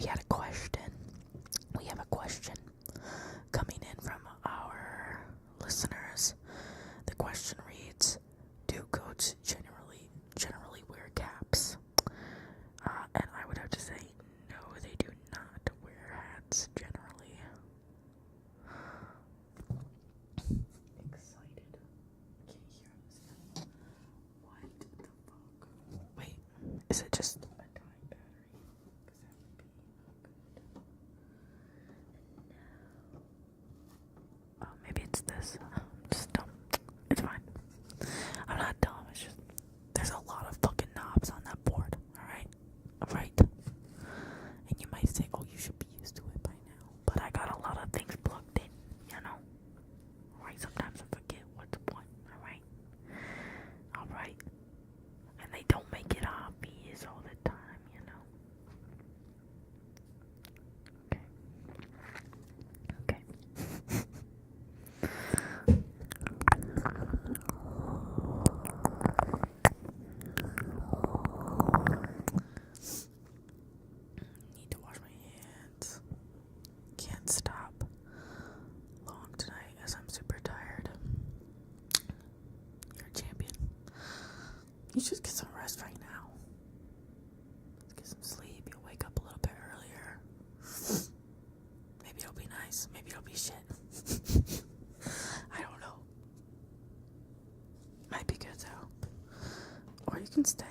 we had a question. We have a question coming in from our listeners. The question reads, do goats generally wear caps? And I would have to say, no, they do not wear hats generally. Excited. Can't hear this. What the fuck? Wait, is it just a dying battery? Because that would be good. Oh, maybe it's this. I'm just dumb. It's fine. I'm not dumb, it's just there's a lot of fucking knobs on that board, alright? Alright? And you might say, oh, you should be used to it by now. But I got a lot of things plugged in, you know? Alright, sometimes I forget what's what, alright? Alright? And they don't make it obvious all the time, you know? Okay. Need to wash my hands. Can't stop long tonight as I'm super tired. You're a champion. You should get some rest right now. Let's get some sleep. You'll wake up a little bit earlier. Maybe it'll be nice. Maybe it'll be shit. I don't know. Might be good though. Or you can stay.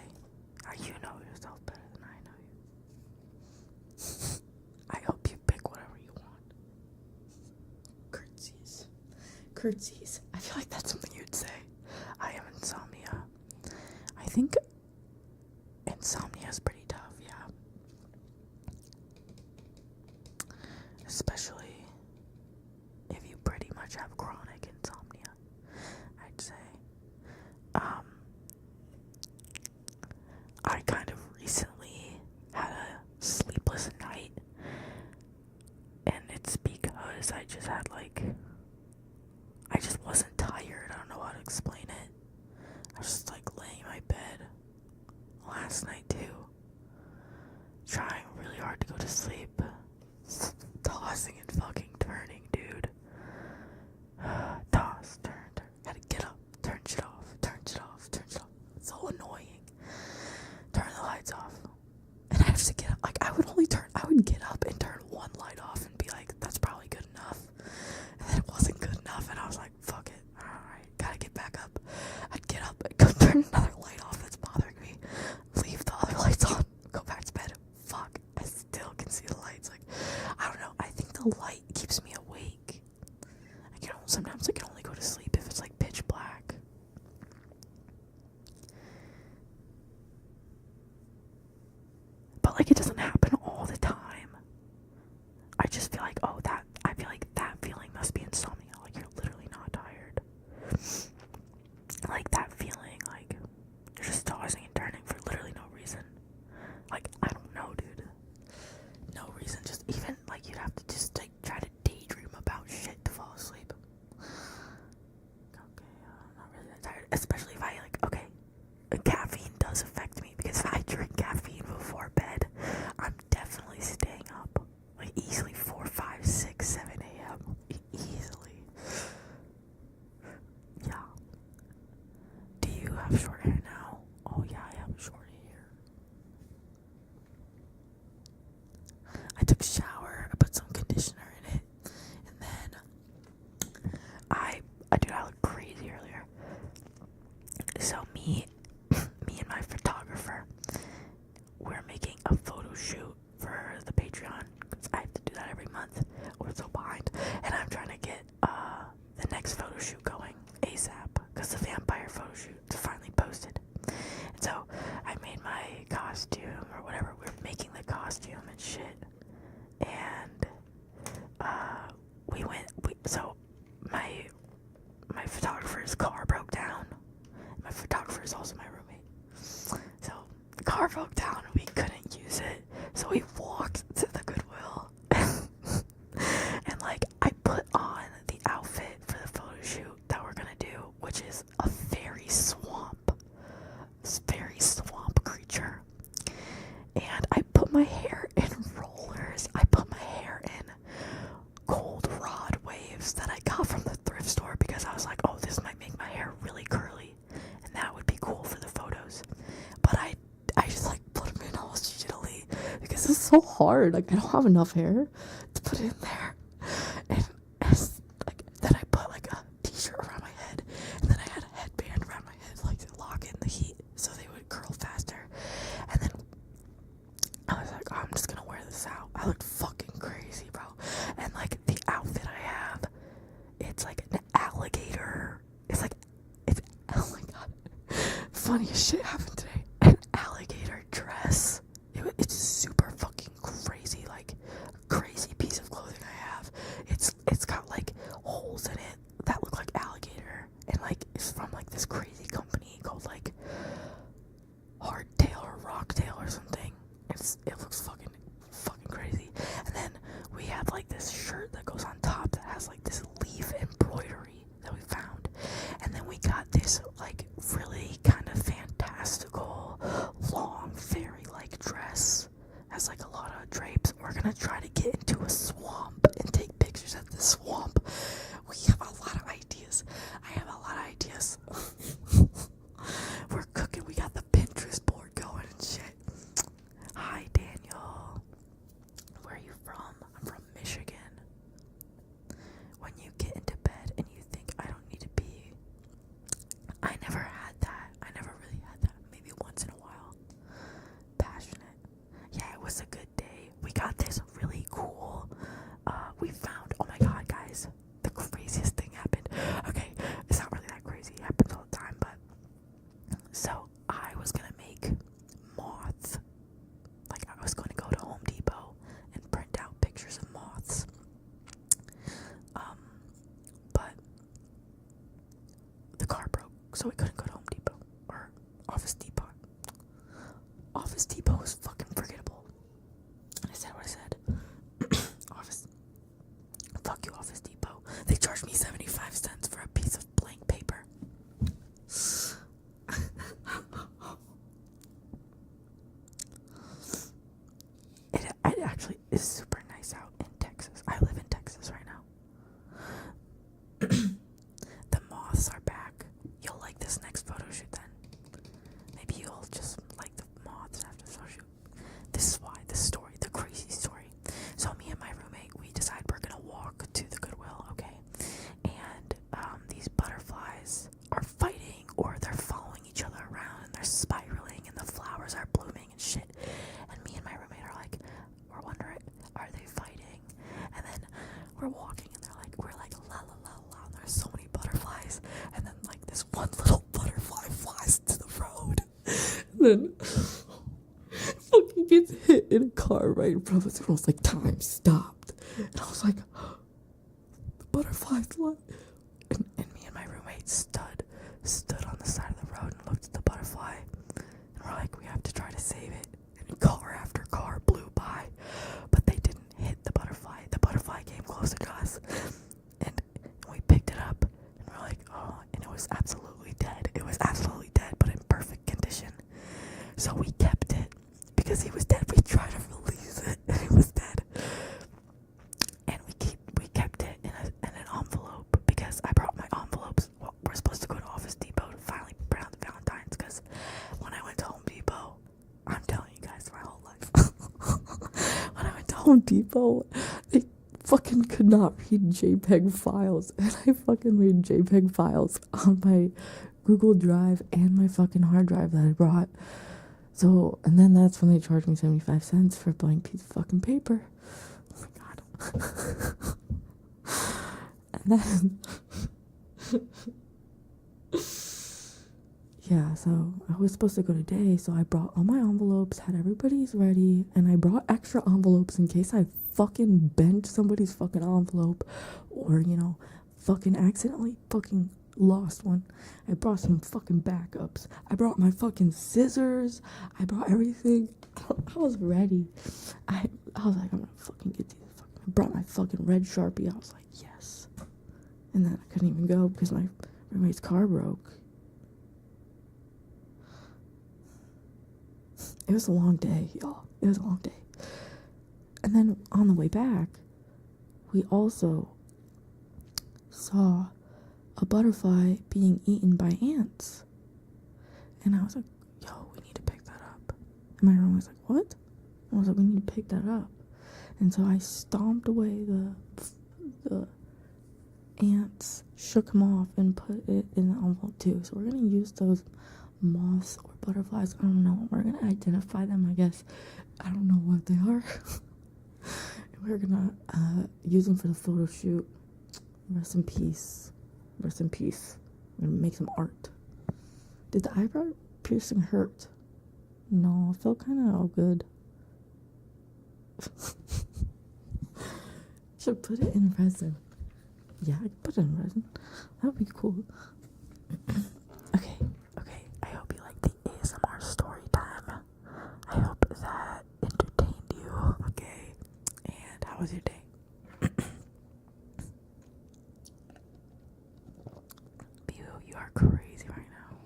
You know yourself better than I know you. I hope you pick whatever you want. Curtsies. Curtsies. I feel like that's something you'd say. I have insomnia. I think insomnia is pretty tough, yeah. Especially if you pretty much have chronic insomnia, I'd say. I kind of recently had a sleepless night, and it's because I just wasn't tired. I don't know how to explain it. I was just like laying in my bed last night too, trying really hard to go to sleep, tossing and fucking turning, dude. Toss, turn. Gotta get up, turn shit off. It's so annoying. Turn the lights off. And I have to get up. Like, I would get up and turn one light off and be like, that's probably good enough. And then it wasn't good enough, and I was like, fuck it. Alright, gotta get back up. I'd get up, go turn another light off that's bothering me. Leave the other lights on. Go back to bed. Fuck. I still can see the lights. Like, I don't know. I think the light keeps me awake. Sometimes I can only go to sleep if it's like pitch black. But like, it doesn't happen all the time. I just feel like, I feel like that feeling must be insomnia. Like, you're literally not tired. Like, that feeling, like, you're just tossing and turning for literally no reason. Like, I don't know, dude. No reason. Just even, like, you'd have to just, like, try to daydream about shit to fall asleep. Okay, I'm not really that tired. Especially if caffeine does affect me, because if I drink caffeine before bed, I'm definitely staying up. Like, easily 4, 5, 6, 7 a.m. Easily. Yeah. Do you have short hair now? Oh yeah, I have short hair. I took a shower, I put some conditioner in it, and then I looked crazy earlier. So me and my photographer, we're making a photo shoot for the Patreon, because I have to do that every month. We're so behind, and I'm trying to get the next photo shoot going ASAP, because the vampire photo shoot is finally posted. And so I made my costume, or whatever, we're making the costume and shit, and so my photographer's car broke down. My photographer is also my roommate. So the car broke down and we couldn't use it. So we walked to the Goodwill. And like, I put on the outfit for the photo shoot that we're gonna do, which is a very swamp creature. And I put my hair in rollers. so hard. Like, I don't have enough hair to put it in there. And it's like, then I put like a t-shirt around my head, and then I had a headband around my head, like to lock in the heat so they would curl faster. And then I was like, oh, I'm just gonna wear this out. I looked fucking crazy, bro. And like the outfit I have, it's like an alligator. It's like, oh my god. Funniest shit happened today. An alligator dress. It's super fucking crazy, like crazy piece of clothing I have. It's got like holes in it that look like alligator, and like it's from like this crazy company called like Hardtail or Rocktail or something. It looks fucking crazy. And then we have like this shirt that goes on top that has like this leaf embroidery that we found. And then we got this like really kind of fantastical long fairy like dress. Has like a lot of drapes. We're gonna try to get into a swamp and take pictures at the swamp. We have a lot of ideas. I have a lot of ideas. We're cooking. We got the Pinterest board going and shit. Hi, Daniel. Where are you from? I'm from Michigan. When you get into bed and you think, I don't need to pee. I never had that. I never really had that. Maybe once in a while. Passionate. Yeah, it was a good day. We got this really cool. We found, oh my god, guys. The craziest thing happened. Okay, it's not really that crazy. It happens all the time, but. So, I was gonna make moths. Like, I was going to go to Home Depot and print out pictures of moths. But the car broke, so we couldn't go to Home Depot or Office Depot. Office Depot was fucking forgettable. I said what I said. Office. Fuck you, Office Depot. They charged me 75 cents for a piece of blank paper. It actually is super nice out in Texas. I live in Texas right now. The moths are back. You'll like this next photo shoot then. Maybe you'll just like the moths after the photo shoot. This is why, this story, the crazy story. So me and my roommate, we decide we're gonna walk to the Goodwill, okay? And these butterflies are fighting, or they're following each other around, and they're spiraling, and the flowers are blooming and shit. And me and my roommate are like, we're wondering, are they fighting? And then we're walking, and we're like la la la la, and there's so many butterflies. And then like this one little butterfly flies to the road, and then fucking gets hit in a car right in front of us. And I was like, time stopped. And I was like, the butterfly's alive. And me and my roommate stood on the side of the road and looked at the butterfly. And we're like, we have to try to save it. And car after car blew by, but they didn't hit the butterfly. The butterfly came closer to us, and we picked it up, and we're like, oh, and it was absolutely dead. It was absolutely dead, but in perfect condition. So we kept it because he was dead. We tried to release it, and he was dead. And we kept it in an envelope because I brought my envelopes. Well, we're supposed to go to Office Depot to finally print out the Valentines, because when I went to Home Depot, I'm telling you guys my whole life. When I went to Home Depot, they fucking could not read JPEG files, and I fucking made JPEG files on my Google Drive and my fucking hard drive that I brought. So, and then that's when they charged me 75 cents for a blank piece of fucking paper. Oh my god. And then yeah, so I was supposed to go today, so I brought all my envelopes, had everybody's ready, and I brought extra envelopes in case I fucking bent somebody's fucking envelope, or, you know, fucking accidentally fucking lost one. I brought some fucking backups. I brought my fucking scissors. I brought everything. I was ready. I was like, I'm gonna fucking get these fucking. I brought my fucking red Sharpie. I was like, yes. And then I couldn't even go because my roommate's car broke. It was a long day, y'all. It was a long day. And then on the way back, we also saw a butterfly being eaten by ants. And I was like, yo, we need to pick that up. And my room was like, what? I was like, we need to pick that up. And so I stomped away the ants, shook them off, and put it in the envelope too. So we're gonna use those moths or butterflies. I don't know. We're gonna identify them, I guess. I don't know what they are. We're gonna use them for the photo shoot. Rest in peace. Rest in peace. I'm gonna make some art. Did the eyebrow piercing hurt? No, it felt kind of all good. Should put it in resin. Yeah, I could put it in resin. That would be cool. Okay. I hope you like the ASMR story time. I hope that entertained you. Okay. And how was your day? You are crazy right now.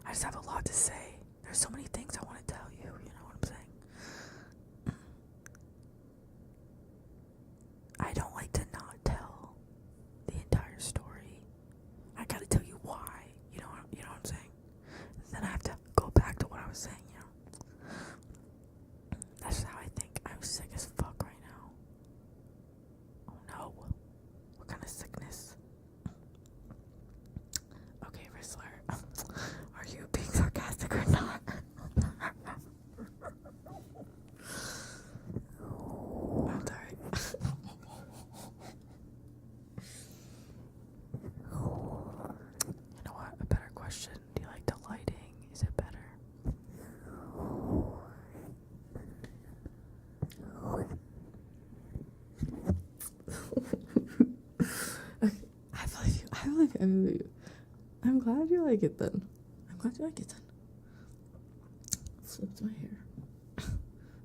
I just have a lot to say. There's so many things I want to tell you. You know what I'm saying? I don't like to not tell the entire story. I gotta tell you why. You know what I'm saying? Then I have to go back to what I was saying. You know. That's just how I think. I'm sick as fuck right now. Oh no. What kind of sickness? Okay, Rizzler. Are you being sarcastic or not? I'm sorry. You know what? A better question. Do you like the lighting? Is it better? Okay, I believe you. I'm glad you like it then. Flipped my hair.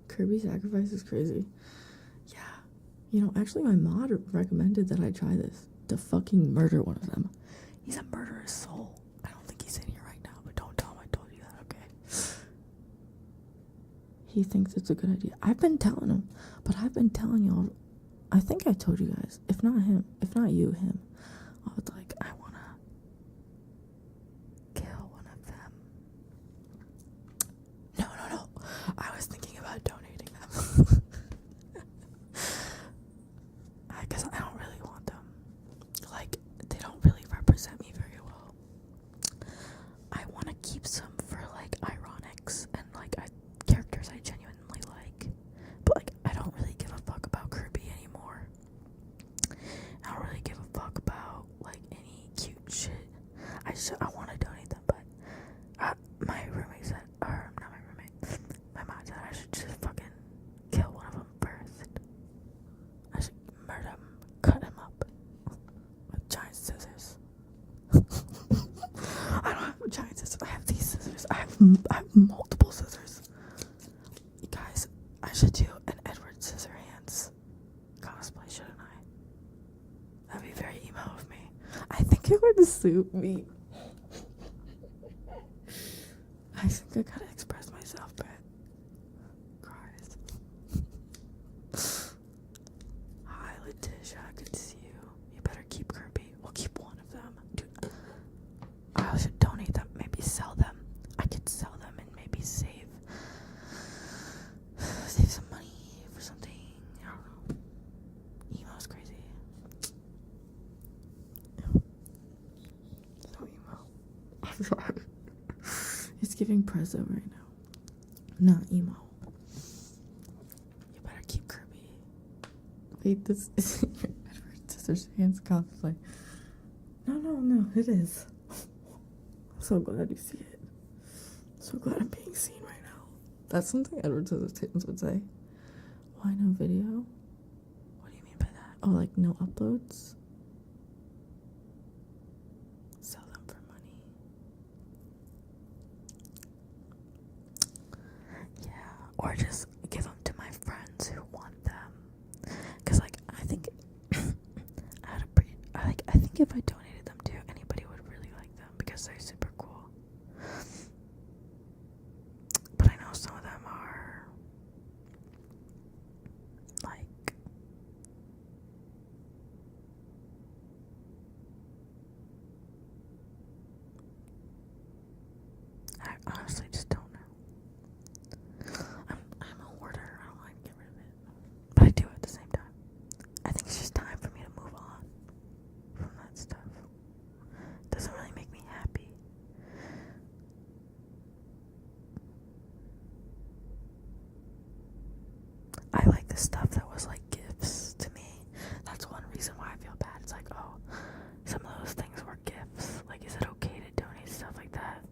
Kirby sacrifice is crazy. Yeah. You know, actually my mod recommended that I try this. To fucking murder one of them. He's a murderous soul. I don't think he's in here right now, but don't tell him I told you that, okay? He thinks it's a good idea. I've been telling him, but I've been telling y'all. I think I told you guys. If not him, if not you, him. I was like, I wanna kill one of them. No. I was thinking about donating them. Because I don't really want them. Like, they don't really represent me very well. I want to keep some for, like, ironics and, like, characters I genuinely like. But, like, I don't really give a fuck about Kirby anymore. I don't really give a fuck about, like, any cute shit. I want to donate them, but my roommate said, or not my roommate, my mom said I should just fucking kill one of them first. I should murder him, cut him up with giant scissors. I don't have giant scissors. I have these scissors. I have multiple scissors. You guys, I should do an Edward Scissorhands cosplay, shouldn't I? That'd be very emo of me. I think it would suit me. I think I gotta express myself, but Christ. Hi, Letitia. Good to see you. You better keep Kirby. We'll keep one of them. Dude, I should donate them. Maybe sell them. I could sell them and maybe save some money for something. I don't know. Emo's crazy. So emo. I'm sorry. It's giving Prezzo right now. Not emo. You better keep Kirby. Wait, this is your Edward Scissorhands cosplay. No, it is. I'm so glad you see it. So glad I'm being seen right now. That's something Edward Scissorhands would say. Why no video? What do you mean by that? Oh, like no uploads? Sell them for money. Yeah, or just give them to my friends who want them. Cause like I think I think if I donated them to anybody would really like them because they're super cool. But I know some of them are like I honestly just don't know. I'm the stuff that was like gifts to me. That's one reason why I feel bad. It's like, oh, some of those things were gifts. Like, is it okay to donate stuff like that?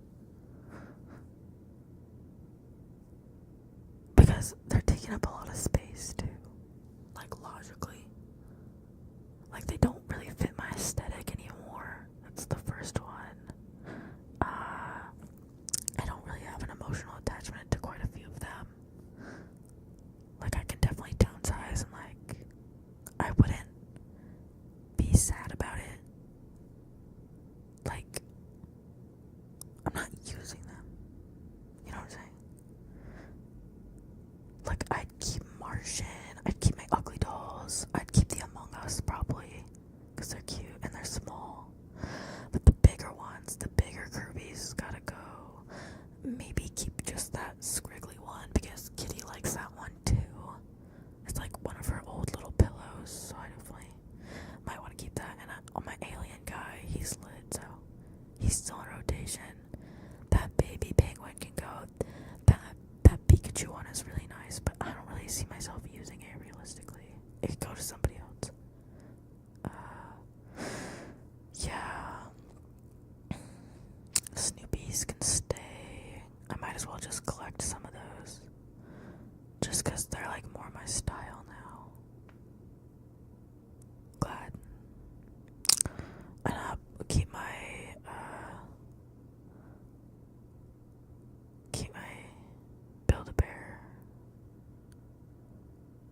Because they're taking up a lot of space too. Like, logically. Like, they don't really fit my aesthetic anymore. That's the first one. I don't really have an emotional attachment to quite a few of them. Like, I can definitely downsize and, like, I wouldn't be sad about it. Like, I'm not using them. You know what I'm saying? Like, I'd keep Martian, I'd keep my ugly dolls, I'd keep the Among Us probably, because they're cute and they're small. But the bigger ones, the bigger Kirby's gotta go. Maybe keep just that squiggly one, because Kitty likes that one too. It's like one of her old little pillows, so I definitely might want to keep that. And on my alien guy, he's lit, so he's still in rotation. That baby penguin can go. That Pikachu one is really nice, but I don't really see myself using it realistically. It could go to somebody else. Yeah. Snoopy's can stay. I might as well just collect some of those. Just because they're like more my style now. Glad. And I'll keep my Build-A-Bear.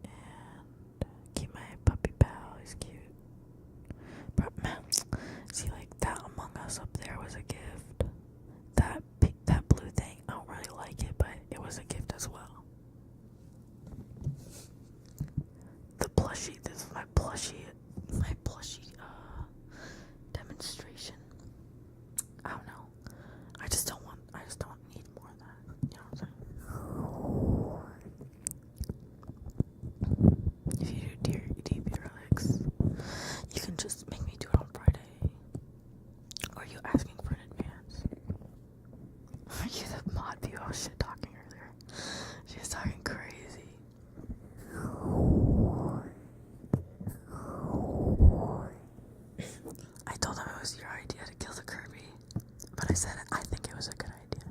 And keep my puppy pal, he's cute. But man, see, like that Among Us up there was a gift. That blue thing, I don't really like it, but it was a gift as well. The plushie, this is my plushie demonstration. I don't know. I just don't need more of that. You know what I'm saying? If you do DB relics, you can just make me do it on Friday. Or are you asking for an advance? Are you the mod view? I was shit talking earlier. She was talking crazy. I told him it was your idea to kill the Kirby, but I said I think it was a good idea.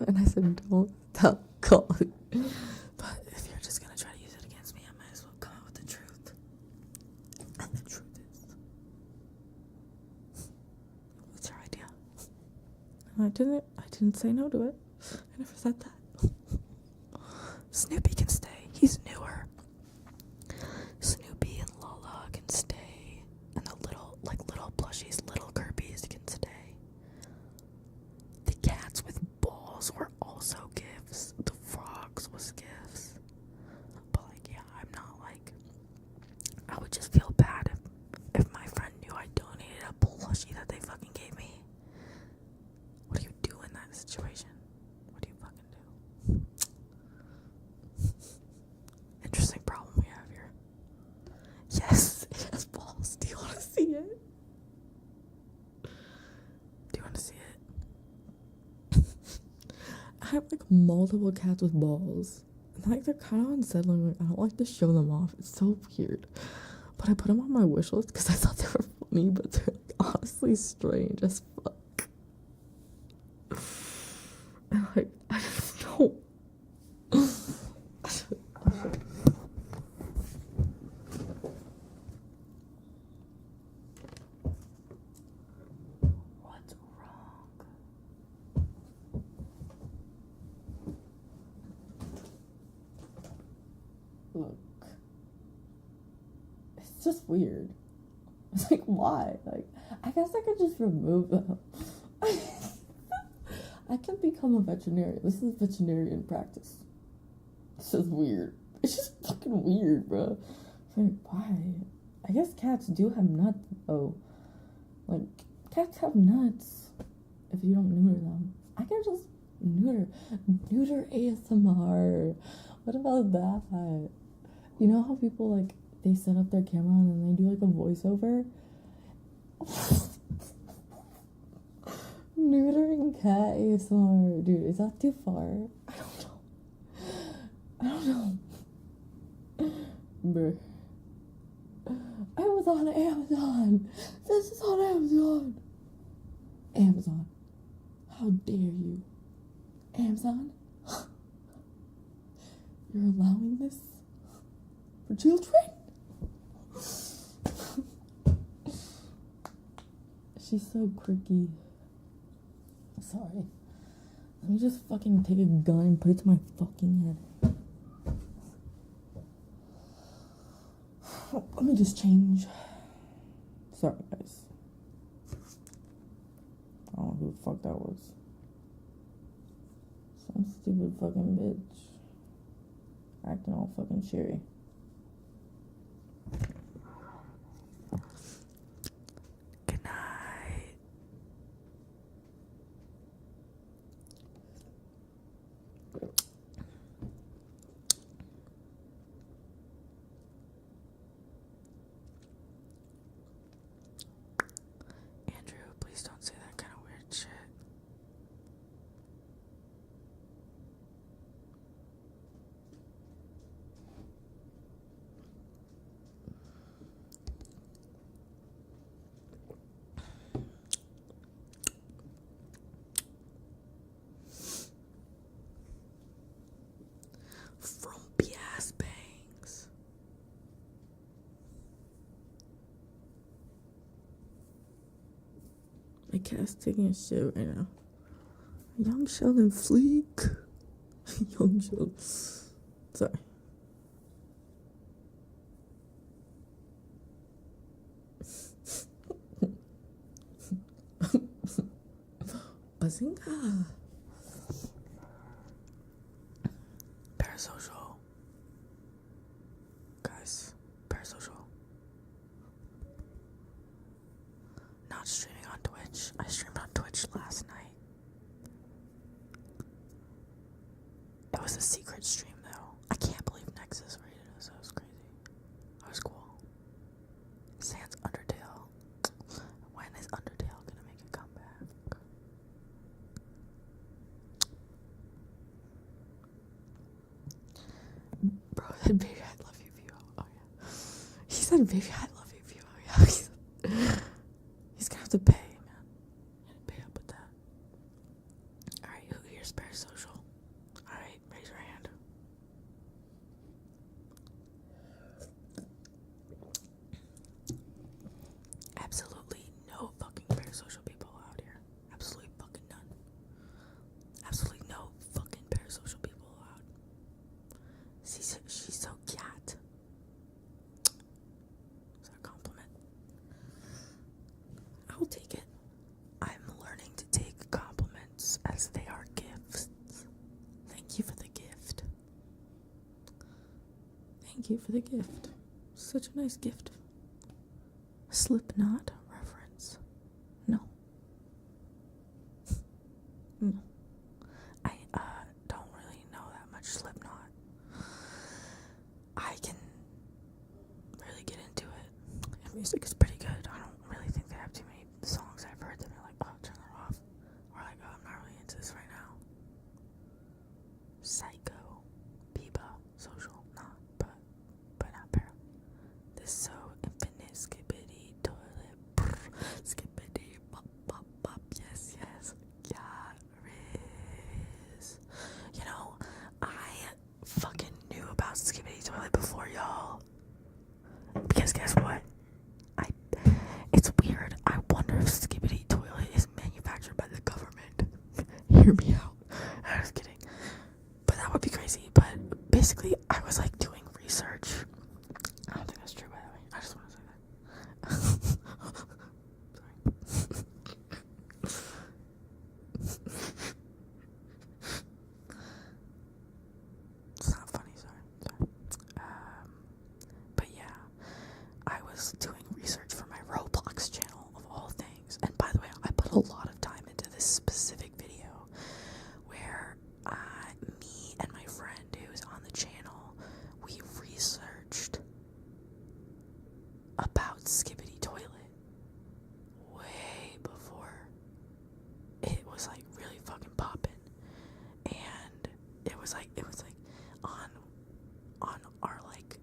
And I said, don't stop calling. But if you're just gonna try to use it against me, I might as well come out with the truth. And the truth is, what's your idea? I didn't say no to it. I never said that. Snoopy can stay. He's newer. Snoopy and Lola can stay. And the little plushies, little Kirby's can stay. The cats with balls were also gifts. The frogs was gifts. But like, yeah, I'm not like, I would just feel bad if my friend knew I donated a plushie that they fucking gave me. What do you do in that situation? What do you fucking do? Interesting problem we have here. Yes, it has balls. Do you want to see it? Do you want to see it? I have like multiple cats with balls. And like they're kind of unsettling. Like, I don't like to show them off. It's so weird. But I put them on my wish list because I thought they were funny, but they're like, honestly strange as fuck. And like, I just don't. What's wrong? Look. It's just weird. It's like, why? Like, I guess I could just remove them. I can become a veterinarian. This is veterinarian practice. It's just weird. It's just fucking weird, bro. It's like, why? I guess cats do have nuts, though. Like, cats have nuts if you don't neuter them. I can just neuter ASMR. What about that? You know how people, like, they set up their camera and then they do, like, a voiceover? Neutering cat ASMR. Dude, is that too far? I don't know. Bruh. I was on Amazon. This is on Amazon. Amazon. How dare you? Amazon? You're allowing this for children? She's so quirky. Sorry. Let me just fucking take a gun and put it to my fucking head. Let me just change. Sorry, guys. I don't know who the fuck that was. Some stupid fucking bitch. Acting all fucking cheery. Good night. Andrew, please don't say that kind of weird shit. Frumpy ass bangs. My cat's taking a shit right now. Young Sheldon Fleek. Young Sheldon. Sorry. Bazinga. Parasocial. Guys, parasocial. Not streaming on Twitch. I streamed on Twitch last night. It was a secret stream though. I can't believe Nexus rated us. That was crazy. That was cool. Sans Undertale. When is Undertale gonna make a comeback? Bro said, baby, I love you, View. Oh, yeah. He said, baby, I love you, View. Oh, yeah. He's gonna have to pay, man. He's gonna pay up with that. Alright, who here's parasocial? Alright, raise your hand. Absolutely no fucking parasocial people out here. Absolutely fucking none. Absolutely no fucking parasocial people allowed. She's so cat. Is that a compliment? I will take it. I'm learning to take compliments as they are gifts. Thank you for the gift. Thank you for the gift. Such a nice gift. Slipknot reference. No. No. I don't really know that much Slipknot. I can really get into it. The music is pretty good. I don't really think they have too many songs I've heard that are like, oh, turn that off. Or like, oh, I'm not really into this right now. Psycho. Biba. Social. Not. But not para. This so infinite. Skibidi toilet. Brr, skibidi bop bop bop. Yes, yes. Tigris. You know, I fucking knew about Skibidi Toilet before y'all. Because guess what? It's weird. I wonder if Skibidi Toilet is manufactured by the government. Hear me out. I was kidding. But that would be crazy. But basically, I was like doing research. I don't think that's true, by the way. I just want to say that. Sorry. It's not funny, sorry. But yeah, I was doing research for my Roblox channel of all things. And by the way, I put a lot of time into this specific video where me and my friend who's on the channel, we researched about Skibidi Toilet way before it was like really fucking poppin'. And it was like on our like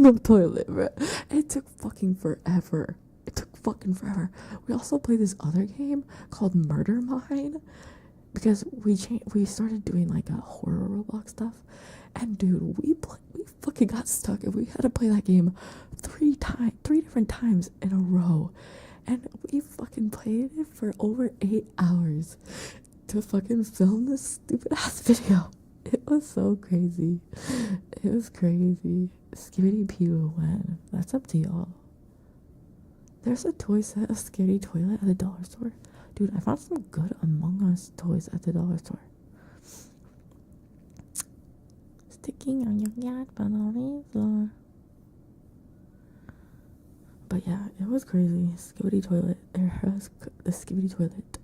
no toilet, bro. It took fucking forever. We also played this other game called Murder Mine because we started doing like a horror Roblox stuff, and dude, we fucking got stuck, and we had to play that game three different times in a row, and we fucking played it for over 8 hours to fucking film this stupid ass video. It was so crazy. It was crazy. Skibidi Pew when. That's up to y'all. There's a toy set of Skibidi Toilet at the dollar store. Dude, I found some good Among Us toys at the dollar store. Sticking on your yacht for no reason. But yeah, it was crazy. Skibidi Toilet. There was the Skibidi Toilet.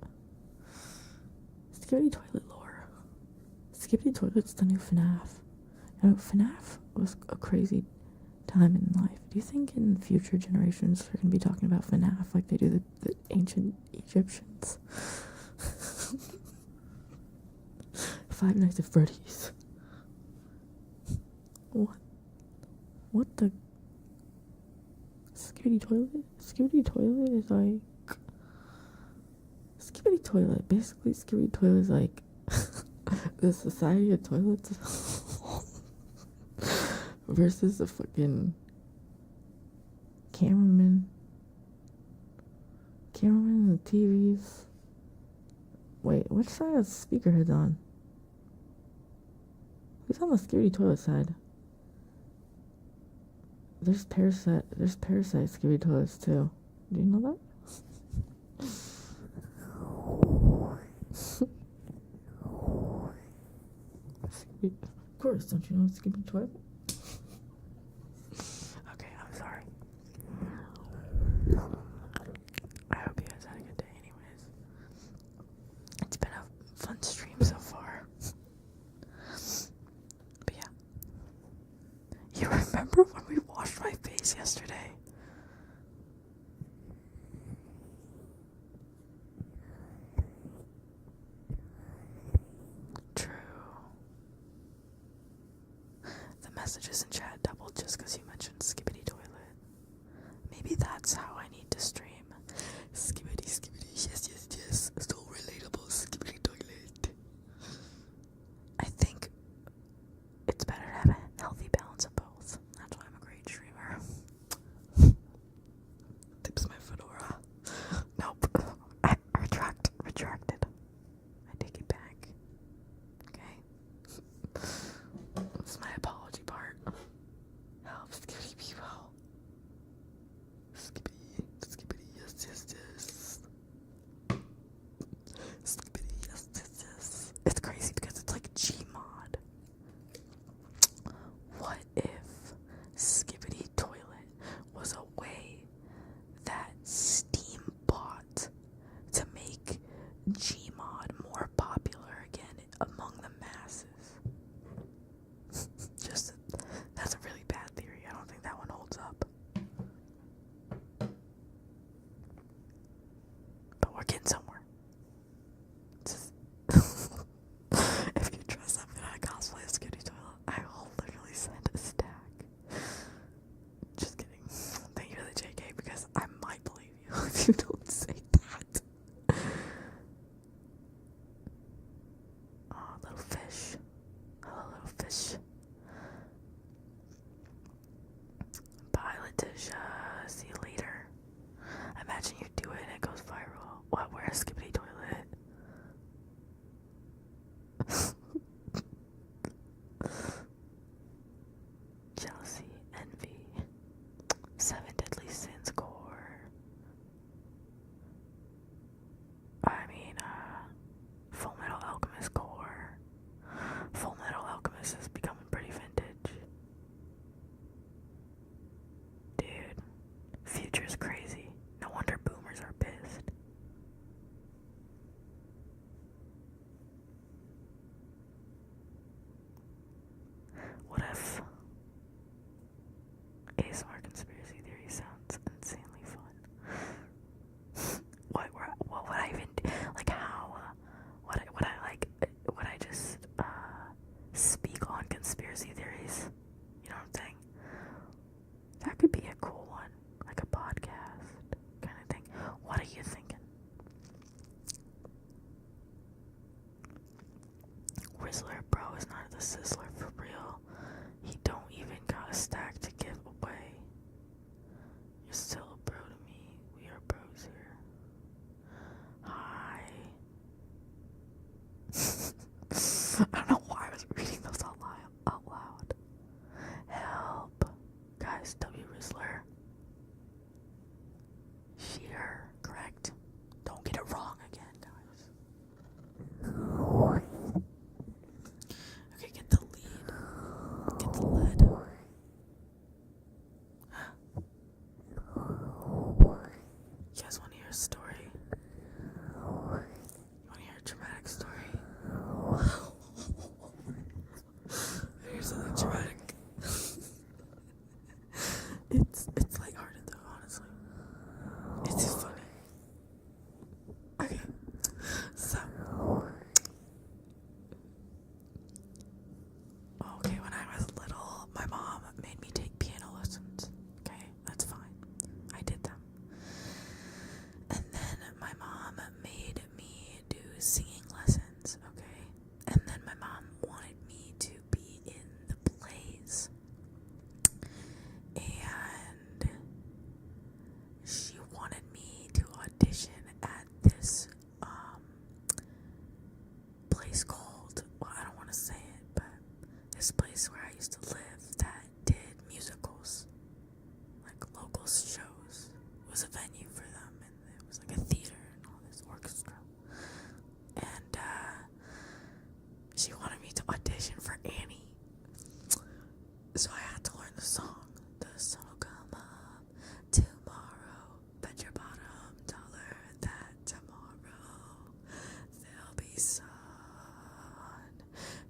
Skibidi Toilet lore. Skibidi Toilet's the new FNAF. And FNAF was a crazy time in life. Do you think in future generations they're going to be talking about FNAF like they do the ancient Egyptians? Five Nights at Freddy's. What the? Skibidi Toilet? Skibidi Toilet is like... Skibidi Toilet. Basically, Skibidi Toilet is like the Society of Toilets versus the fucking cameraman and TVs. Wait, which side is speaker heads on? Who's on the Skibidi Toilet side? There's parasite Skibidi Toilets too. Do you know that? Of course, don't you know Skibidi Toilet? Okay, I'm sorry. I hope you guys had a good day anyways. It's been a fun stream so far. But yeah. You remember when we washed my face yesterday? True. The messages in chat doubled just because you mentioned Skibidi Toilet. Maybe that's how I need to stream. Skibidi, yes. So relatable, Skibidi Toilet. I think it's better to have a healthy balance of both. That's why I'm a great streamer. Tips my fedora. Nope. I retracted. I take it back. Okay? That's my apology part. Help Skibidi people. Skibidi, yes. Skibidi, yes. It's crazy because it's like Gmod. What if Skibidi Toilet was a way that Steam bought to make Gmod more popular again among the masses? That's a really bad theory. I don't think that one holds up. But we're getting somewhere. If you dress up in a cosplay of Skibidi Toilet, I will literally send a stack. Just kidding. Thank you for the JK because I might believe you if you don't say that. Oh, little fish. Hello, little fish. Bye, Letitia. See you later. Imagine you do it and it goes viral. What? Where's Skibidi Toilet? Jealousy, envy, 7 deadly sins core. Full Metal Alchemist core. Full Metal Alchemist has become the Sizzler for real. He don't even got a stack to give away. You're still a bro to me. We are bros here. Hi. I don't know why I was reading those out loud. Help. Guys, W. Rizzler. Sheer, correct? Don't get it wrong again, guys. Okay, get the lead. Get the lead. You guys want to hear a story? You want to hear a dramatic story? Here's something dramatic. It's lighthearted though, honestly. It's just funny. Okay, so when I was little, my mom made me take piano lessons. Okay, that's fine. I did them. And then my mom made me do singing lessons, okay? And then my mom wanted me to be in the plays. And she wanted me to audition at this place called, well, I don't want to say it, but this place where I used to live that did musicals, like local shows. It was a venue for them, and it was like a theater and all this orchestra. And she wanted me to audition for Annie. So I had to learn the song. The sun will come up tomorrow. Bet your bottom dollar that tomorrow there'll be sun.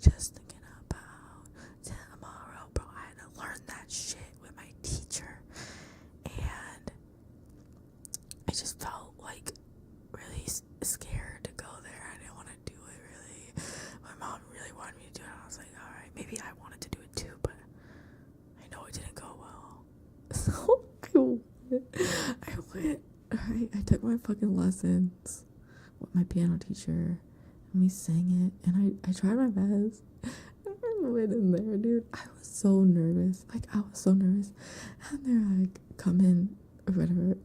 Just thinking about tomorrow. Bro, I had to learn that shit with my teacher. And I just felt like really scared to go there. I didn't want to do it really. My mom really wanted me to do it. And I was like, alright, maybe I wanted to do it too, but I know it didn't go well. So I went. I took my fucking lessons with my piano teacher, and we sang it, and I tried my best. I went in there, dude. I was so nervous. And they're like, come in, or whatever.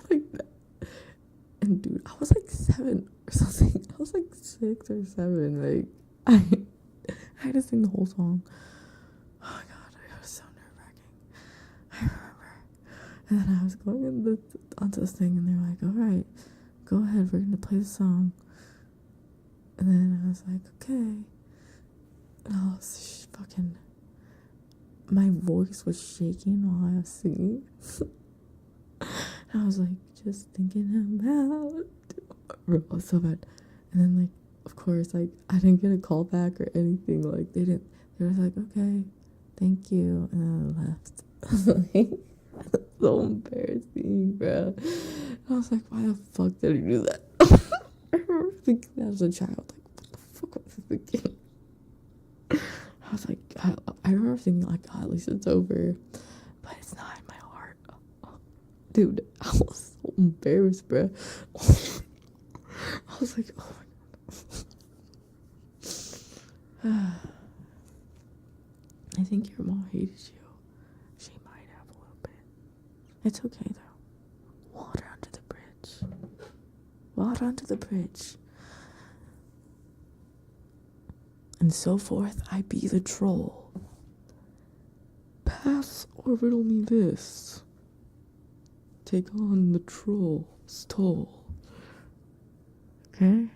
Like that. And dude, I was like 7 or something. I was like 6 or 7. Like, I had to sing the whole song. Oh my god, it was so nerve-wracking. I remember. And then I was going onto this thing, and they're like, alright, go ahead, we're gonna play the song. And then I was like, okay. And I was my voice was shaking while I was singing. And I was like, just thinking about, bro, it was so bad. And then, like, of course, like, I didn't get a call back or anything. Like, they were like, okay, thank you. And then I left. So embarrassing, bro. I was like, why the fuck did I do that? I remember thinking that as a child. Like, what the fuck was I thinking? I was like, I remember thinking, like, God, at least it's over. But it's not in my heart. Dude, I was so embarrassed, bro. I was like, oh my god. I think your mom hated you. She might have a little bit. It's okay, though. Water under the bridge. Water under the bridge. And so forth, I be the troll. Pass or riddle me this. Take on the troll's toll. Okay?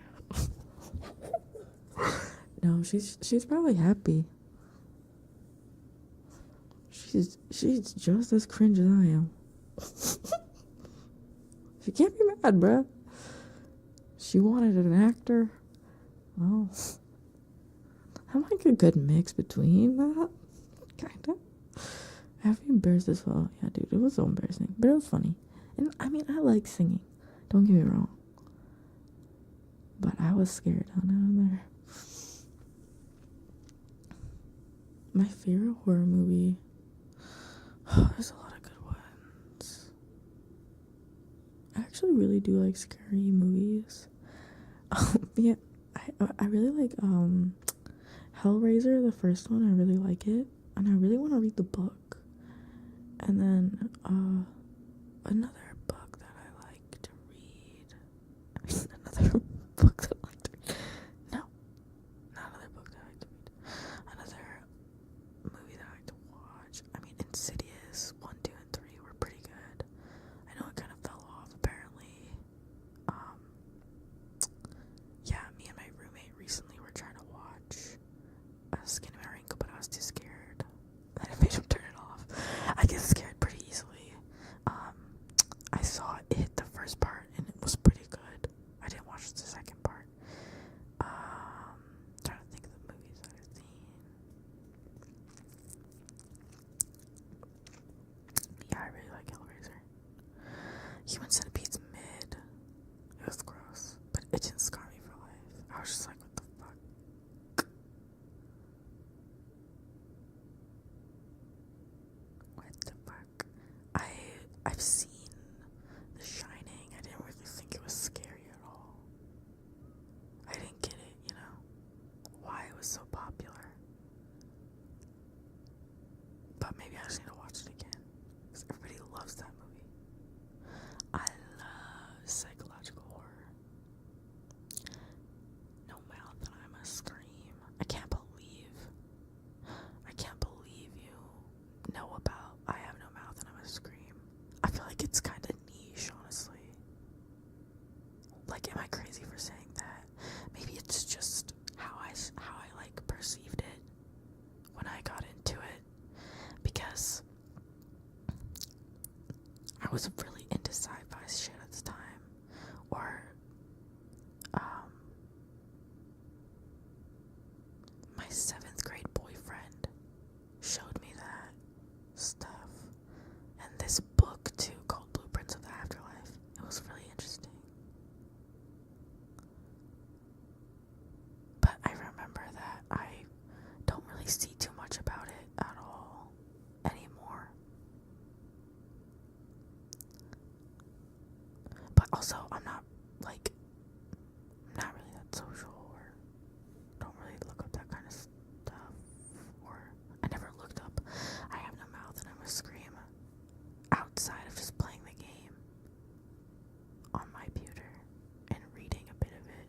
No, she's probably happy. She's just as cringe as I am. She can't be mad, bruh. She wanted an actor. Well, I'm like a good mix between that. Kinda. Have you embarrassed as well? Yeah, dude, it was so embarrassing. But it was funny. And I mean, I like singing. Don't get me wrong. But I was scared down there. My favorite horror movie. There's a lot of good ones. I actually really do like scary movies. Yeah, I really like Hellraiser, the first one, I really like it, and I really want to read the book. And then another book that I like to read. I mean, another book that I like to read. No, not another book that I like to read. Another movie that I like to watch. I mean, Insidious 1, 2, and 3 were pretty good. I know it kind of fell off apparently. Yeah, me and my roommate recently were trying to watch Skin and Wrinkle, but I was too scared. And I made him turn it off. I get scared pretty easily. I saw it, the first part, and it was pretty good. I didn't watch the second part. Trying to think of the movies that I've seen. Yeah, I really like Hellraiser. Human Centipede's mid. It was gross, but it didn't scar me for life. I was just like, what the fuck? What the fuck? I've seen The Shining. I didn't really think it was scary at all. I didn't get it, you know, why it was so popular. But maybe I just need to watch it again, because everybody loves that movie. I love psychological horror. No mouth and I must scream. I can't believe you know about I Have No Mouth and I Must Scream. I feel like it's kind of niche, honestly. Like, am I crazy for saying that? Maybe it's just how I like perceived it when I got into it, because I was really into sci-fi shit at the time, or my 7th grade boyfriend showed me that stuff, and this book too called Blueprints of the Afterlife. It was really interesting. But I remember that I don't really see too much about it at all anymore. But also, I'm not really that social, or don't really look up that kind of stuff, or I never looked up I Have No Mouth and I Must Scream outside of just playing the game on my computer and reading a bit of it.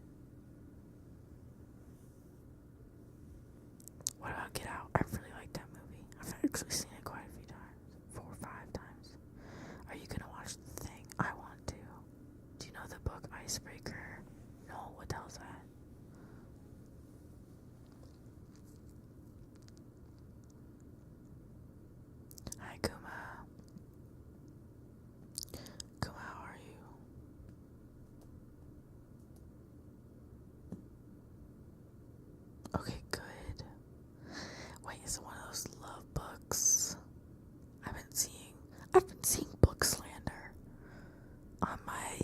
What about Get Out? I really like that movie. I've actually seen it quite a few times, 4 or 5 times. Are you gonna watch The Thing? I want to. Do you know the book Icebreaker? No, what the hell's that? Hi, Kuma. Kuma, how are you? Okay, good. Wait, is it one of those love books? I've been seeing book slander on my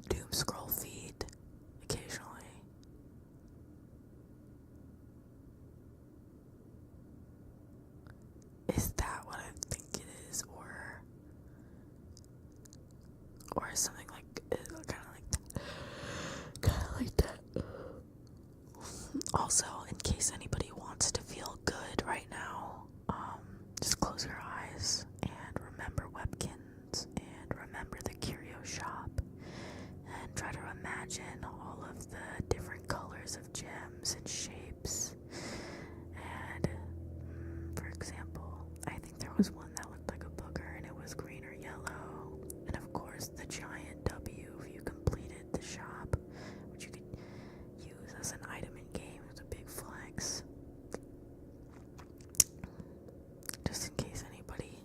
doom scroll feed occasionally. Is that what I think it is, or is something like kind of like that? Also, in case anybody wants to feel good right now, just close your eyes and remember Webkins and remember the curio shop, and try to imagine all of the different colors of gems and shapes. And for example, I think there was one that looked like a booger and it was green or yellow, and of course the giant W if you completed the shop, which you could use as an item in game. It was a big flex. Just in case anybody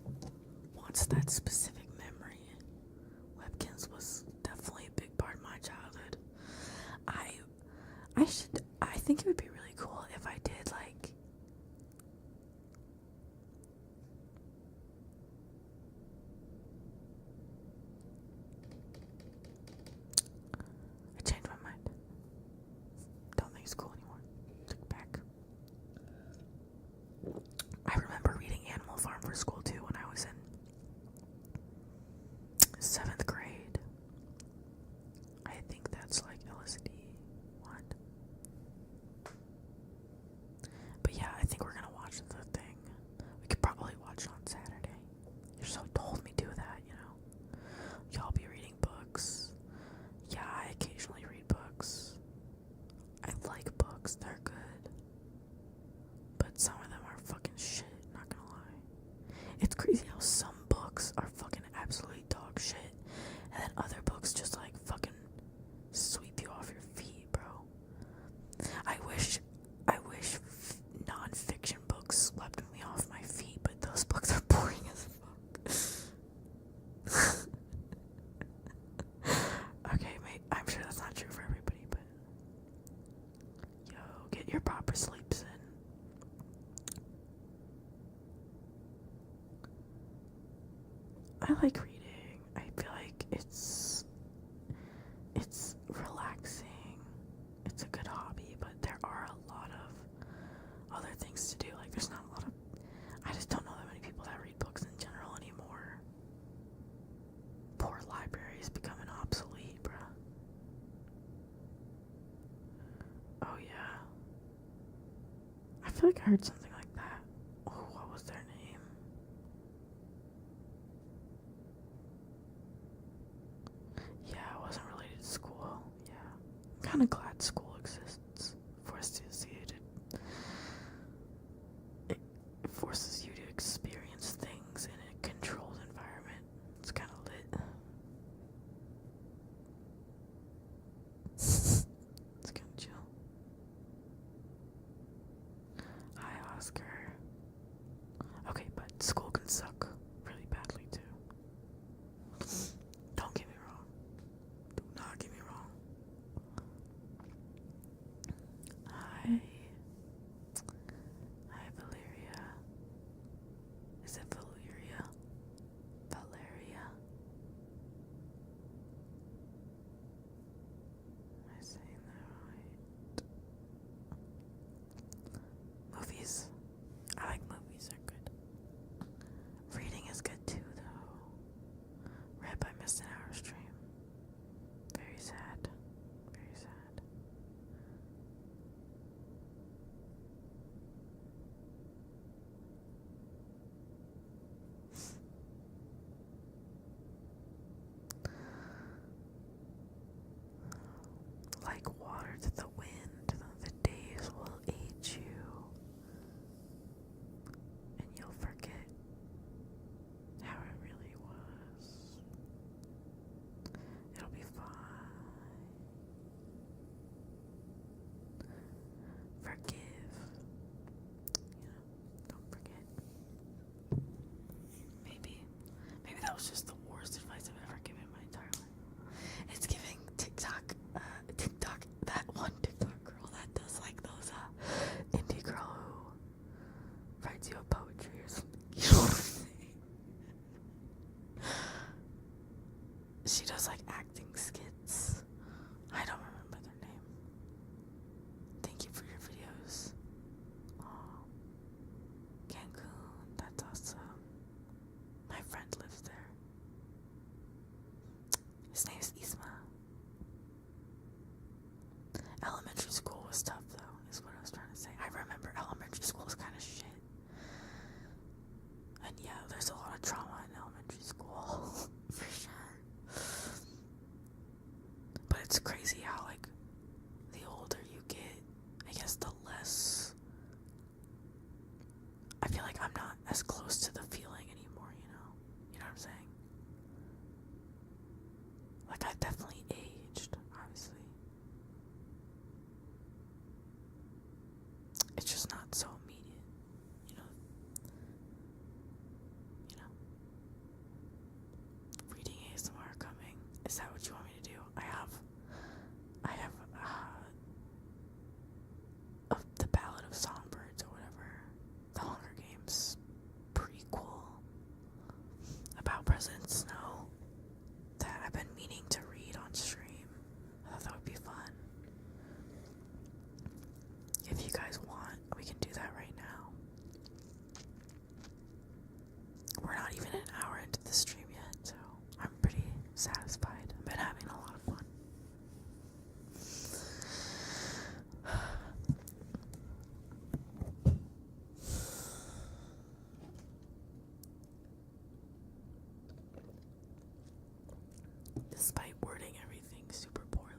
wants that specific memory, Webkins was definitely a big part of my childhood. I think it would be really cool if I did like I changed my mind. Don't think it's cool anymore. Take it back. I remember reading Animal Farm for school too when I was in 7th grade. I think that's like LSD. What? books, they're good. But some of them are fucking shit, not gonna lie. It's crazy how some books are fucking absolutely dog shit, and then other books just like fucking sweep you off your feet, bro. I wish non-fiction books swept me off my feet, but those books are boring as fuck. Okay, mate, I'm sure that's not true for everybody, but yo, get your proper sleeps in. I like reading. I feel like it's relaxing. It's a good hobby, but there are a lot of other things to do. Like, there's not a lot of... I just don't know that many people that read books in general anymore. Poor libraries becoming obsolete, bruh. Oh, yeah. I feel like I heard something like that. Oh, what was their name? Yeah, it wasn't related to school. Yeah. I'm kind of glad school exists for us to see it. It forces you to experience things in a controlled environment. It's kind of lit. It's kind of chill. Hi, Oscar. Okay, but school can suck really badly too. Don't get me wrong. Do not get me wrong. Hi. Hi, Valeria. Is it Valeria? Valeria? Am I saying that right? Movies. I like movies, they're good. Reading is good too, though. Rip, I missed an hour stream. Very sad. Very sad. Like water to the wind, the days will age you, and you'll forget how it really was. It'll be fine. Forgive. Don't forget. Maybe that was just the worst advice I've ever given in my entire life. It's giving TikTok, that one TikTok girl that does like those, indie girl who writes you a poetry or something. You know what I'm saying? She does like acting skits. I don't remember their name. Thank you for your videos. Oh, Cancun, that's awesome. My friend lives there. His name is Isma. Elementary school was tough, though, is what I was trying to say. I remember elementary school was kind of shit. And yeah, there's a lot of trauma in elementary school, for sure. But it's crazy how, like, the older you get, I guess the less... I feel like I'm not as close to the feeling anymore, you know? You know what I'm saying? Like, I've definitely aged, obviously. It's just not so immediate, you know? Reading ASMR coming. Is that what you want me to do? I have the Ballad of Songbirds or whatever, the Hunger Games prequel about President Snow that I've been meaning to read on stream. I thought that would be fun. If you guys want, we can do that right now. We're not even an hour into the stream yet, so I'm pretty satisfied. I've been having a lot of fun. Despite wording everything super poorly.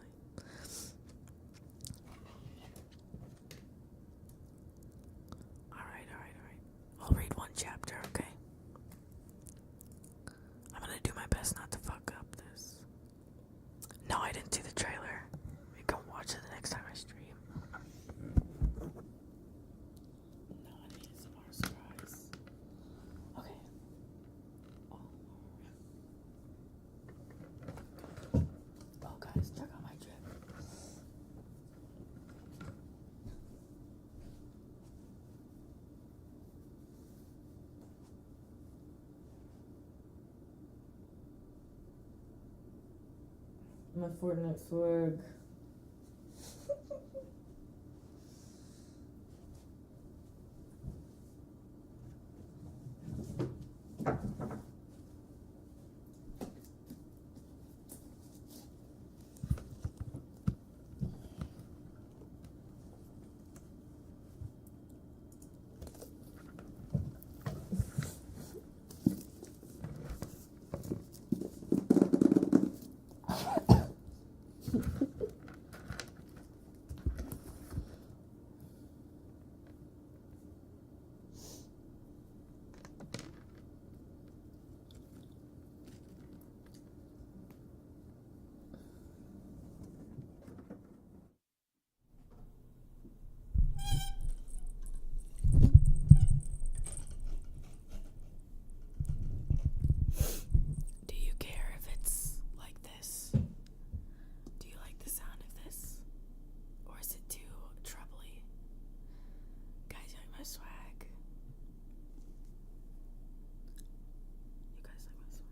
My Fortnite swag. Do you care if it's like this? Do you like the sound of this? Or is it too troubly? Guys, you like my swag? You guys like my swag?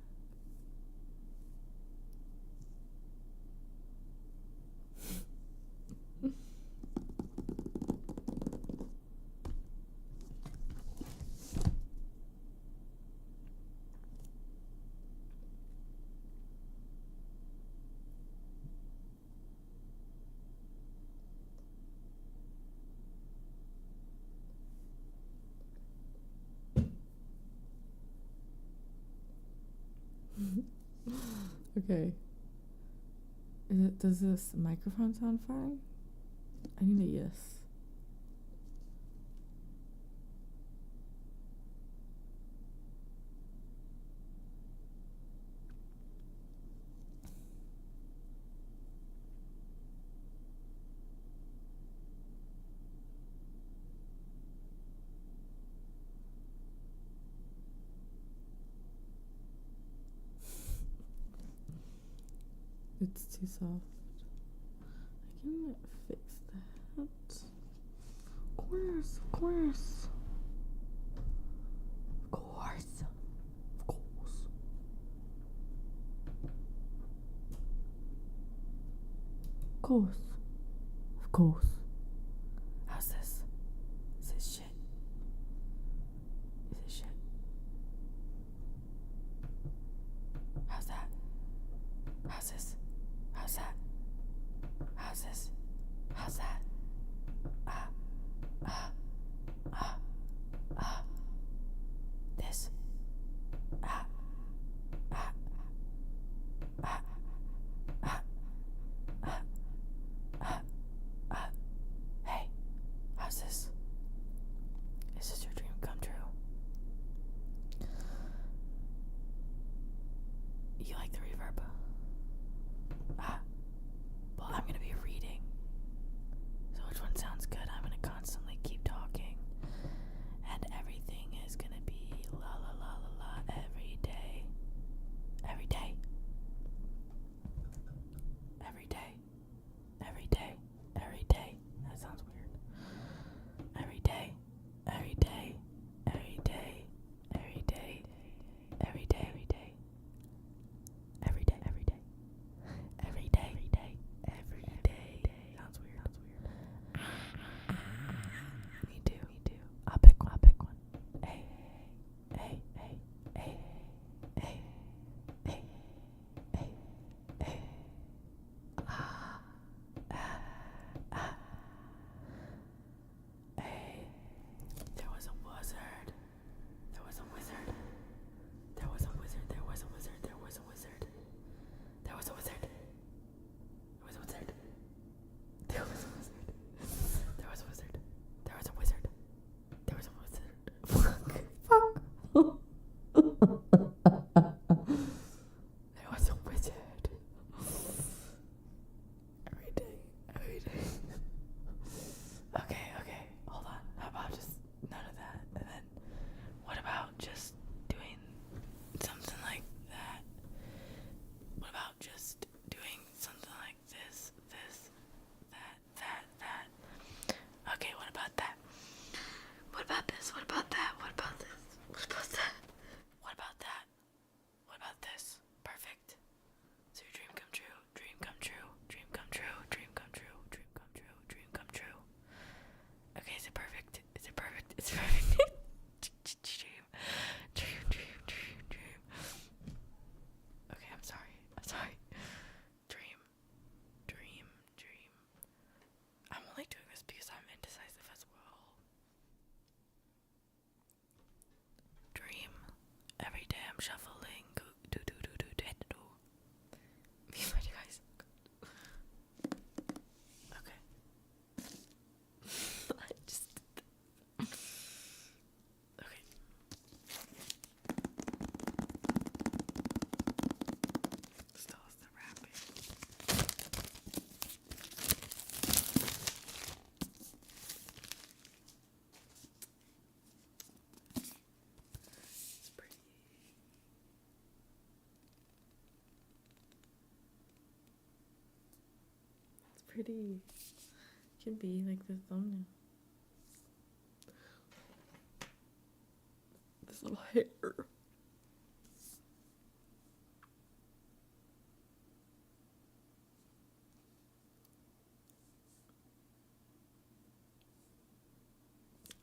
Okay. Does this microphone sound fine? I need a yes. It's too soft. I can fix that. Of course, of course. Of course. Of course. Of course. Of course. How's this? Is this shit? Is it shit? How's that? How's this? How's that? How's this? How's that? This. Hey, how's this? Is this your dream come true? You like the reverb? Well, I'm gonna be reading. So which one sounds good? I'm gonna constantly keep talking. pretty. Can be like the thumbnail. This little hair.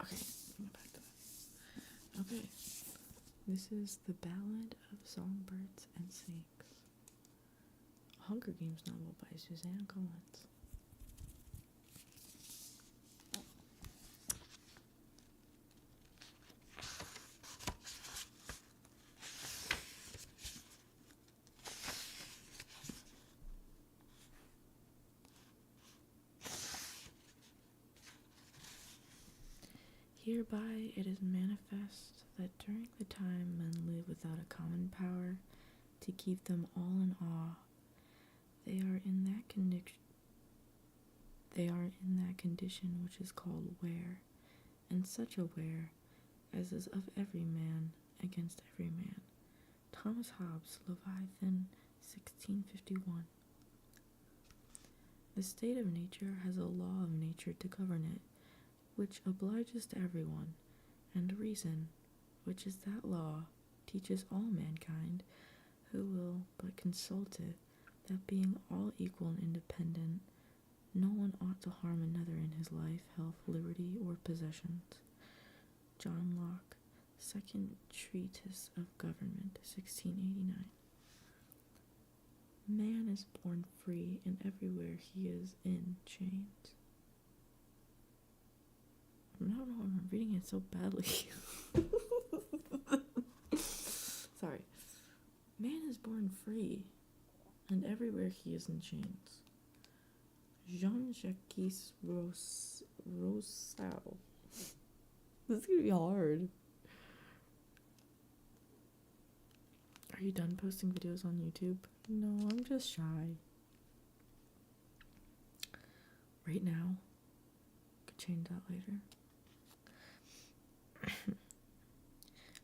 Okay, go back to that. Okay, this is The Ballad of Songbirds and Snakes. A Hunger Games novel by Suzanne Collins. Hereby it is manifest that during the time men live without a common power to keep them all in awe, they are in that condition which is called ware, and such a ware as is of every man against every man. Thomas Hobbes, Leviathan, 1651. The state of nature has a law of nature to govern it, which obliges to everyone, and reason, which is that law, teaches all mankind, who will but consult it, that being all equal and independent, no one ought to harm another in his life, health, liberty, or possessions. John Locke, Second Treatise of Government, 1689. Man is born free, and everywhere he is in chains. I don't know, I'm reading it so badly. Sorry. Man is born free, and everywhere he is in chains. Jean-Jacques Rousseau. This is gonna be hard. Are you done posting videos on YouTube? No, I'm just shy. Right now. Could change that later.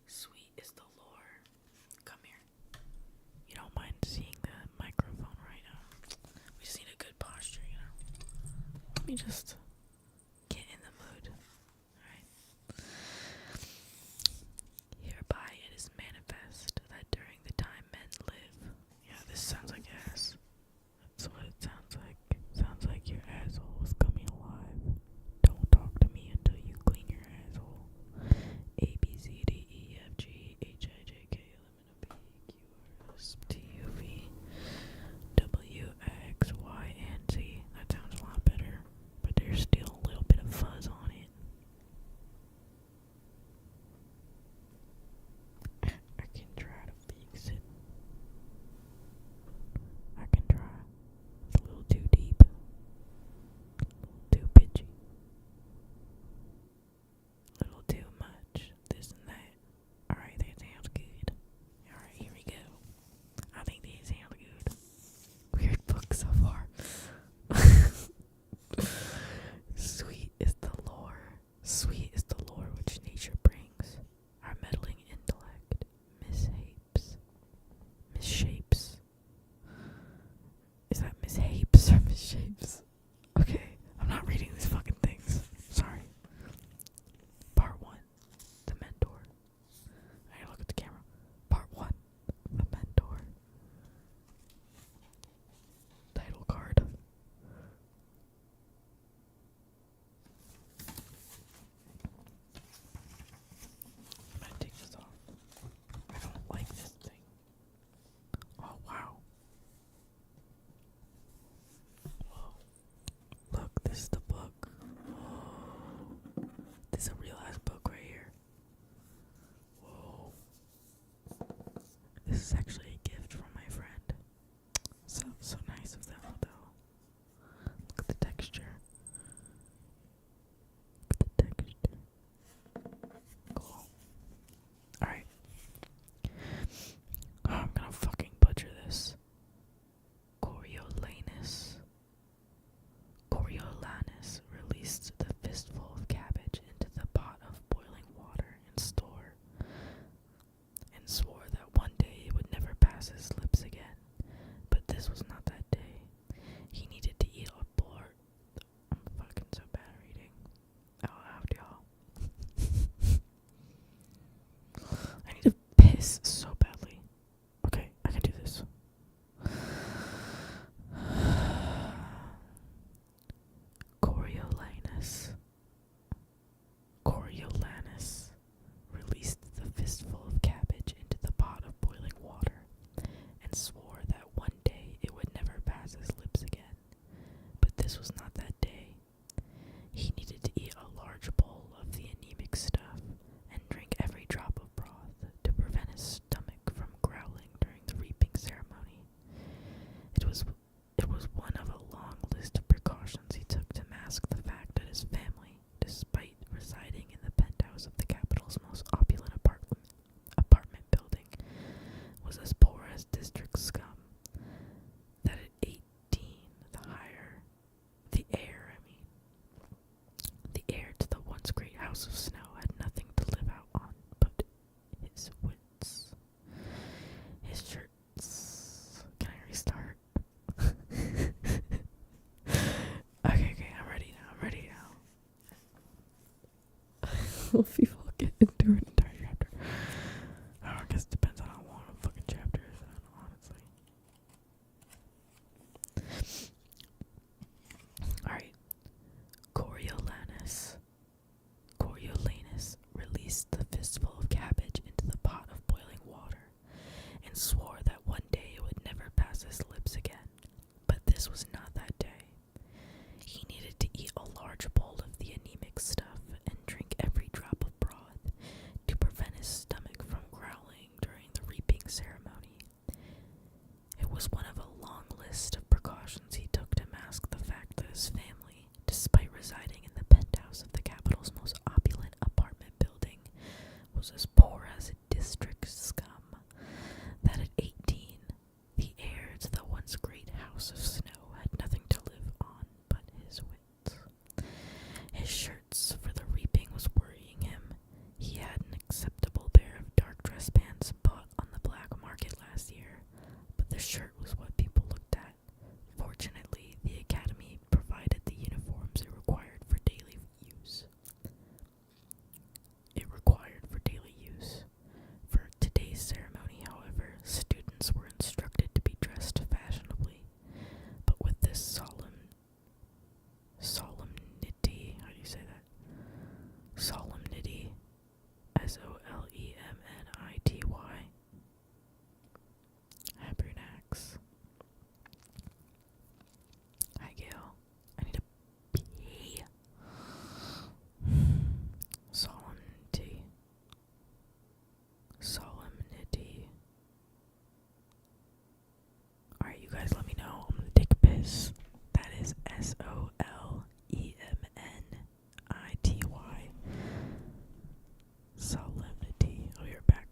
Sweet is the lore. Come here. You don't mind seeing the microphone right now. We just need a good posture, you know. Let me just get in the mood. Alright. Hereby it is manifest that during the time men live. Yeah, this sounds like ass. That's what it sounds like. Sounds like your asshole is coming alive. Don't talk to me until you clean your asshole. A, B, C, D, E, F, G, H, I, J, K, L, M, N, O, P, Q, R, S, T, U, V, W, X, Y, and Z. That sounds a lot better, but there's was not that day. He needed to eat a large bowl of the anemic stuff and drink every drop of broth to prevent his stomach from growling during the reaping ceremony. It was one of a long list of precautions he took to mask the fact that his family, despite residing in the penthouse of the capital's most opulent apartment building, was as poor as district scum. That at 18, the heir to the once great house of snow had nothing to live out on but his wits. His shirts. Can I restart? Okay, I'm ready now. People get into an entire chapter. I guess it depends on how long a fucking chapter is, honestly. Alright. Coriolanus released the fistful of cabbage into the pot of boiling water and swore that one day it would never pass his lips again. But this was not that day. He needed to eat a large bowl of the anemic stuff and drink every drop of broth to prevent his stomach from growling during the reaping ceremony. It was one of a long list of precautions he took to mask the fact that his family, despite residing in the penthouse of the capital's most opulent apartment building, was as poor as a district scum. That at 18, the heir to the once great house of snow had nothing to live on but his wits. His shirts for the reaping was worrying him. He had an acceptable pair of dark dress pants bought on the black market last year, but the shirt was what people looked at. Fortunately, the academy provided the uniforms it required for daily use. For today's ceremony, however, students were instructed to be dressed fashionably, but with this solemnity, how do you say that? Solemnity, Solemnity. Habernax. Hi, Gail. I need a pee. Solemnity. Alright, you guys let me know. I'm gonna take a piss. That is Solemnity. Solemnity. Oh, you're back.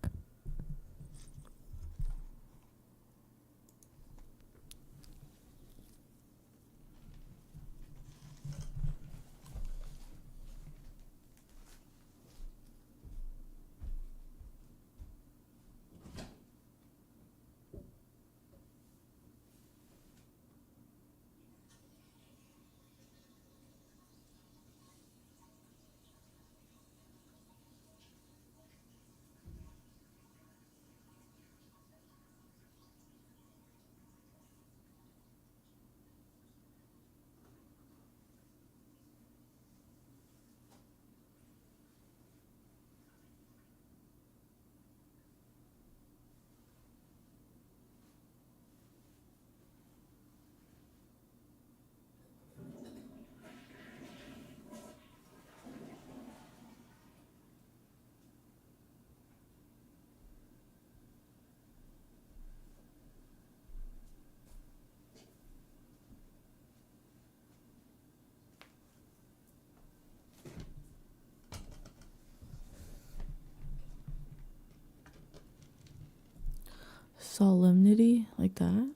Solemnity, like that.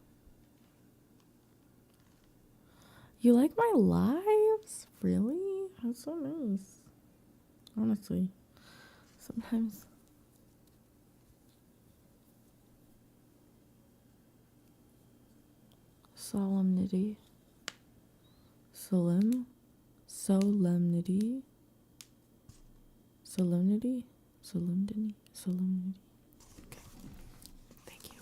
You like my lives? Really? That's so nice. Honestly. Sometimes. Solemnity. Solemnity. Solemnity. Okay. Thank you.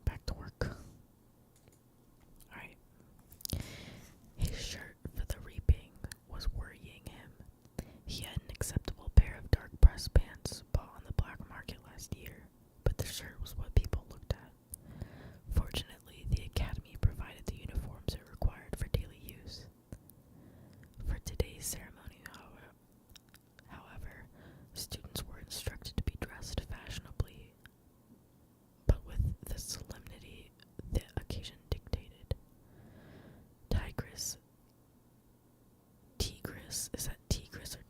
Back to work. Alright. His shirt for the reaping was worrying him. He had an acceptable pair of dark breast pants bought on the black market shirt was what people looked at. Fortunately, the academy provided the uniforms it required for daily use. For today's ceremony, however, students were instructed to be dressed fashionably, but with the solemnity the occasion dictated. Tigris, is that Tigris or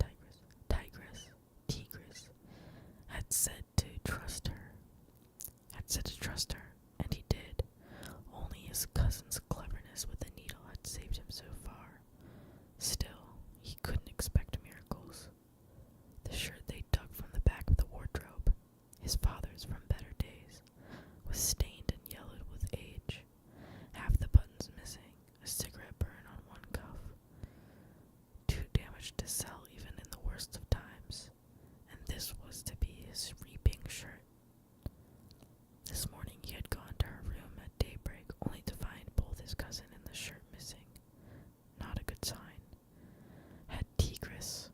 Tigris? Tigris had said to trust her, and he did. Only his cousin's cleverness with the needle had saved him so far. Still, he couldn't expect miracles. The shirt they dug from the back of the wardrobe, his father's from better days, was stained and yellowed with age. Half the buttons missing, a cigarette burn on one cuff. Too damaged to sell even in the worst of times. And this was to be his reaping shirt. This morning he had gone to her room at daybreak, only to find both his cousin and the shirt missing. Not a good sign. Had Tigris,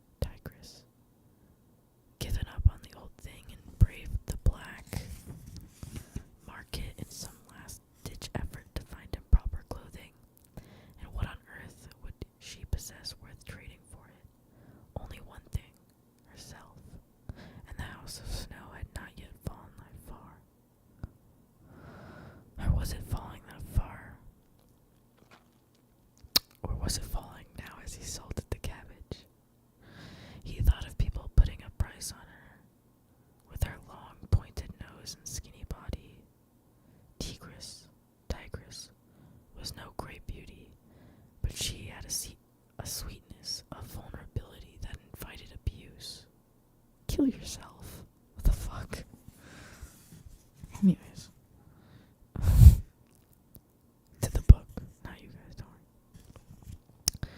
given up on the old thing and braved the black market in some last-ditch effort to find him proper clothing? And what on earth would she possess worth trading for it? Only one thing, herself. And the house of snow had not yet fallen that far. Or was it falling that far? Or was it falling now as he salted the cabbage? He thought of people putting a price on her. With her long, pointed nose and skinny body, Tigris was no great beauty, but she had a sweetness, a vulnerability that invited abuse. Kill yourself. What the fuck? Anyways. To the book. Not you guys, don't worry.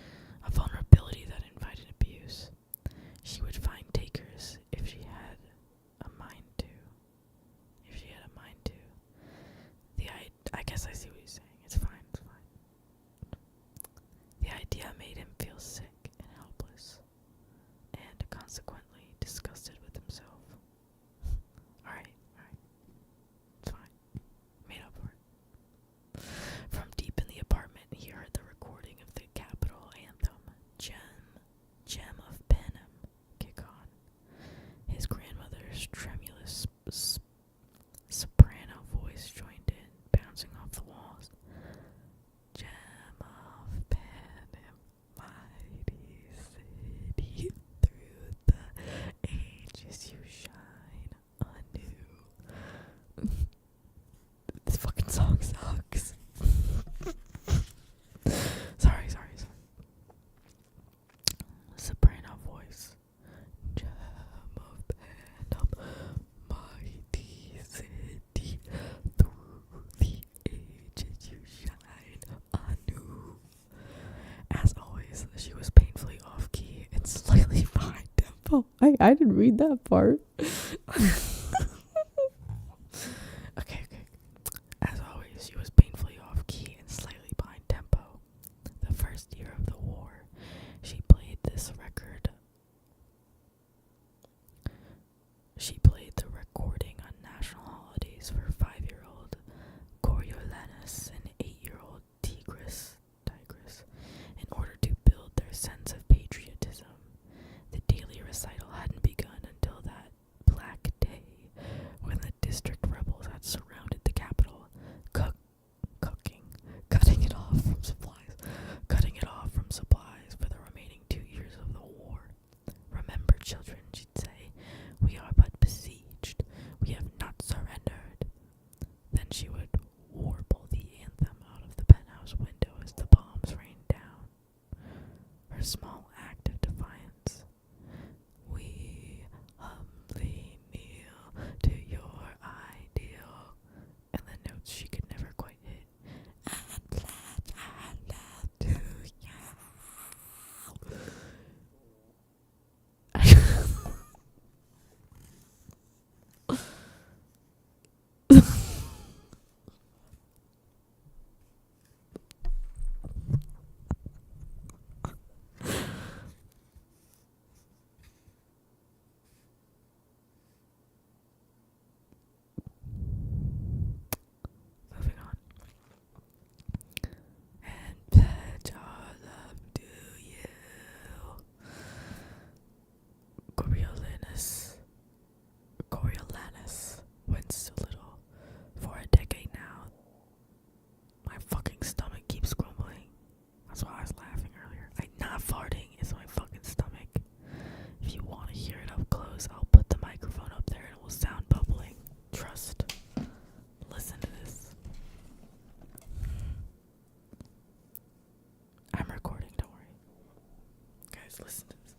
A vulnerability that invited abuse. She would find takers if she had a mind to. I guess I see what he's saying. It's fine. The idea made him feel sick and helpless, and consequently disgusted with himself. Alright. It's fine. Made up for it. From deep in the apartment, he heard the recording of the Capitol anthem, Gem of Panem, kick on. His grandmother's tremulous soprano voice joined in, bouncing off the walls. Gem of Panem, mighty city, through the ages you shine anew. This fucking song sucks. Sorry. Soprano voice. Gem of Panem, mighty city, through the ages you shine anew. As always, she was painfully off key and slightly behind tempo. I didn't read that part. Okay. As always, she was painfully off key and slightly behind tempo. The first year of the war, she played the recording on national holidays for 5-year-old Coriolanus and 8-year-old Tigris, in order to build their sense of patriotism. The daily recital hadn't begun until that black day. guys listen to this.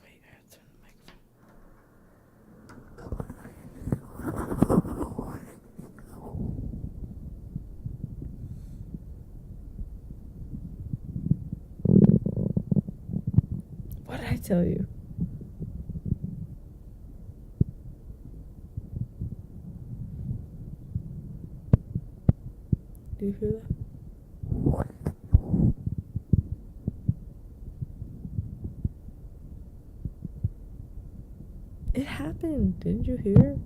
Wait, I have to turn the microphone. What did I tell you? Do you hear that? It happened. Didn't you hear?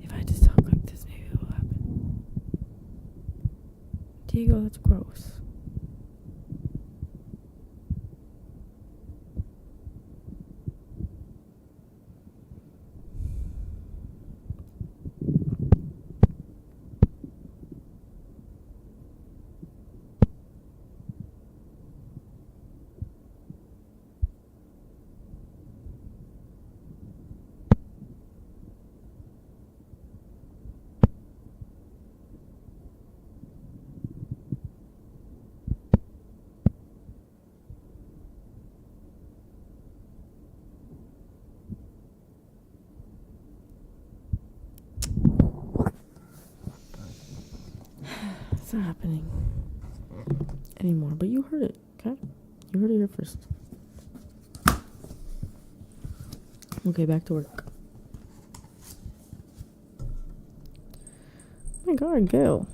If I just talk like this, maybe it will happen. Diego, that's gross. It's not happening anymore, but you heard it, okay? You heard it here first. Okay, back to work. Oh my god, Gail.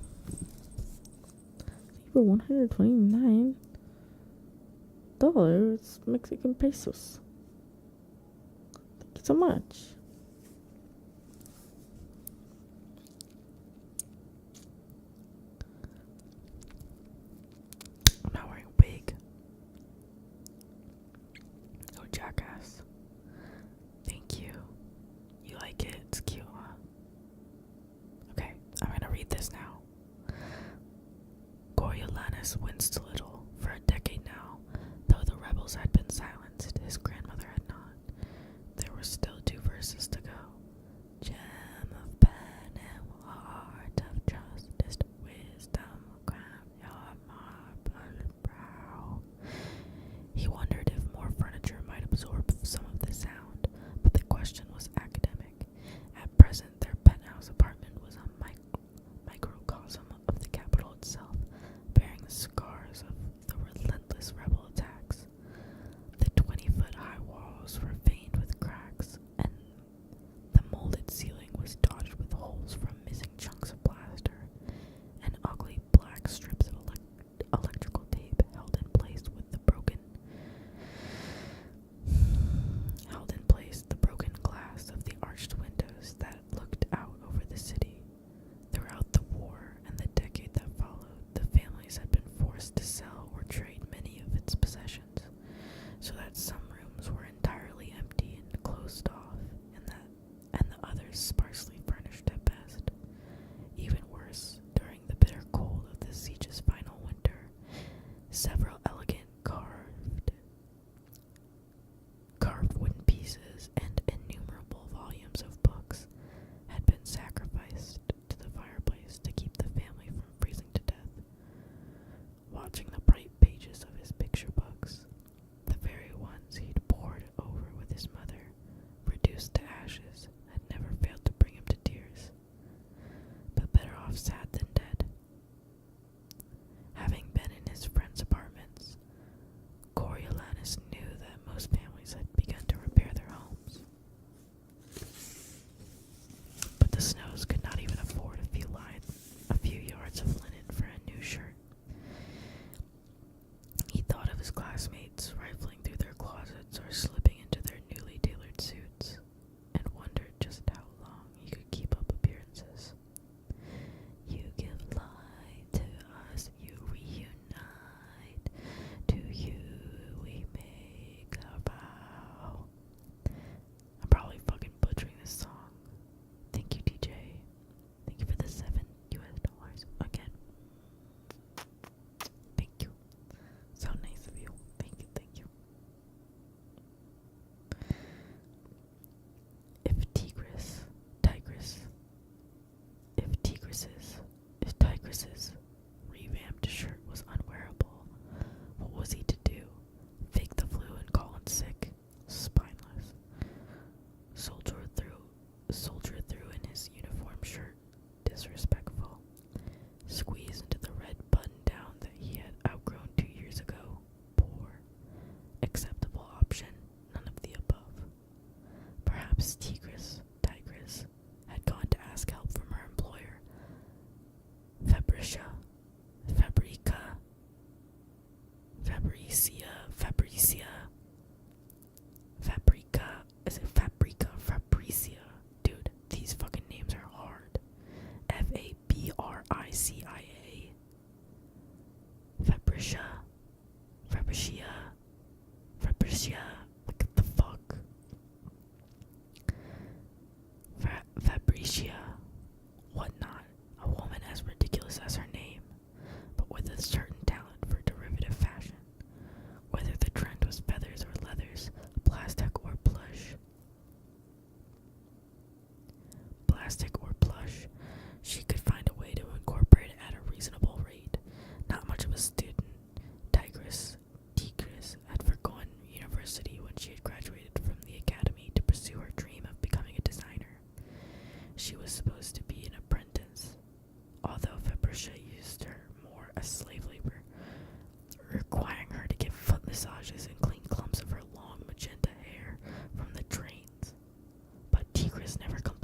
For $129 Mexican pesos. Thank you so much. I'm not wearing a wig. Oh, jackass. Thank you. You like it? It's cute, huh? Okay, I'm gonna read this now. Lanus winced a little. For a decade now, though the rebels had been silenced, his grandmother had not. There were still 2 verses to go. Gem of pen and heart of justice, wisdom, crown your marble brow. He wondered if more furniture might absorb some of the sound, but the question was academic. At present, their penthouse apartment was a microcosm of the capital itself, bearing the scars of the relentless rebel attacks. The 20-foot high walls were veined with cracks, and Tigris's revamped shirt was unwearable. What was he to do? Fake the flu and call in sick? Spineless. Soldier through in his uniform shirt. Disrespectful. Squeeze into the red button down that he had outgrown 2 years ago. Poor. Acceptable option. None of the above. Perhaps Tigris had gone to ask help from her employer. Fabricia, is it Fabricia? Dude, these fucking names are hard. Fabricia. Fabricia, what the fuck? Fabricia, whatnot, a woman as ridiculous as her name, but with a certain talent for derivative fashion, whether the trend was feathers or leathers, plastic or plush, she could find a way to incorporate it at a reasonable rate. Not much of a student, Tigris had forgone university when she had graduated from the academy to pursue her dream of becoming a designer. She was supposed to be an apprentice, although Fabricia used her more as slave labor, requiring her to give foot massages and clean clumps of her long magenta hair from the drains. But Tigris never complained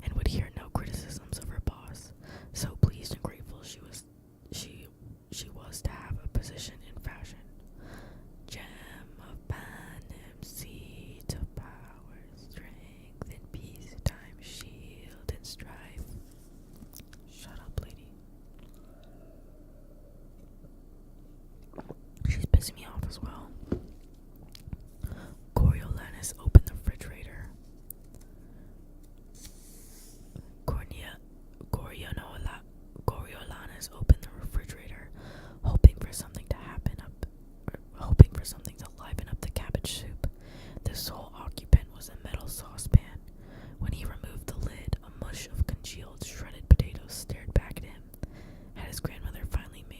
and would hear no criticisms of her boss. So pleased and grateful she was to have a position in fashion. Gem of panem, seed of power, strength and peace, time, shield and strife. Shut up, lady. She's pissing me off as well. Coriolanus opened the refrigerator. Coriolanus opened the refrigerator, hoping for something to liven up the cabbage soup. The sole occupant was a metal saucepan. When he removed the lid, a mush of congealed shredded potatoes stared back at him. Had his grandmother finally made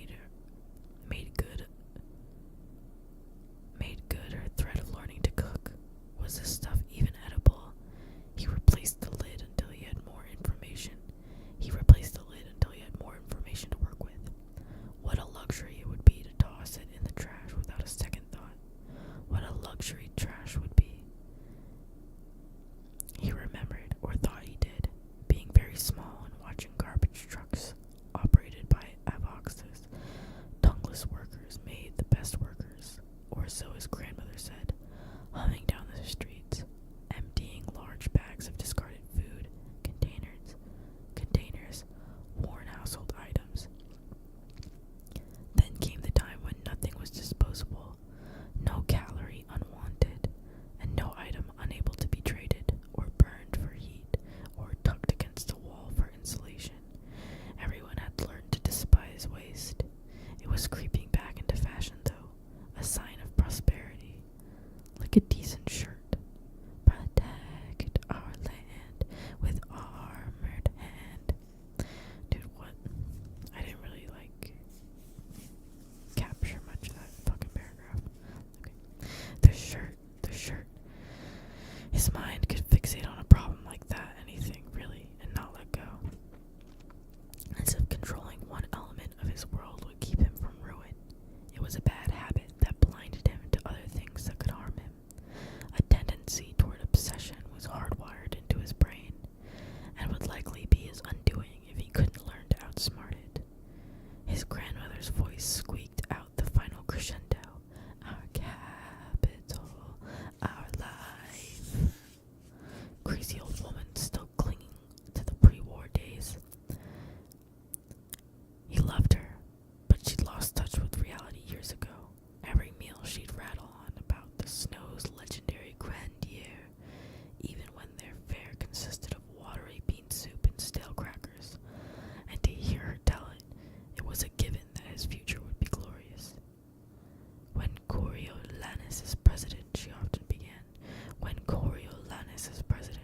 good her threat of learning to cook? Was this stuff even edible? He replaced the lid until he had more information to work with. What a luxury it would be to toss it in the trash without a second thought. What a luxury trash would be. He remembered, or thought he did, being very small and watching garbage trucks operated by avoxes. Tongueless workers made the best workers, or so his grandmother said, humming down the streets, emptying large bags of discarded food, containers, worn household items. Then came the time when nothing was disposable, no calorie unwanted, and no item unable to be traded, or burned for heat, or tucked against the wall for insulation. Everyone had learned to despise waste. It was creeping back into fashion, though, a sign of prosperity. Like a decent shirt. Protect our land with armored hand. Dude, what? I didn't really, capture much of that fucking paragraph. Okay. The shirt. His mind could fixate on a problem like that, anything, really, and not let go. As if controlling one element of his world would keep him from ruin. It was a bad habit that blinded him to other things that could harm him. A tendency toward obsession was hardwired into his brain, and would likely be his undoing if he couldn't learn to outsmart it. His grandmother's voice squeaked out the final crescendo. Our capital, our life. Crazy old woman still clinging to the pre-war days. He loved her, but she'd lost touch with reality years ago. Every meal she'd rattle on about the snow's legendary grandeur, even when their fare consisted of watery bean soup and stale crackers. And to hear her tell it, it was a given that his future would be glorious. When Coriolanus is president, she often began, when Coriolanus is president,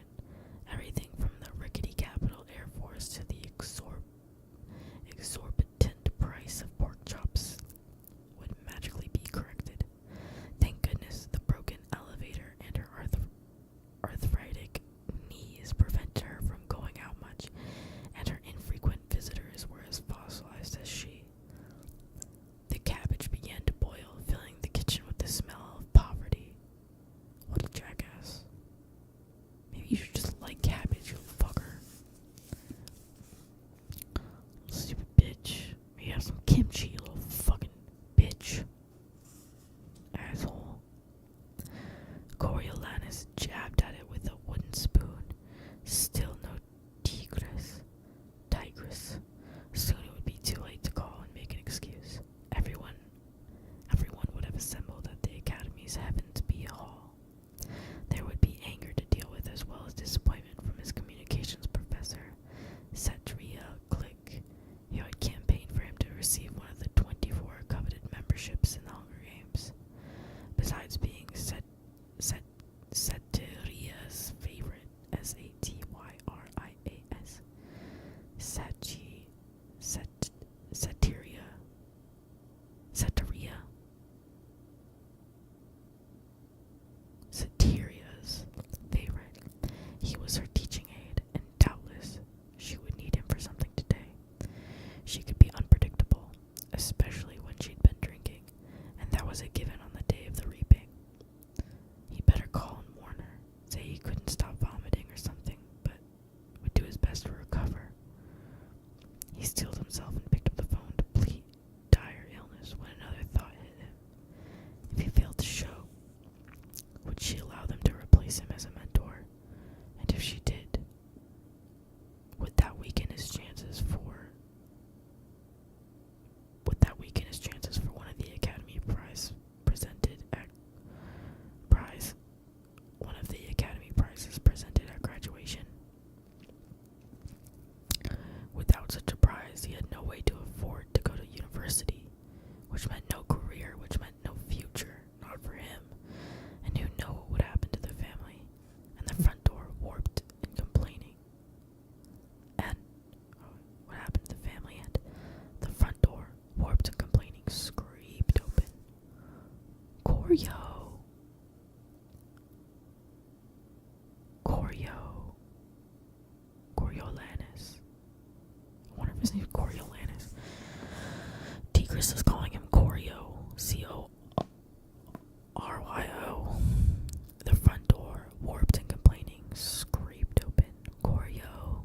scraped open. Corio.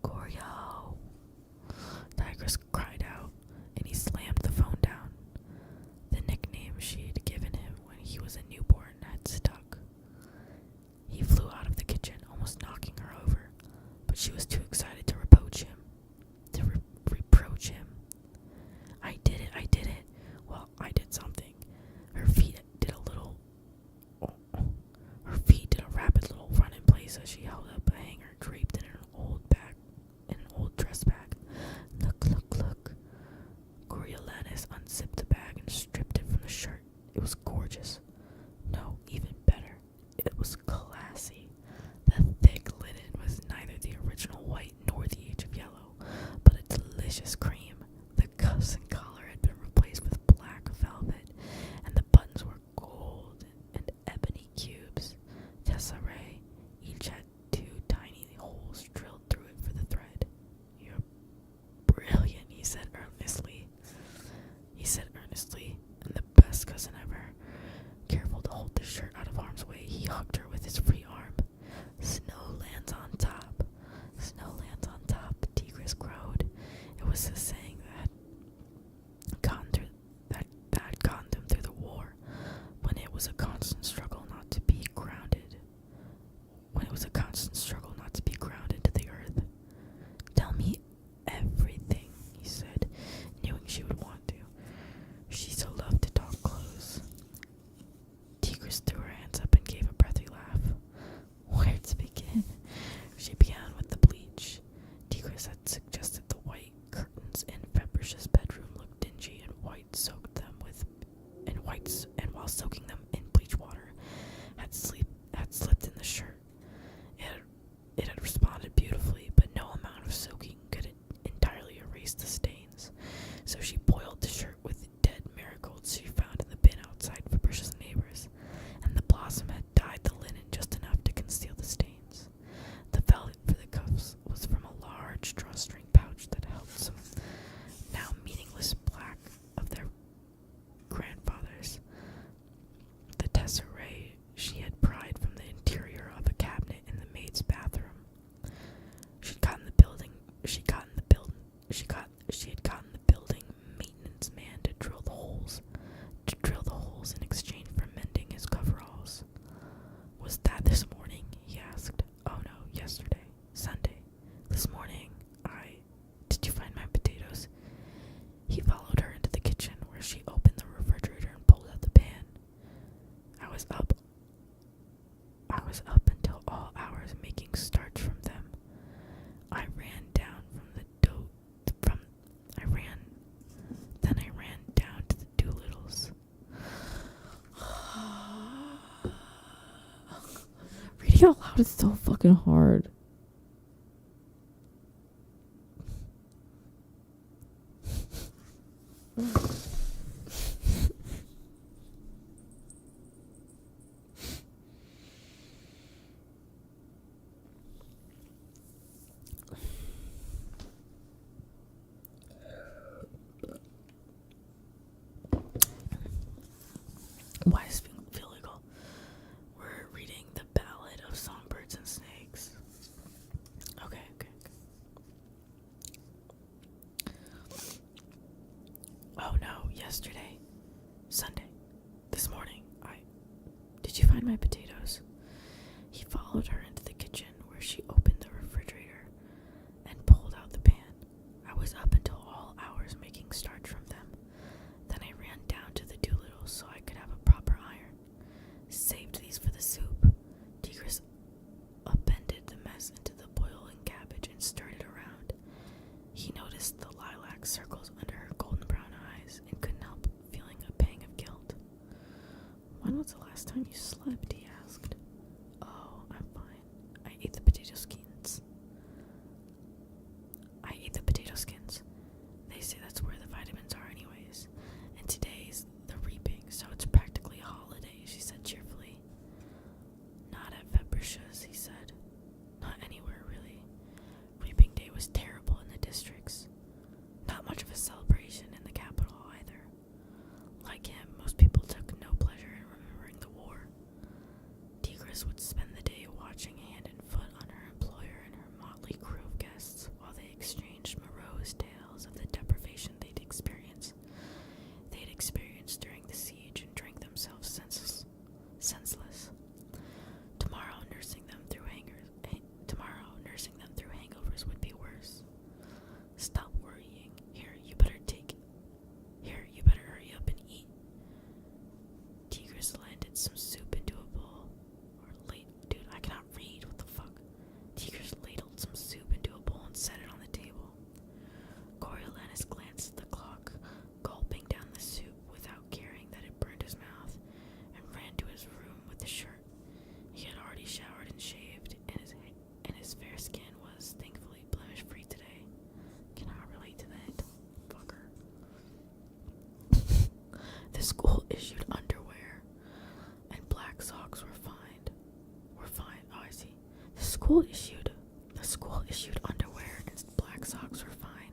Corio. Tigris cried out, and he slammed the phone down. The nickname she had given him when he was a newborn had stuck. He flew out of the kitchen, almost knocking her over, but she was too excited to reproach him. I did it. Well, I did something. Her feet did a rapid little run in place as she held up a hanger draped in an old dress bag. Look. Lanus unzipped the bag and stripped it from the shirt. It was gorgeous. No, even better. It was classy. The thick linen was neither the original white nor the age of yellow, but a delicious cream. The cuffs and collar had been replaced with black velvet, and the buttons were gold and ebony cubes. Tesserae, each had 2 tiny holes drilled through it for the thread. You're brilliant, he said earnestly, and the best cousin ever. Careful to hold the shirt out of harm's way, he hugged her with his free arm. Snow lands on top, the Tigris crowed. It was the saying that had gotten them through the war, when it was a constant struggle not to be grounded to the earth. Tell me everything, he said, knowing she would want to. She so loved to talk clothes. Tigris threw her hands up and gave a breathy laugh. Where to begin? She began with the bleach. Tigris had suggested the white curtains in Febrish's bedroom looked dingy, and while soaking them in bleach water, had slipped in the shirt. It had responded beautifully, but no amount of soaking could entirely erase the stains. So she boiled the shirt with dead marigolds she found in the bin outside Febrish's neighbors, and the blossom had dyed the linen just enough to conceal the stains. The velvet for the cuffs was from a large drawstring pouch that held some now meaningless black of their grandfathers. The tesserae she had pried from the interior of a cabinet in the maid's bathroom. She had gotten the building maintenance man to drill the holes in exchange for mending his coveralls. Was that this morning? He asked. Oh no, yesterday. Sunday. This morning, did you find my potatoes? He followed her into the kitchen, where she opened the refrigerator and pulled out the pan. I was up until all hours making starch from them. I ran down to the Doolittles. Reading out loud is so fucking hard. Why does it feel legal? We're reading The Ballad of Songbirds and Snakes. Okay. Oh no, yesterday. Sunday. This morning. Did you find my potatoes? He followed her into the kitchen, where she opened the refrigerator and pulled out the pan. I was up until all hours making starch from them. Then I ran down to the Doolittles so I could have a proper iron. Saved these for the soup. Tigris upended the mess into the boiling cabbage and stirred it around. He noticed the lilac circles under her golden brown eyes and couldn't help feeling a pang of guilt. When was the last time you slept? He asked. Oh, I'm fine. I ate the potato skins. They say that's where the vitamins are anyways. And today's the reaping, so it's practically a holiday, she said cheerfully. Not at Febrish's, he said. Not anywhere, really. Reaping day was terrible in the districts. Not much of a celebration in the capital either. Like him, most people took no pleasure in remembering the war. school issued underwear and black socks were fine.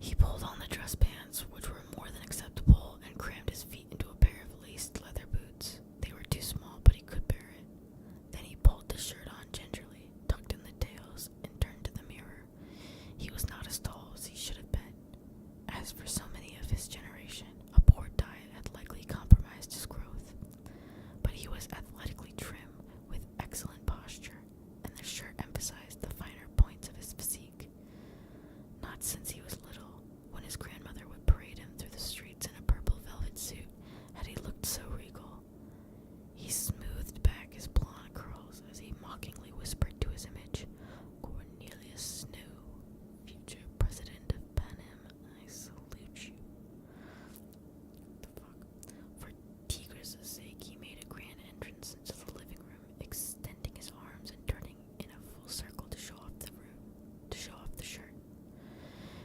He pulled on the dress pants, which were more than acceptable, and crammed his feet into a pair of laced leather boots. They were too small, but he could bear it. Then he pulled the shirt on gingerly, tucked in the tails, and turned to the mirror. He was not as tall as he should have been. As for so many of his generation, a poor diet had likely compromised his growth. But he was athletically trim, with excellent posture, and the shirt emphasized the finer points of his physique. Not since he was little, when his grandmother would parade him through the streets in a purple velvet suit, had he looked so regal. He smoothed back his blonde curls as he mockingly whispered to his image, "Cornelius Snow, future president of Panem, I salute you." The fuck? For Tigris' sake, he made a grand entrance into the living room, extending his arms and turning in a full circle to show off the shirt.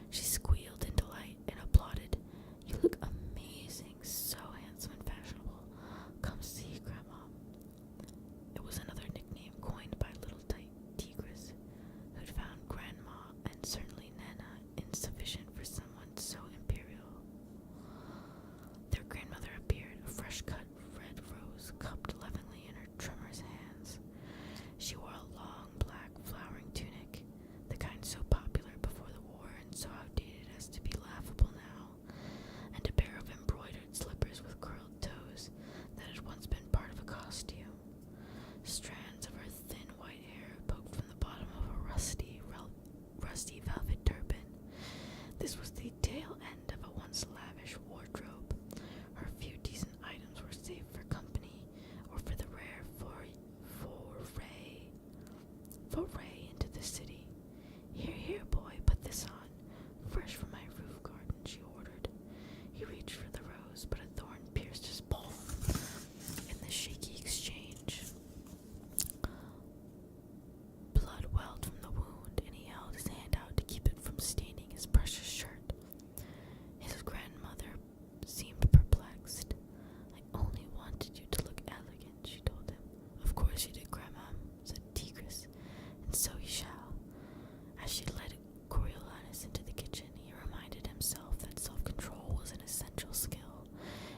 She squealed in delight and applauded. "You look amazing, so handsome and fashionable. Come see, Grandma." It was another nickname coined by little Tigris, who'd found Grandma and certainly Nana insufficient for someone so imperial. Their grandmother appeared, a fresh-cut red rose cupped lovingly in her trimmer's hands. She wore a long black flowering tunic, the kind so popular before the war and so outdated as to be laughable now, and a pair of embroidered slippers with curled toes that had once been part of a costume. Strands of her thin white hair poked from the bottom of a rusty velvet turban. This was the tail end of a once lavish wardrobe. Her few decent items were saved for company or for the rare foray into the city. Here, boy, put this on. Fresh from my roof garden," she ordered. He reached for the rose, but a thorn pierced his palm. In the shaky exchange, blood welled from the wound, and he held his hand out to keep it from staining his precious shirt. His grandmother seemed perplexed. "I only wanted you to look elegant," she told him. "Of course you did, Grandma," said Tigris, "and so you shall." As she led Coriolanus into the kitchen, he reminded himself that self-control was an essential skill,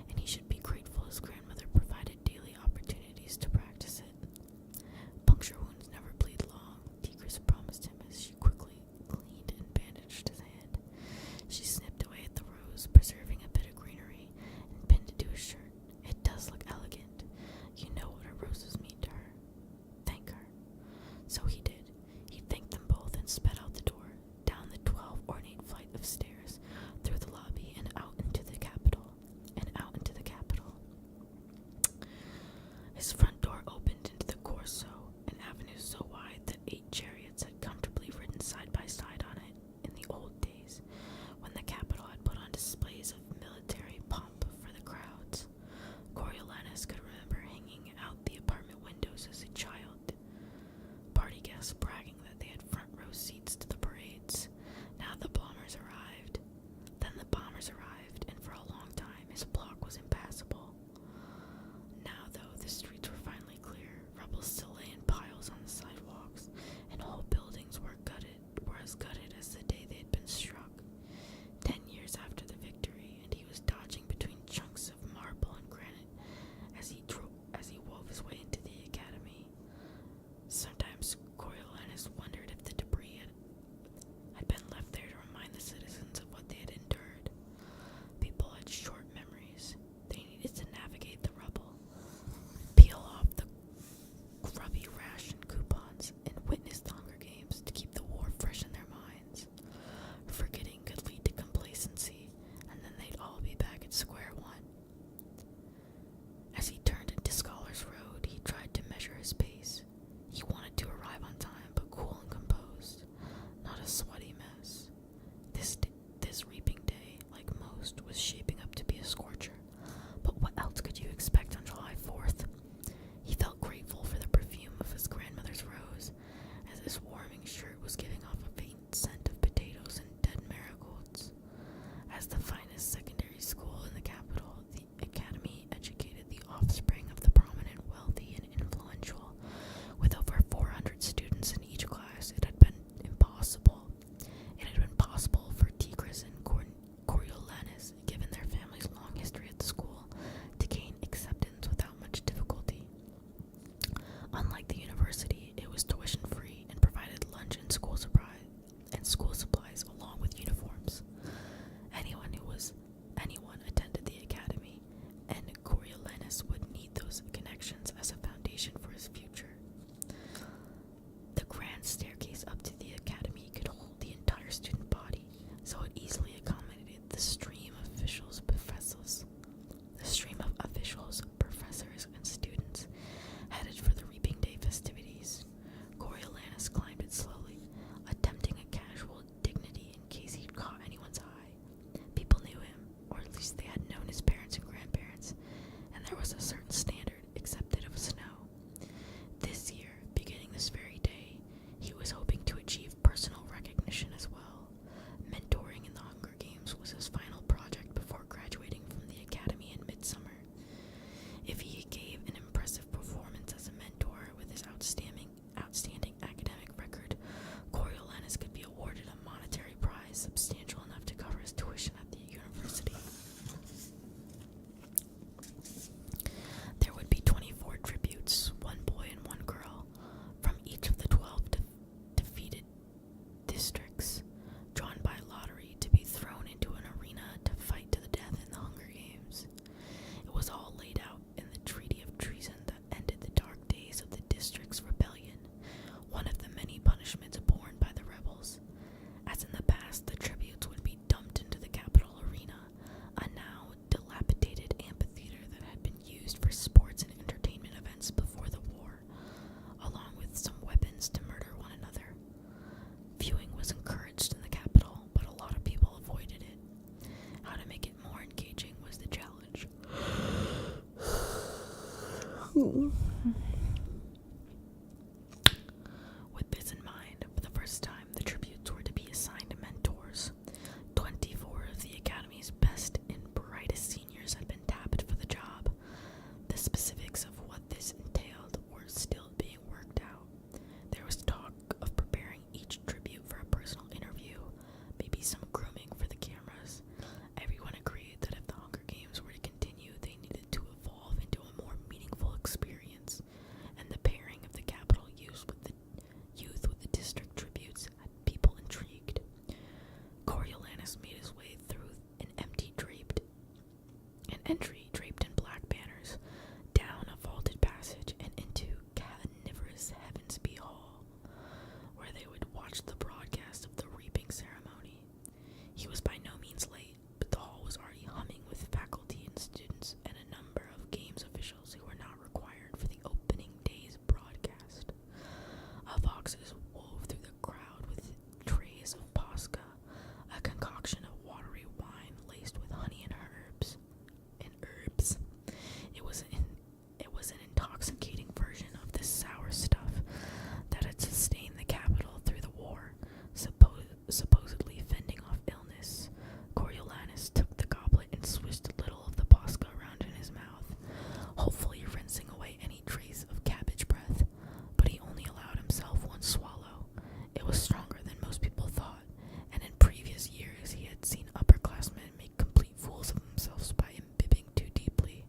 and he should be grateful his grandmother provided daily opportunities to practice it. Puncture wounds never bleed long, Tigris promised him as she quickly cleaned and bandaged his hand. She snipped away at the rose, preserving a bit of greenery, and pinned it to his shirt. "It does look elegant. You know what her roses mean to her. Thank her." So he did. He thanked them both and sped out the door, down the 12 ornate flight of stairs, through the lobby, and out into the Capitol. His front door opened into the Corso, an avenue so wide that 8 chariots had comfortably ridden side by side on it in the old days, when the Capitol had put on displays of military pomp for the crowds. Coriolanus could remember hanging out the apartment windows as a child, party guests bragging that they had front row seats to the parades. Now the bombers arrived. Then the bombers arrived, and for a long time his block was impassable. Now, though, the streets were finally clear. Rebels still lay in piles on the sidewalks, and whole buildings were as gutted as the day they had been struck. 10 years after the victory, and he was dodging between chunks of marble and granite as he wove his way into the academy. Sometimes Coriolanus wondered if the debris had been left there to remind the citizens of what they had endured. With this in mind, for the first time, the tributes were to be assigned mentors. 24 of the Academy's best and brightest seniors had been tapped for the job. The specifics of what this entailed were still being worked out. There was talk of preparing each tribute for a personal interview, maybe some grooming for the cameras. Everyone agreed that if the Hunger Games were to continue, they needed to evolve into a more meaningful experience, and the pairing of the Capitol youth with the district tributes had people intrigued. Corol made his way through an entry draped in black banners, down a vaulted passage, and into carnivorous Heavensby Hall, where they would watch the broadcast of the reaping ceremony. He was by no means late, but the hall was already humming with faculty and students and a number of games officials who were not required for the opening day's broadcast. Voxes wove through the crowd with trays of posca, a concoction of watery wine laced with honey and herbs. It was an intoxicating version of the sour stuff that had sustained the capital through the war, supposedly fending off illness. Coriolanus took the goblet and swished a little of the posca around in his mouth, hopefully rinsing away any trace of cabbage breath, but he only allowed himself one swallow. It was stronger than most people thought, and in previous years he had seen upperclassmen make complete fools of themselves by imbibing too deeply.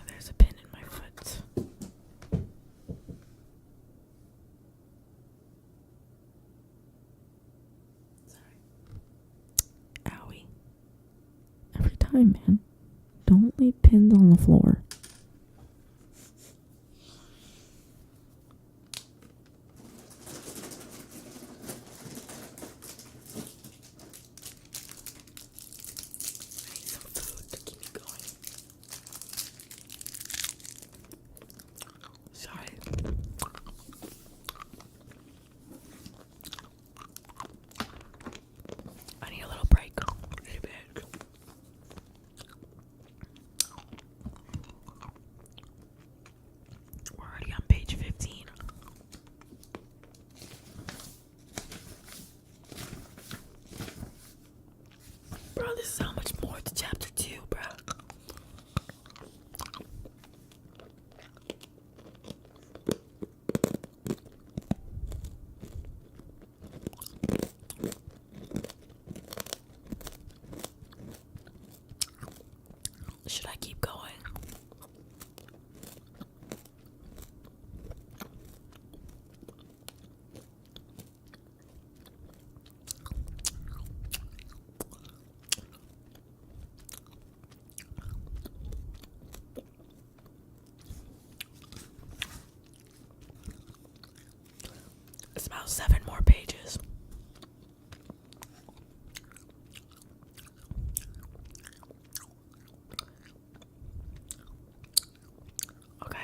There's a pin in my foot. Sorry. Owie. Every time, man. Don't leave pins on the floor. I need some food to keep me going. Sorry. I need a little break. Really bad. We're already on page 15. Bro, this is how much more to chapter 2, bro. Should I keep going? It's about 7 more pages. Okay.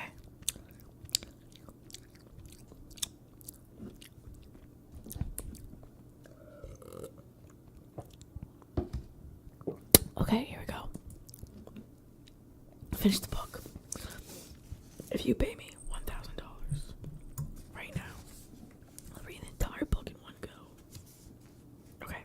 Okay, here we go. Finish the book. If you pay me $1,000 right now, I'll read the entire book in one go. Okay.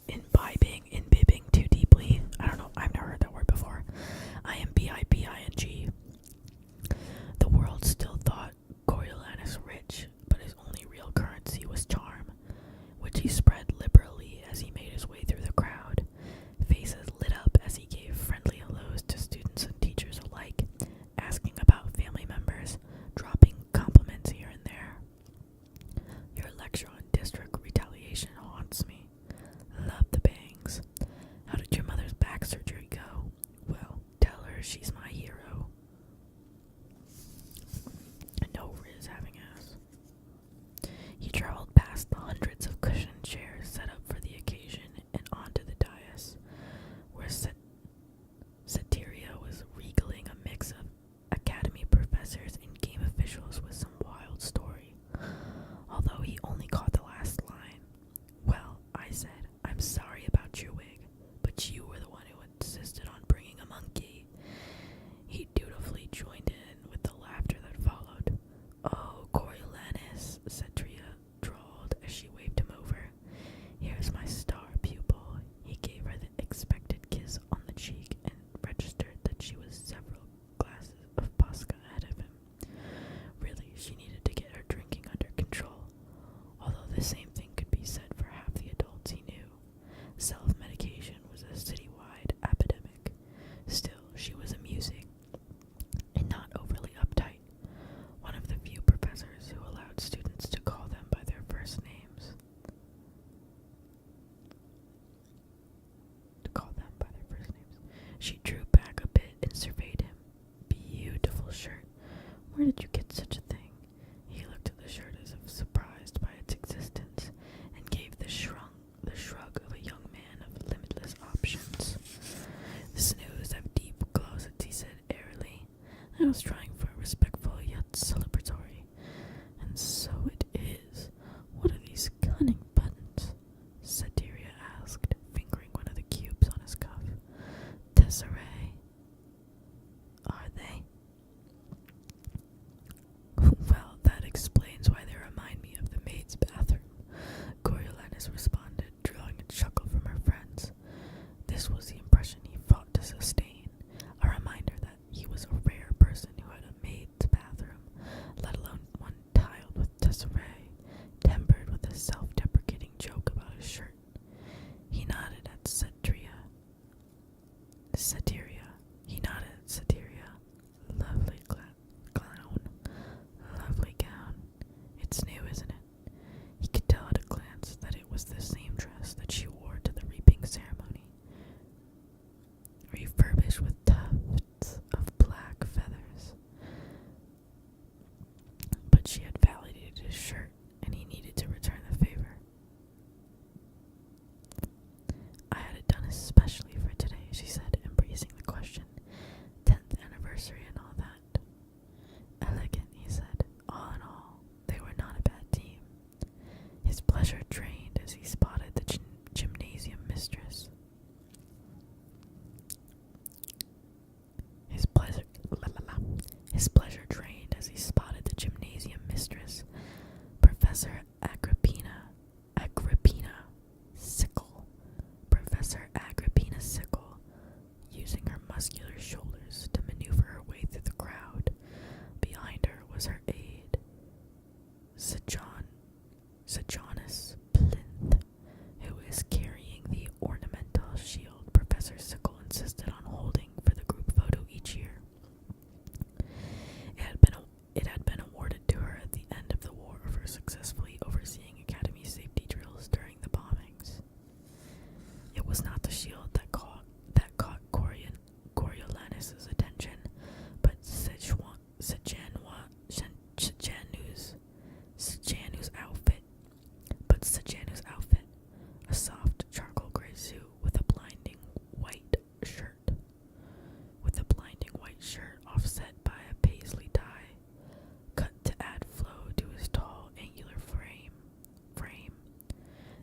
Imbibing too deeply. I don't know. I've never heard that word before. I am BIBING. The world still thought I was trying for a respectful yet celebratory. And so it is. What are these cunning buttons? Satyria asked, fingering one of the cubes on his cuff. Tesserae. Are they? Well, that explains why they remind me of the maid's bathroom, Coriolanus responded, drawing a chuckle from her friends. This was the impression he fought to sustain, a reminder that he was a rare person who had a maid's bathroom, let alone one tiled with tesserae, tempered with a self-deprecating joke about his shirt. He nodded at Satyria. He nodded at Satyria. Lovely clown. Lovely gown. It's new, isn't it? He could tell at a glance that it was the same dress that she wore to the reaping ceremony, refurbished with tufts of black feathers. But she had validated his shirt, and he needed to return the favor. I had it done especially for today, she said, embracing the question. 10th anniversary and all that. Elegant, he said. All in all, they were not a bad team. His pleasure drained as he spotted the gymnasium mistress. His pleasure drained as he spotted the gymnasium mistress, Professor Agrippina Sickle. Professor Agrippina Sickle, using her muscular shoulders to maneuver her way through the crowd. Behind her was her aide, Sejanus Plinth, who is carrying the ornamental shield Professor Sickle insisted on holding for the group photo each year. It had been awarded to her at the end of the war for successfully overseeing Academy safety drills during the bombings. It was not the shield that caught Coriolanus' attention, but Sejanu's outfit, a soft charcoal gray suit with a blinding white shirt offset by a paisley tie, cut to add flow to his tall, angular frame.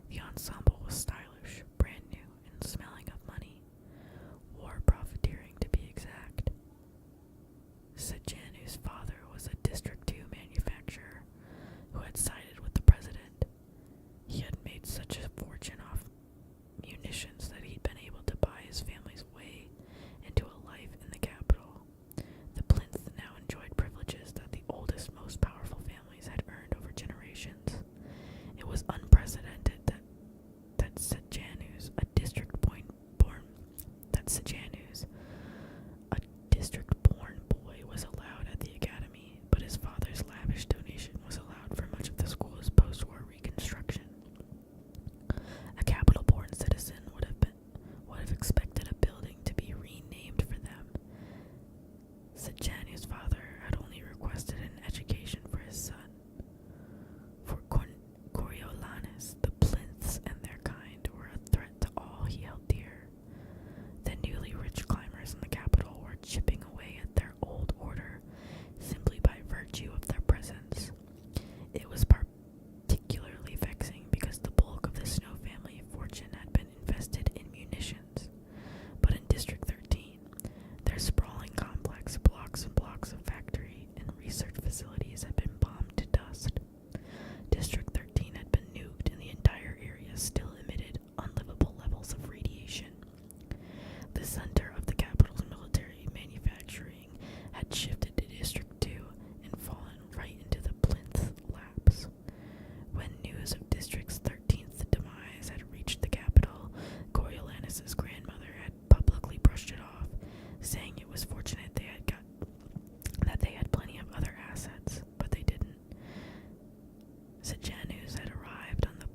The ensemble was stylish, brand new, and smelling of money. War profiteering, to be exact. Sejanu's father was a District 2 manufacturer who had sided with the president. He had made such a fortune off munitions that he'd been able to buy his family's way into a life in the capital. The Plinth now enjoyed privileges that the oldest, most powerful families had earned over generations. It was unprecedented that Sejanus, a district-born boy, was allowed at the academy, but his father's lavish donation was allowed for much of the school's post-war reconstruction. A capital-born citizen would have expected a building to be renamed for them. Sejanus' father had only requested an education for his son. For Coriolanus, the Plinths and their kind were a threat to all he held dear. The newly rich climbers in the capital were chipping away at their old order simply by virtue of their presence. It was particularly vexing because the bulk of the Snow family fortune had been invested in munitions. But in District 13, their sprawling complex, blocks and blocks of factory and research facilities had been bombed to dust. District 13 had been nuked, and the entire area still emitted unlivable levels of radiation. The center of the capital's military manufacturing had shifted to District 2 and fallen right into the Plinth laps. When news of District 13's demise had reached the capital, Coriolanus' grandmother had publicly brushed it off, saying it was fortunate that they had plenty of other assets, but they didn't. Sejanus had arrived on the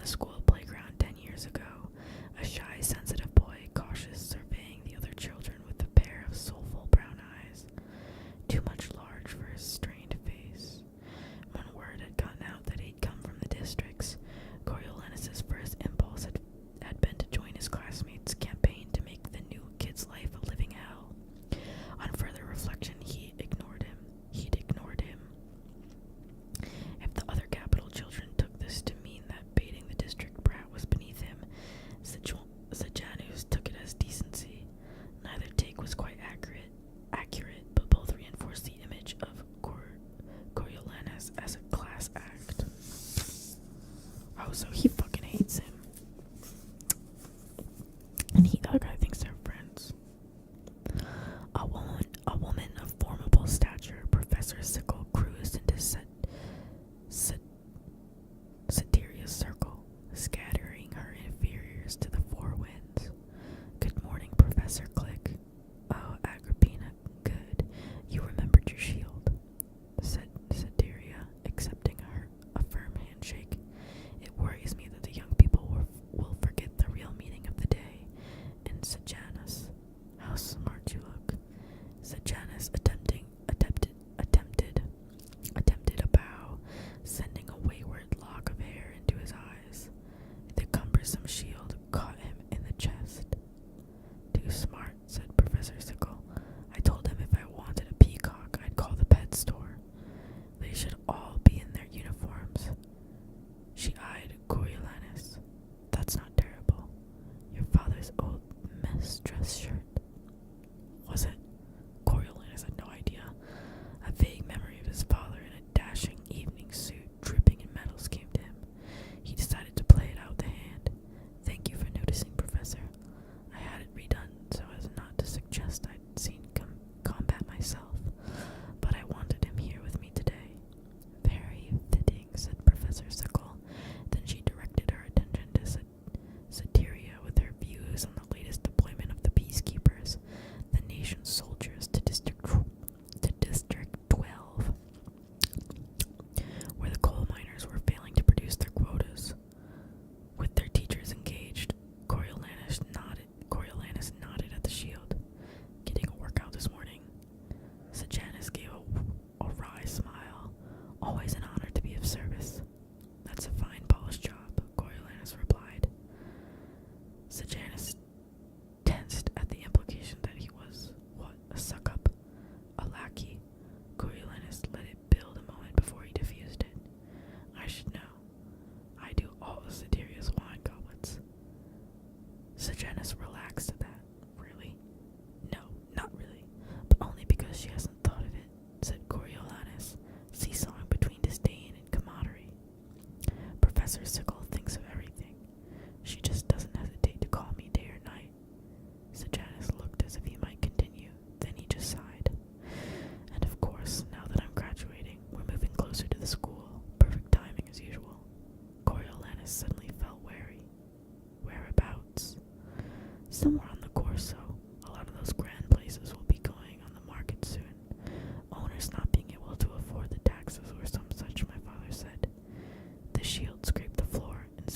school playground 10 years ago, a shy, sensitive boy, cautious, surveying the other children with a pair of soulful brown take was quite accurate, but both reinforced the image of Coriolanus as a class act. Oh, so he fucking hates him. And the other guy thinks they're friends. A woman of formidable stature, Professor Sickle, cruised into Satiria's circle, scattering her inferiors to the four winds. Good morning, Professor Click. Oh, Agrippina, good. You remembered your shield, said Satiria, accepting a firm handshake. It worries me that the young people will forget the real meaning of the day. And Sejanus, how smart you look. Sejanus attempted a bow, sending a wayward lock of hair into his eyes. The cumbersome shield caught him in the chest. Too smart, said Professor Sickle. I told him if I wanted a peacock, I'd call the pet store. They should all be in their uniforms. She eyed Coriolanus. That's not terrible. Your father's old mess dress shirt. Was it? Coriolanus had no idea. A vague memory of his father in a dashing evening suit dripping in metals came to him. He decided to play it out the hand. Thank you for noticing, Professor. I had it redone so as not to suggest I'd seen combat myself, but I wanted him here with me today. Very fitting, said Professor Sickle. Then she directed her attention to Satiria with her views on the latest deployment of the peacekeepers, the nation's soldiers, to District 12, where the coal miners were failing to produce their quotas. With their teachers engaged, Coriolanus nodded at the shield. Getting a workout this morning? Sejanus gave a wry smile. Always an honor to be of service. That's a fine, polished job, Coriolanus replied. Sejanus tensed at the implication that he was, a suck-up? A lackey? Coriolanus let it build a moment before he diffused it. I should know. I do all of Satiria's wine goblets. Sejanus relaxed at that. Really? No, not really. But only because she hasn't thought of it, said Coriolanus, seesawing between disdain and camaraderie. Professor Sickle thinks of everything. She just doesn't hesitate to call me day or night. Sejanus looked as if he might continue, then he just sighed. And of course, now that I'm graduating, we're moving closer to the school. Perfect timing as usual. Coriolanus suddenly felt wary. Whereabouts? Somewhere on the Corso. A lot of those grand places will be going on the market soon. Owners not being able to afford the taxes or some such, my father said. The shield scraped the floor, and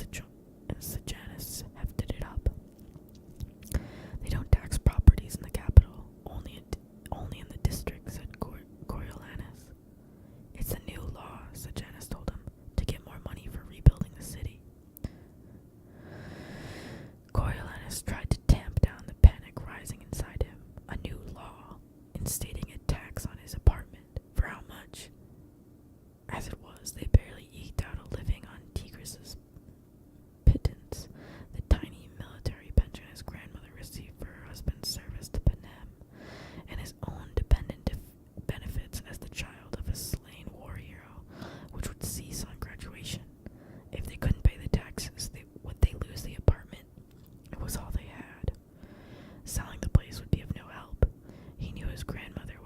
Sejanus hefted it up. They don't tax properties in the capital, only in the district, said Coriolanus. It's a new law, Sejanus told him, to get more money for rebuilding the city. Coriolanus tried to tamp down the panic rising inside him. A new law, instating a tax on his apartment. For how much? As it was, they barely eked out a living on Tigris's pittance, the tiny military pension his grandmother received for her husband's service to Panem, and his own dependent benefits as the child of a slain war hero, which would cease on graduation. If they couldn't pay the taxes, would they lose the apartment? It was all they had. Selling the place would be of no help. He knew his grandmother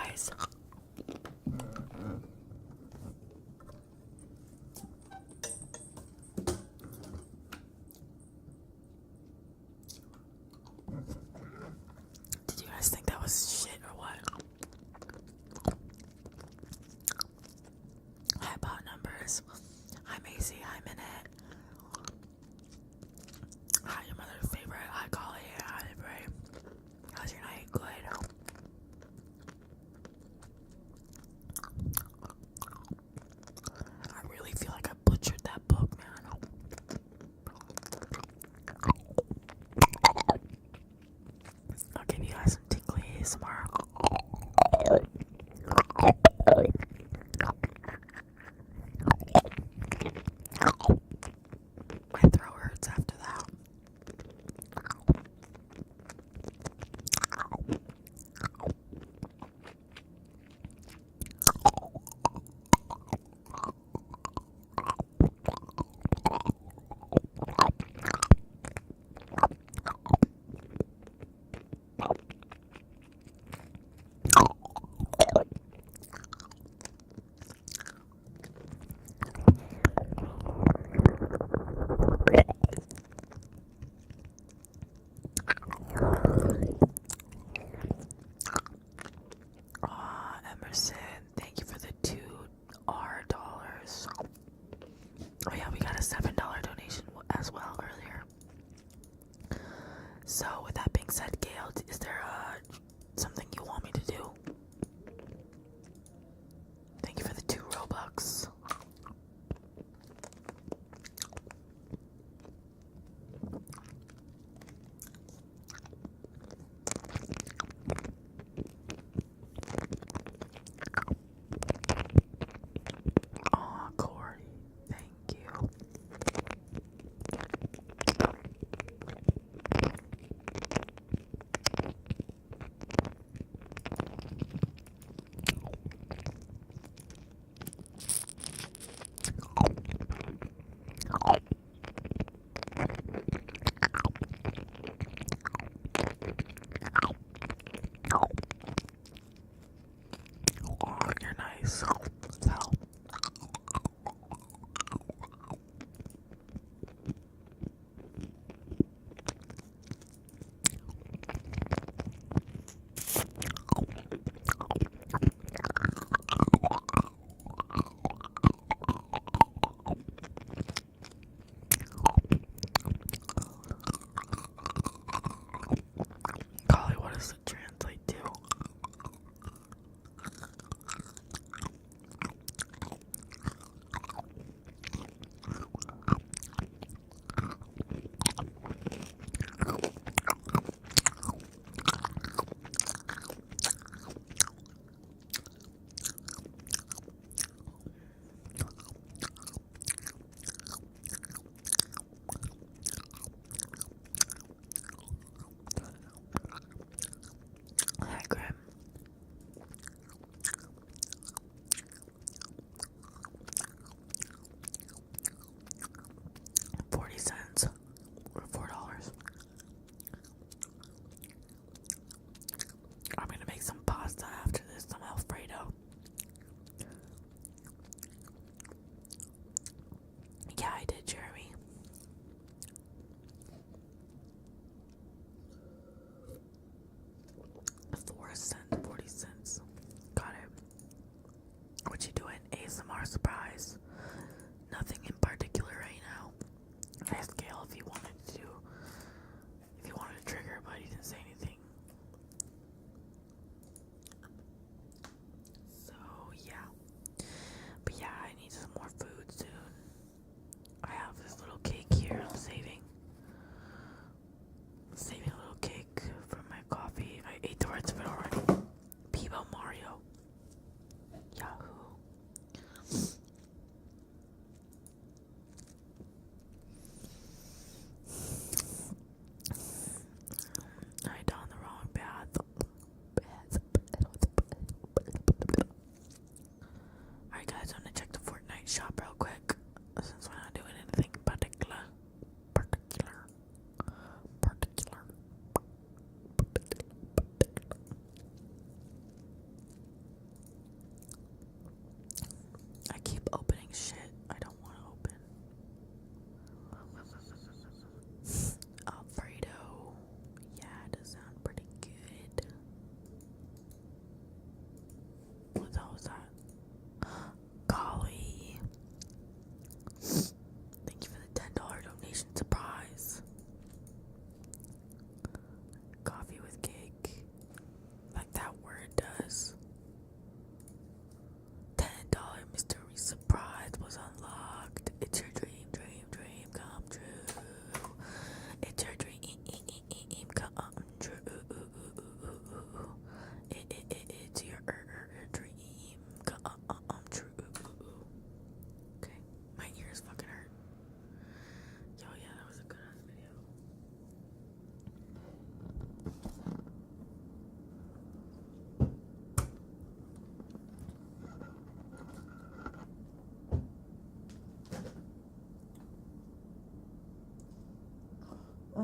guys. Did you guys think that was shit or what? Hi, bot numbers. Hi, Macy. Hi, Minute. Hi, your mother's favorite. Hi, Collie. Hi, Bray. How's your night? Good. I really feel like I butchered that book, man. I'll give you guys some tingly ASMR. My throat hurts after that. Emerson, thank you for the $2 Oh yeah, we got a $7 donation as well earlier. So with that being said, Gail, is there something you want me to do? Thank you for the 2 Robux. Aw, Corey, thank you. Oh, you're nice. So. Collie, what does it translate to?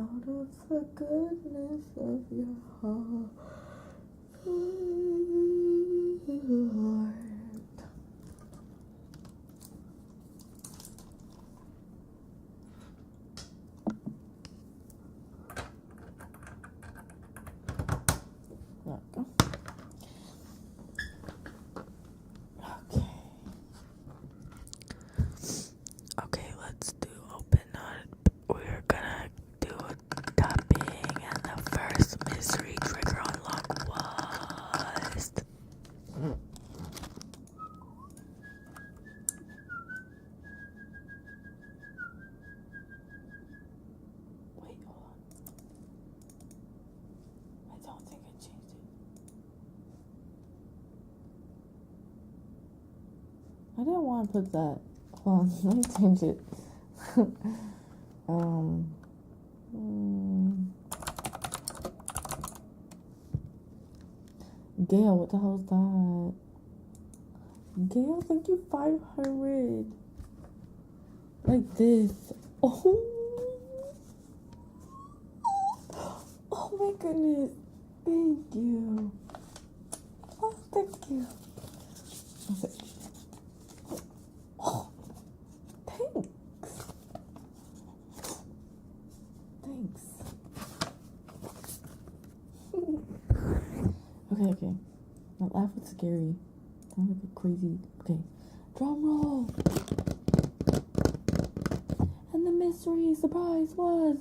out of the goodness of your heart. Okay, let's do open up. We're gonna do a tapping, and the first mystery trigger unlock was. Wait, hold on. I don't think I changed it. I didn't want to put that. Hold on, let me change it. Gail, what the hell is that? Gail, thank you 500. Like this. Oh. Oh my goodness. Thank you. Oh, thank you. Okay. Oh, thanks. Thanks. Okay. That laugh was scary. Sound like a crazy. Okay. Drum roll. And the mystery surprise was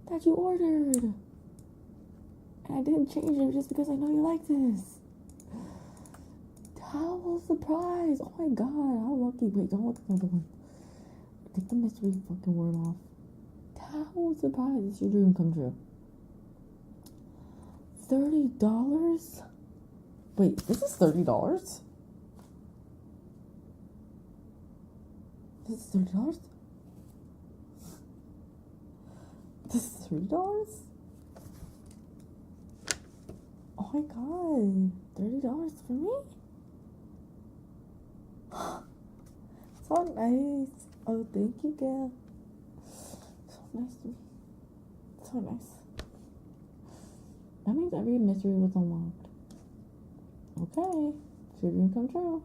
that you ordered. And I didn't change it just because I know you like this. Towel surprise. Oh my god, how lucky. Wait, don't look at the other one. Take the mystery fucking word off. Towel surprise. It's your dream come true. $30? Wait, this is $30? This is $30? This is $30? Oh my god, $30 for me? So nice. Oh, thank you, Gail. So nice to me. So nice. That means every mystery was unlocked. Okay, it's your dream come true.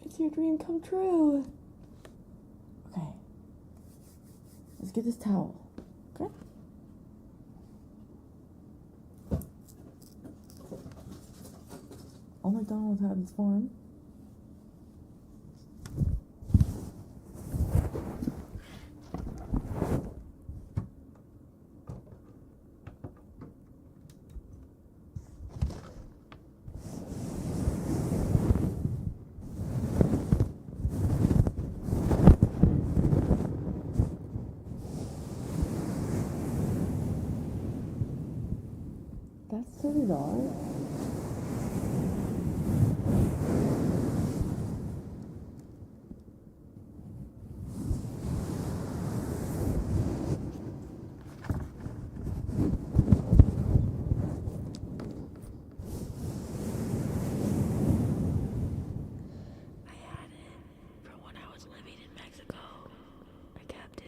It's your dream come true. Okay. Let's get this towel. Okay? All McDonald's had is fun. That's $30. I had it from when I was living in Mexico. I kept it.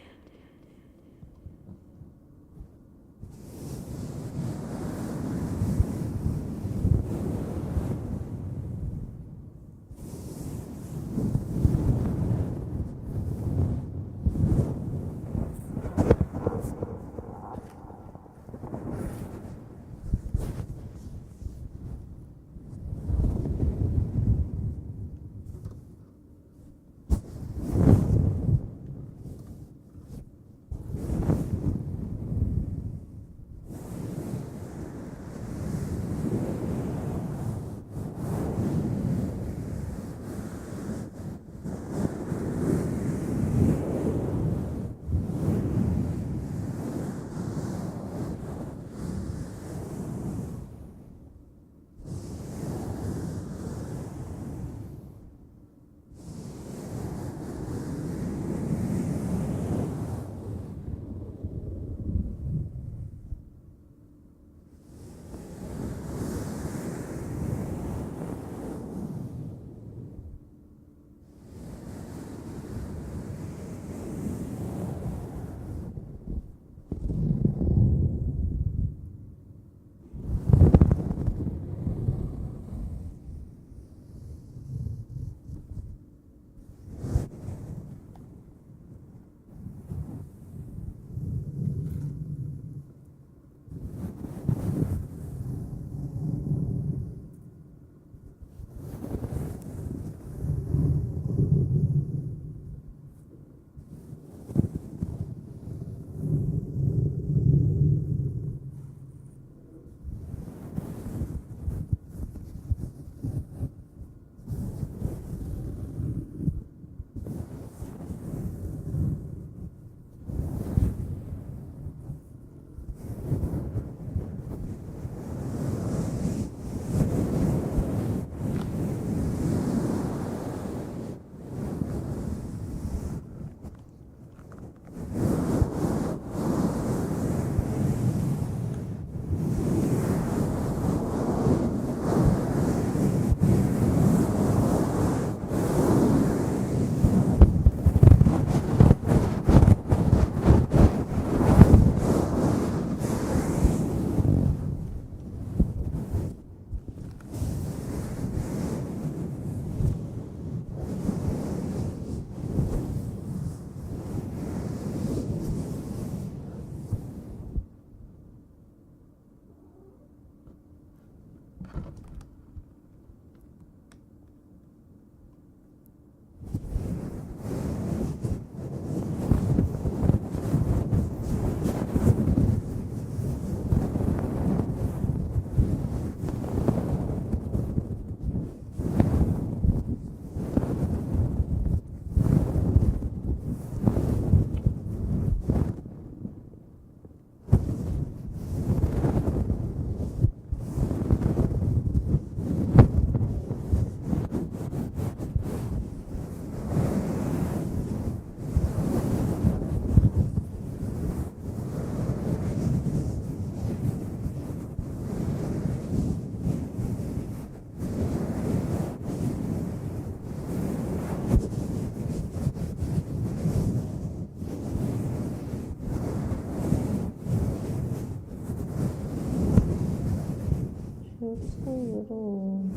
it's so little.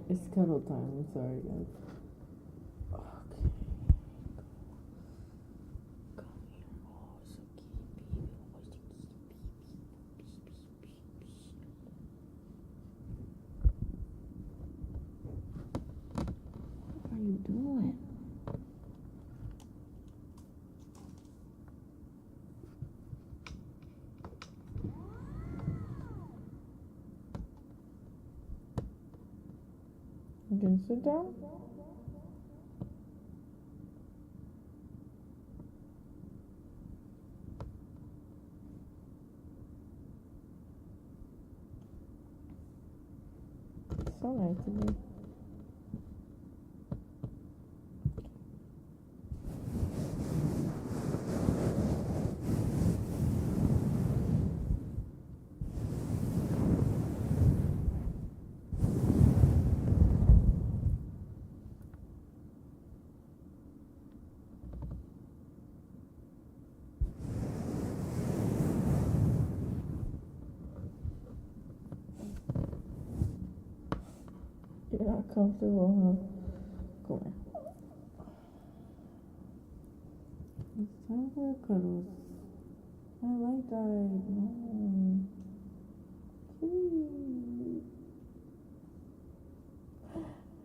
It's cuddle time. I'm sorry, guys. Okay. Come here. Oh, so what are you doing? You can sit down? So nice of you. You're not comfortable, huh? Go on. It's time for cuddles. I like that. Please.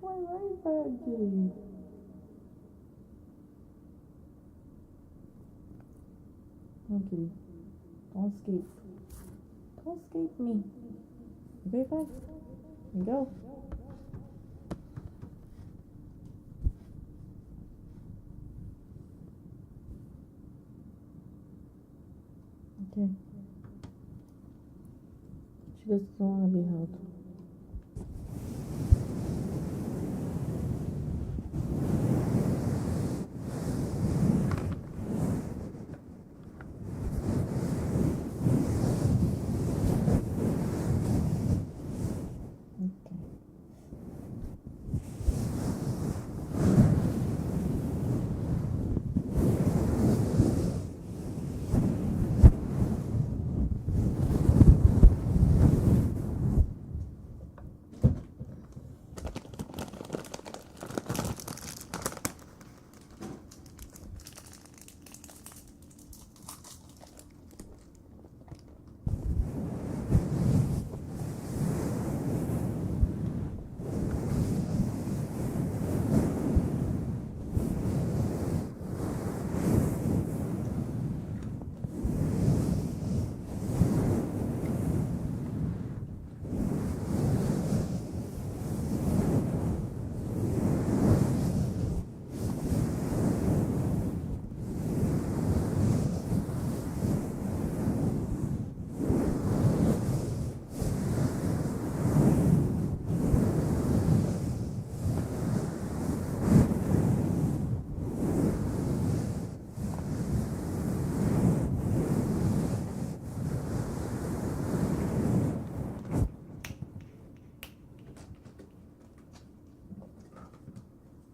I like that, Jade. Okay. Don't escape. Don't escape me. Okay, fine. Go. Okay. She doesn't want to be held.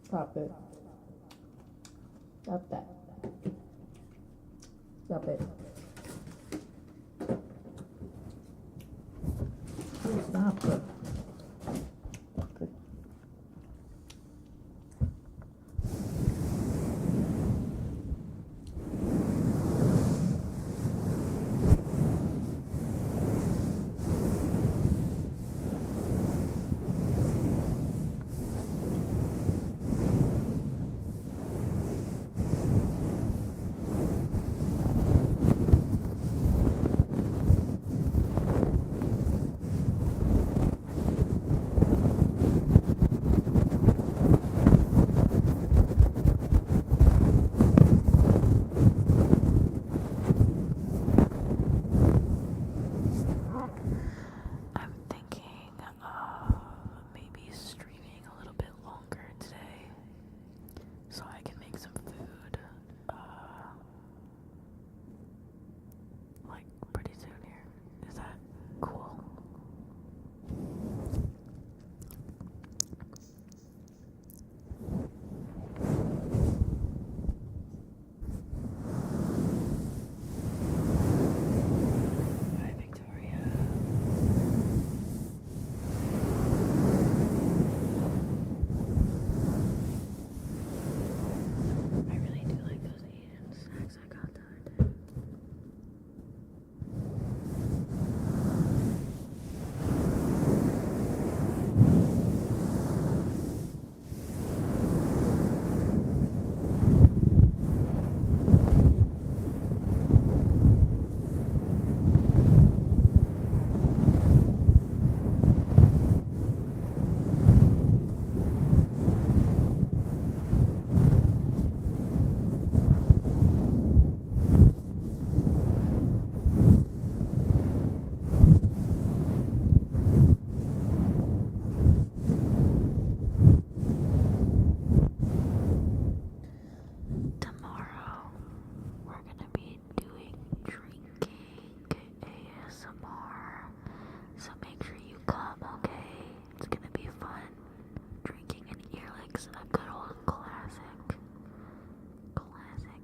Stop it. Stop that. Stop it. Stop it. Okay. was a good old classic. Classic.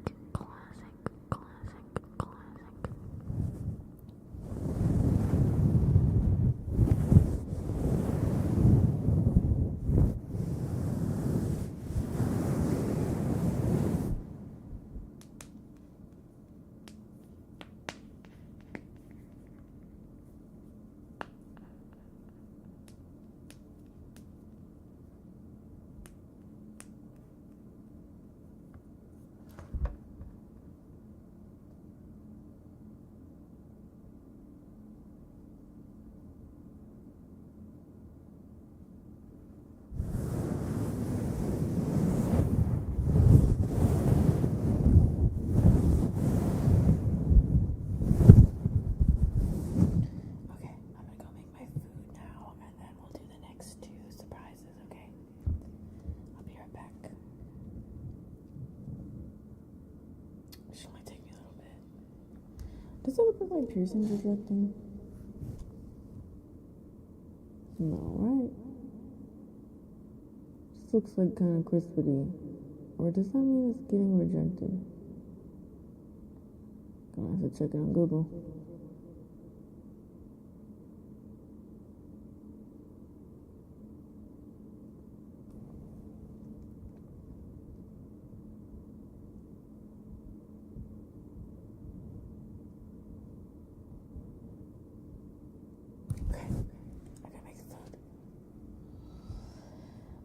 Does it look like my piercings are drifting? No, right? This looks like kind of crispity. Or does that mean it's getting rejected? Gonna have to check it on Google.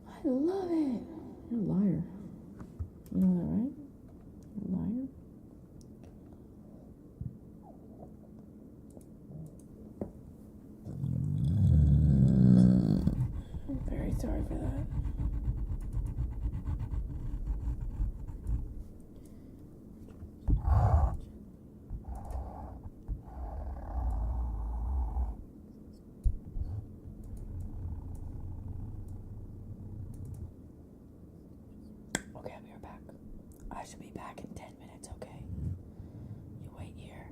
I love it. You're a liar. You know that, right? You're a liar. I'm very sorry for that. I should be back in 10 minutes, okay? You wait here.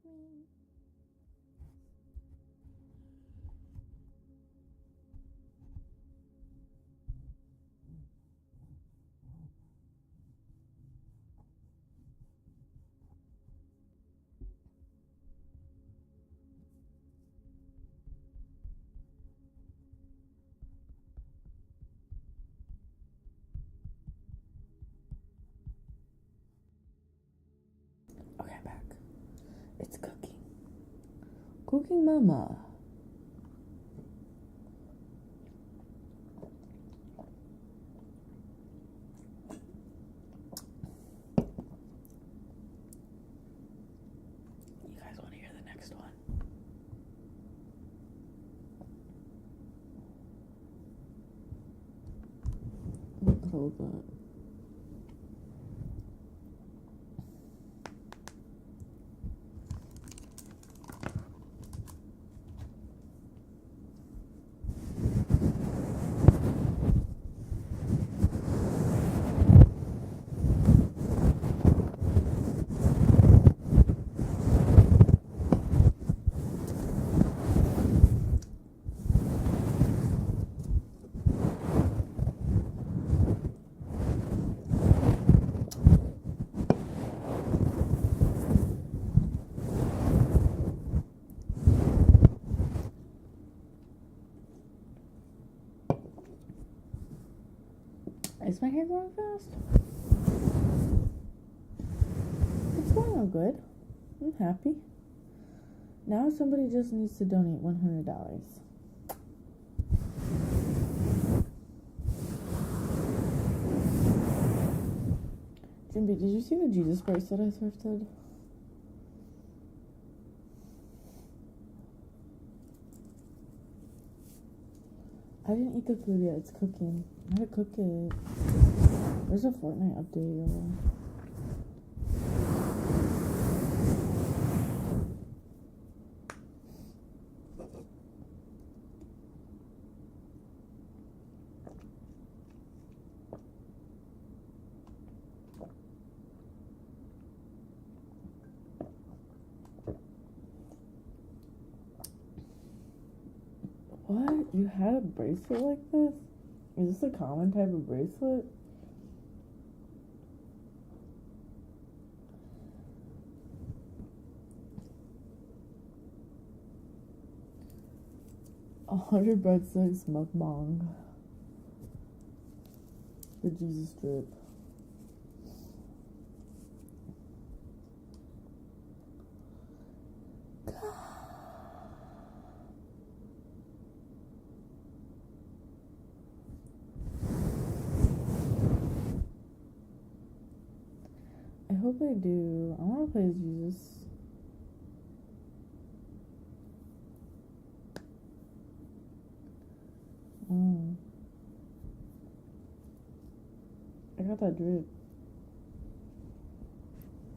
me. Okay, I'm back. It's cooking. Cooking mama. You guys want to hear the next one? What the hell is that? Is my hair growing fast? It's going all good. I'm happy. Now somebody just needs to donate $100. Jimby, did you see the Jesus bracelet I thrifted? I didn't eat the food yet. It's cooking. I gotta cook it. There's a Fortnite update, y'all. What? You had a bracelet like this? Is this a common type of bracelet? A 100 breadsticks mukbang. The Jesus drip. I hope they do. I want to play as Jesus. Oh. I got that drip.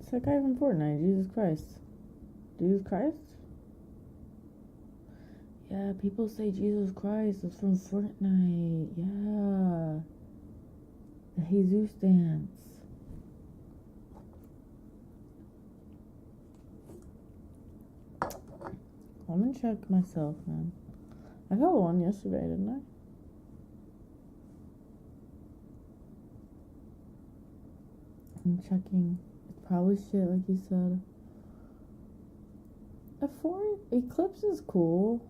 It's that guy from Fortnite, Jesus Christ. Jesus Christ? Yeah, people say Jesus Christ is from Fortnite. Yeah. The Jesus dance. I'm gonna check myself, man. I got one yesterday, didn't I? I'm checking. It's probably shit, like you said. A 4 Eclipse is cool.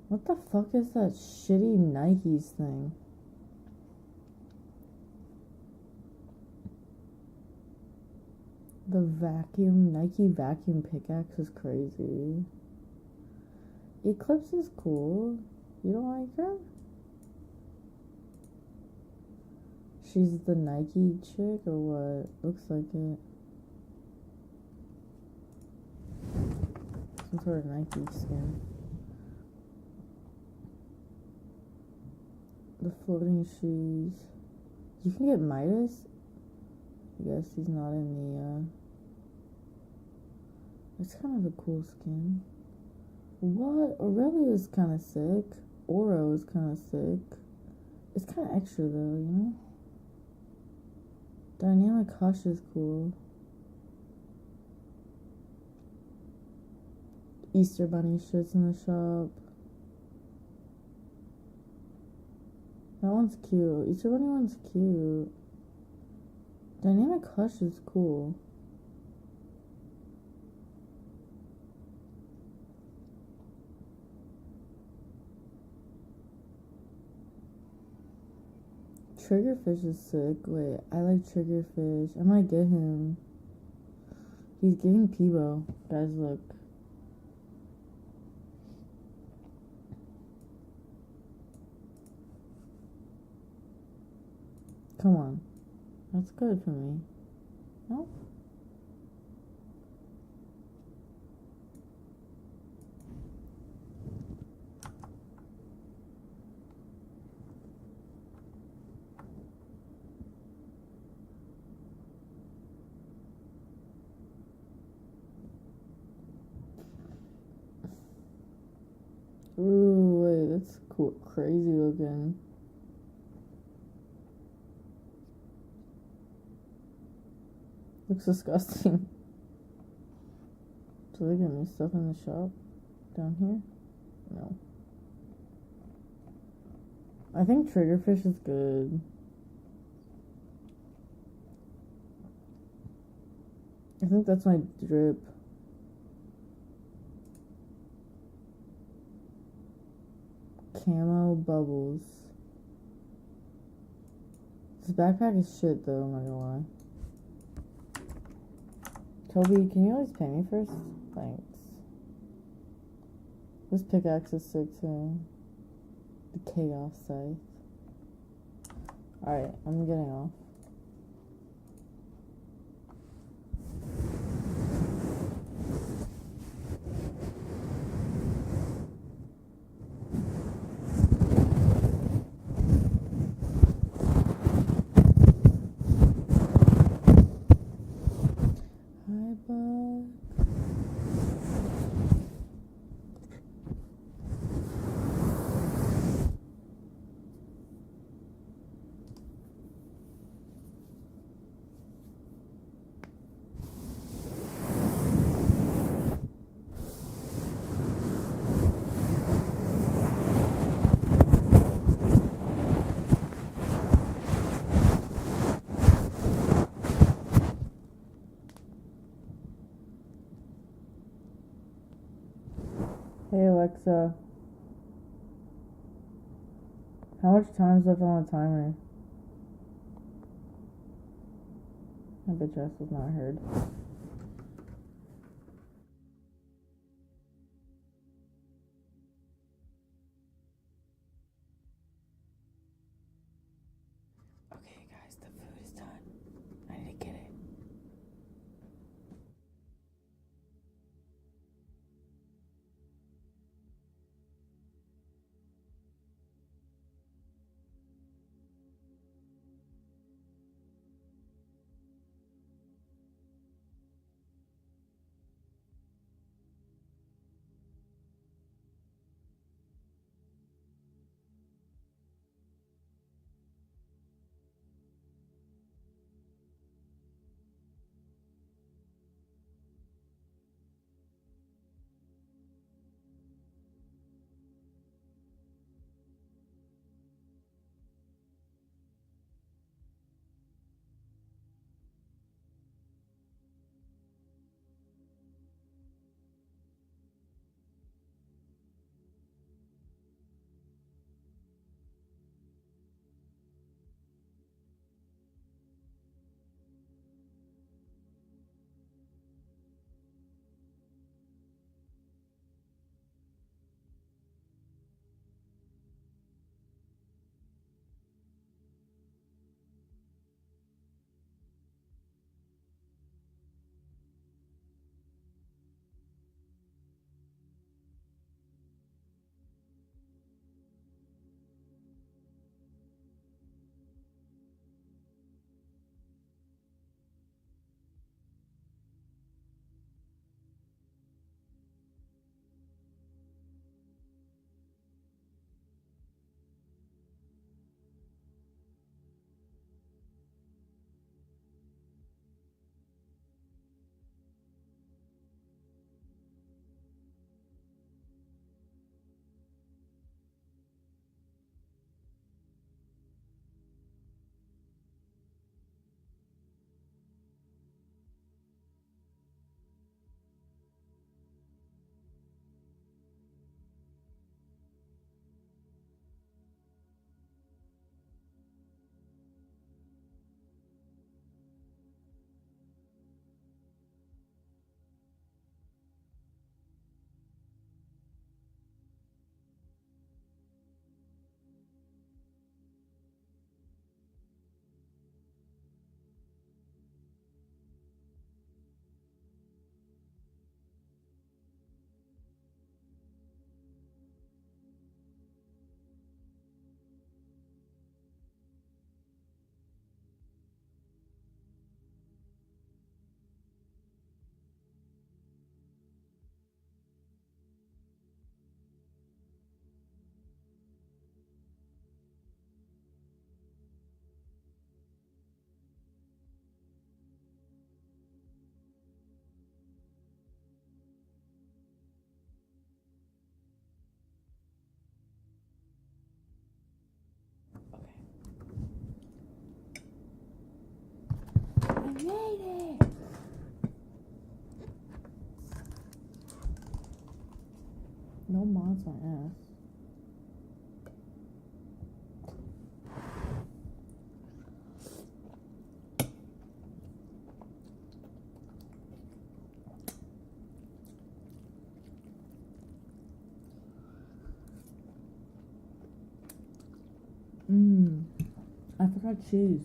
What the fuck is that shitty Nikes thing? The Nike vacuum pickaxe is crazy. Eclipse is cool. You don't like her? She's the Nike chick or what? Looks like it. Some sort of Nike skin. The floating shoes. You can get Midas. I guess he's not in the, it's kind of a cool skin. What? Aurelia is kind of sick. Oro is kind of sick. It's kind of extra though, you know? Dynamic Hush is cool. Easter Bunny shirts in the shop. That one's cute. Easter Bunny one's cute. Dynamic Hush is cool. Triggerfish is sick. Wait, I like Triggerfish. I might get him. He's giving Peebo. Guys, look. Come on. That's good for me. No? Ooh, wait, that's cool. Crazy looking. Looks disgusting. Do they get me stuff in the shop down here? No. I think Triggerfish is good. I think that's my drip. Camo Bubbles. This backpack is shit though, I'm not gonna lie. Toby, can you always pay me first? Thanks. This pickaxe is sick too. The chaos scythe. Alright, I'm getting off. Hi, bud. Hey Alexa, how much time's left on the timer? My bitch ass was not heard. Okay guys, the food is done. I need to get it. hate it. No mods my ass. I forgot cheese.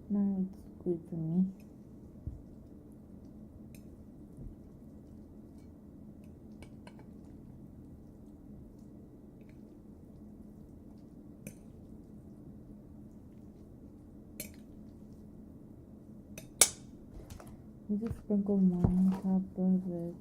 Now it's good for me. You just sprinkle more on top of it.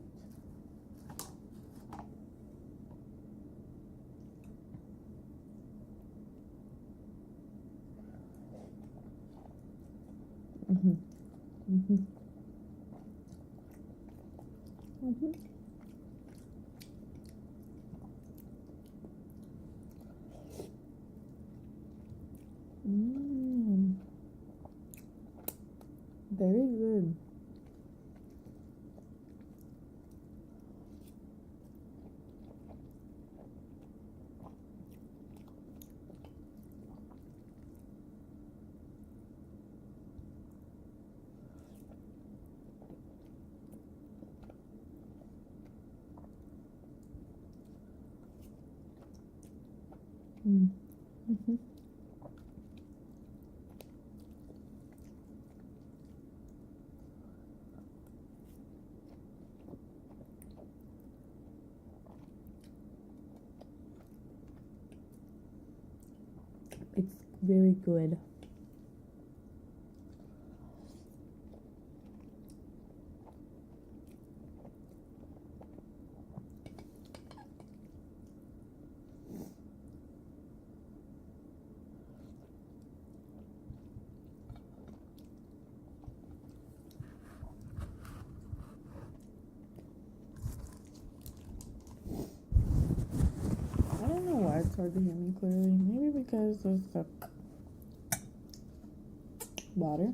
Very good. It's very good. I don't know why it's hard to hear me clearly. Maybe because of the water.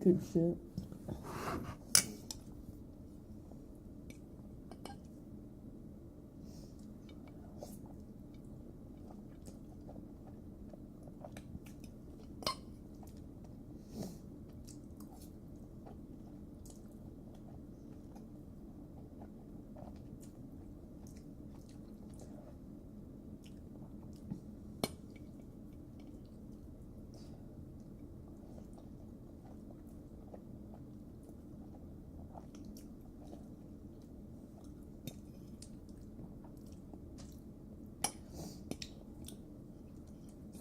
Good shit.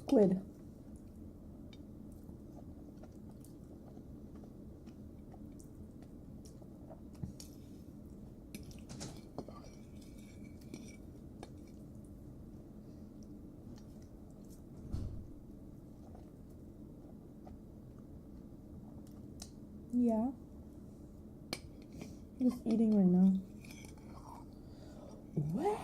Squid. Yeah. I'm just eating right now. Wait.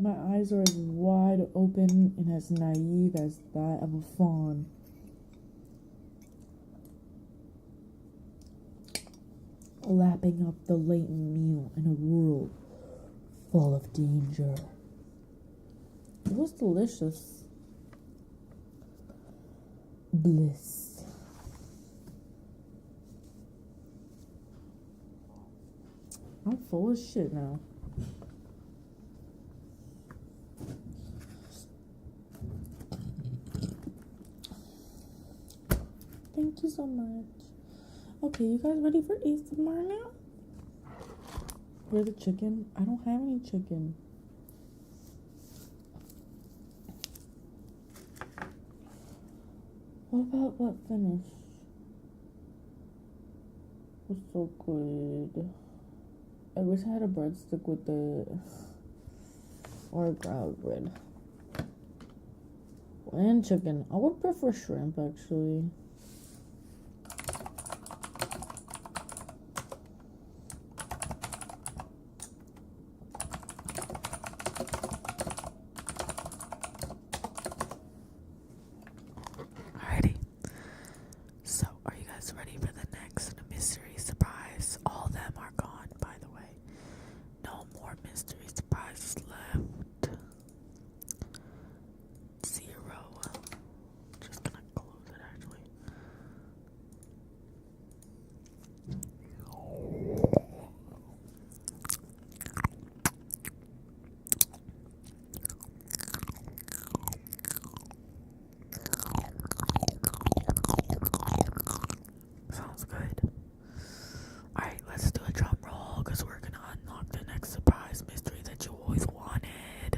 My eyes are as wide open and as naive as that of a fawn. Lapping up the latent meal in a world full of danger. It was delicious. Bliss. I'm full of shit now. Thank you so much. Okay, you guys ready for ASMR now? Where's the chicken? I don't have any chicken. What about what finish? It was so good. I wish I had a breadstick with it. Or a ground bread. And chicken. I would prefer shrimp actually. Alrighty. So, are you guys ready for the next mystery surprise? All of them are gone, by the way. No more mystery surprises left. 0. Just gonna close it actually. Sounds good. Alright, let's do a drum roll because we're gonna unlock the next surprise mystery that you always wanted.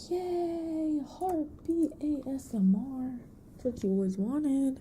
Yay! Heartbeat ASMR. That's what you always wanted.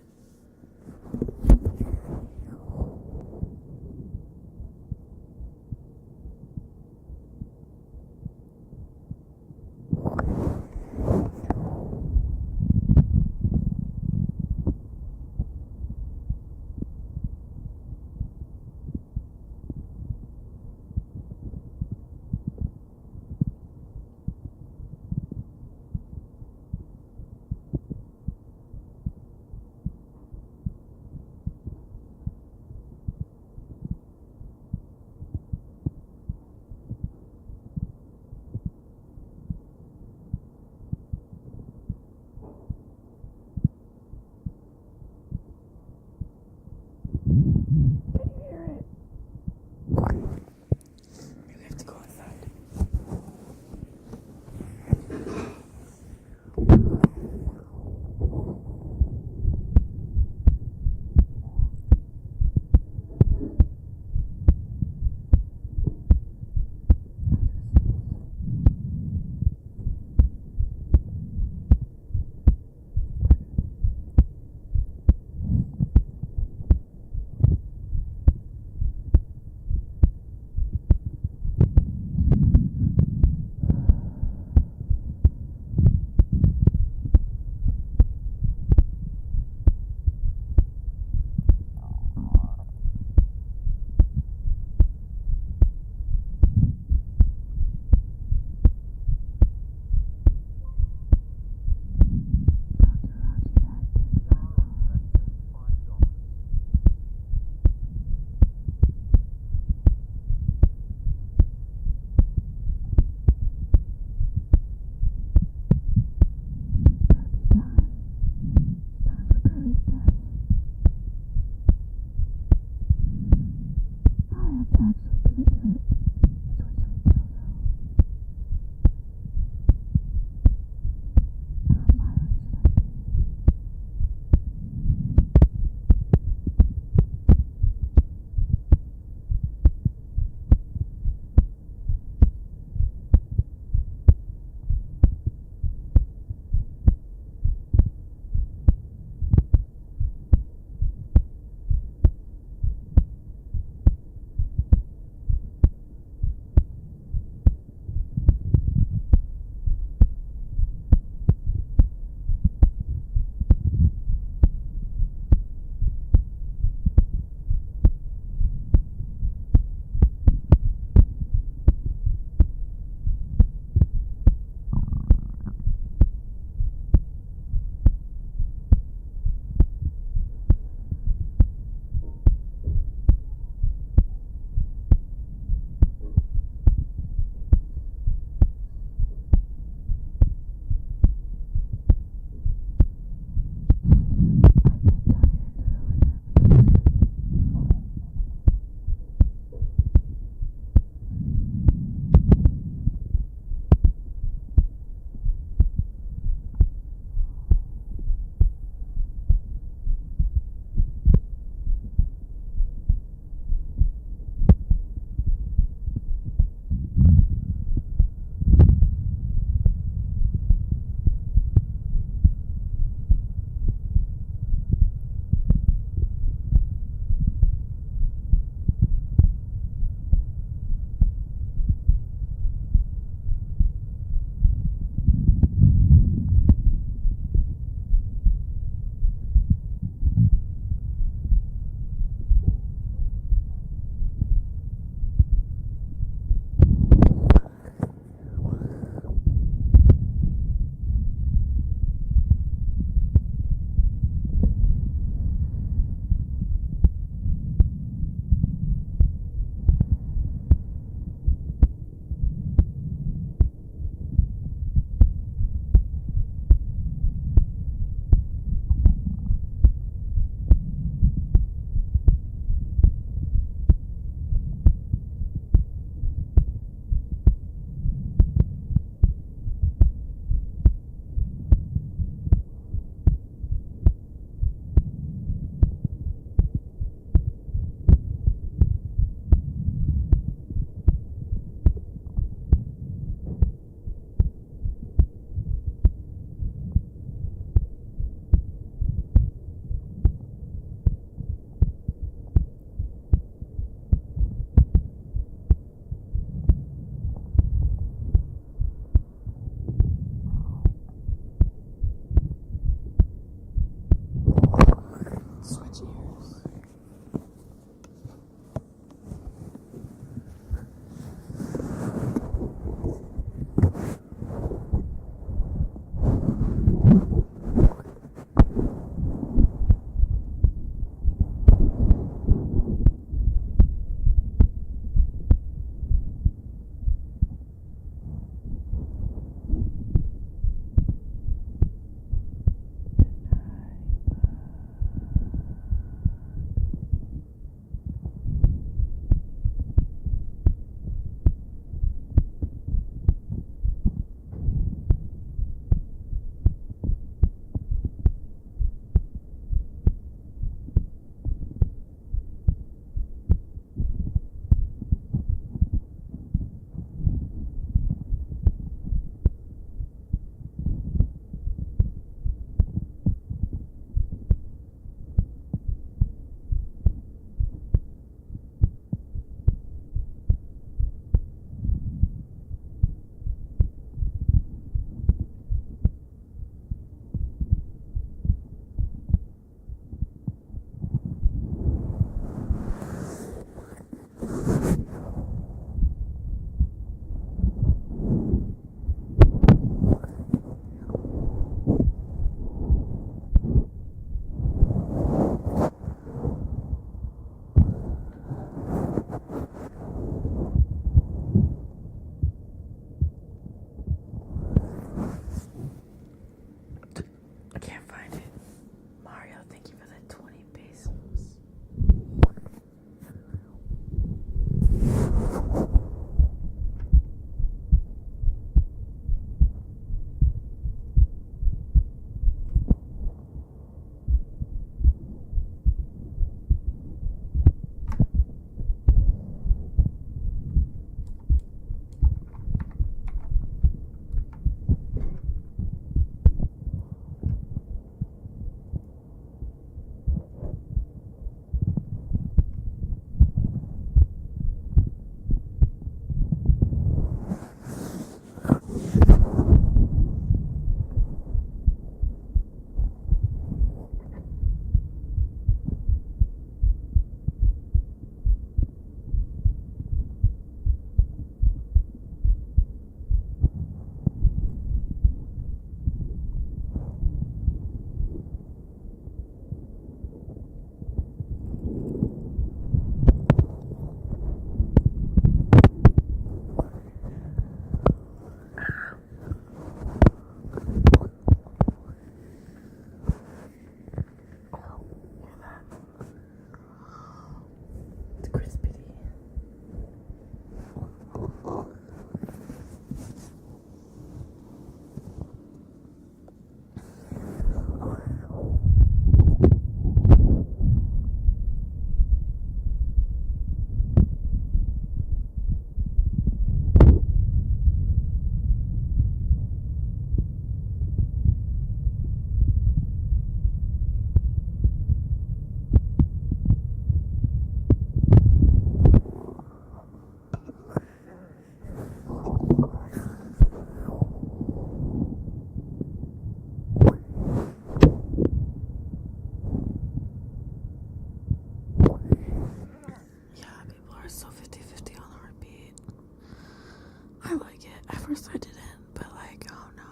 I like it. At first I didn't, but like, oh no.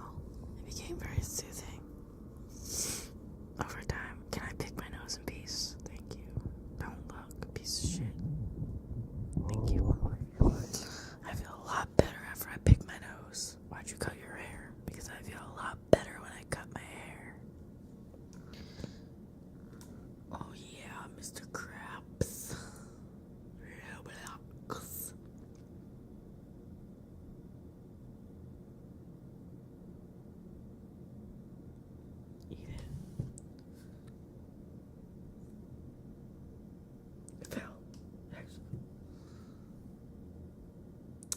It became very soothing. Over time. Can I pick my nose in peace? Thank you. Don't look, piece of shit. Thank you. I feel a lot better after I pick my nose. Why'd you cut your hair? Because I feel a lot better when I cut my hair. Oh yeah, Mr. Krabs. Roblox. Eat it. It fell.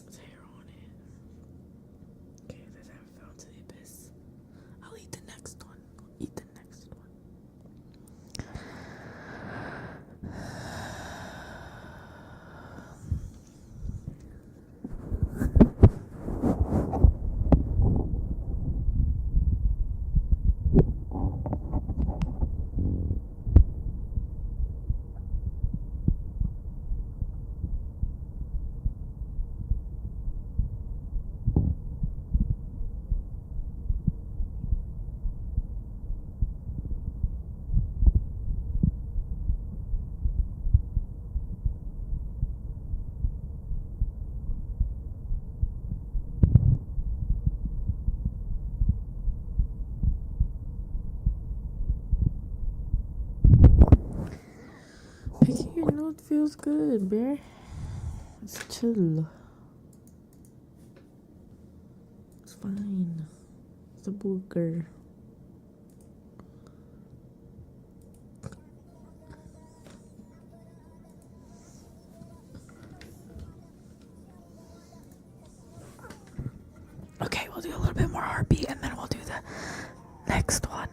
There's hair on it. Okay, this haven't fell to the abyss. I'll eat the next one. Eat the next one. Picking your nose feels good, bruh. It's chill. It's fine. It's a booger. Okay, we'll do a little bit more heartbeat and then we'll do the next one.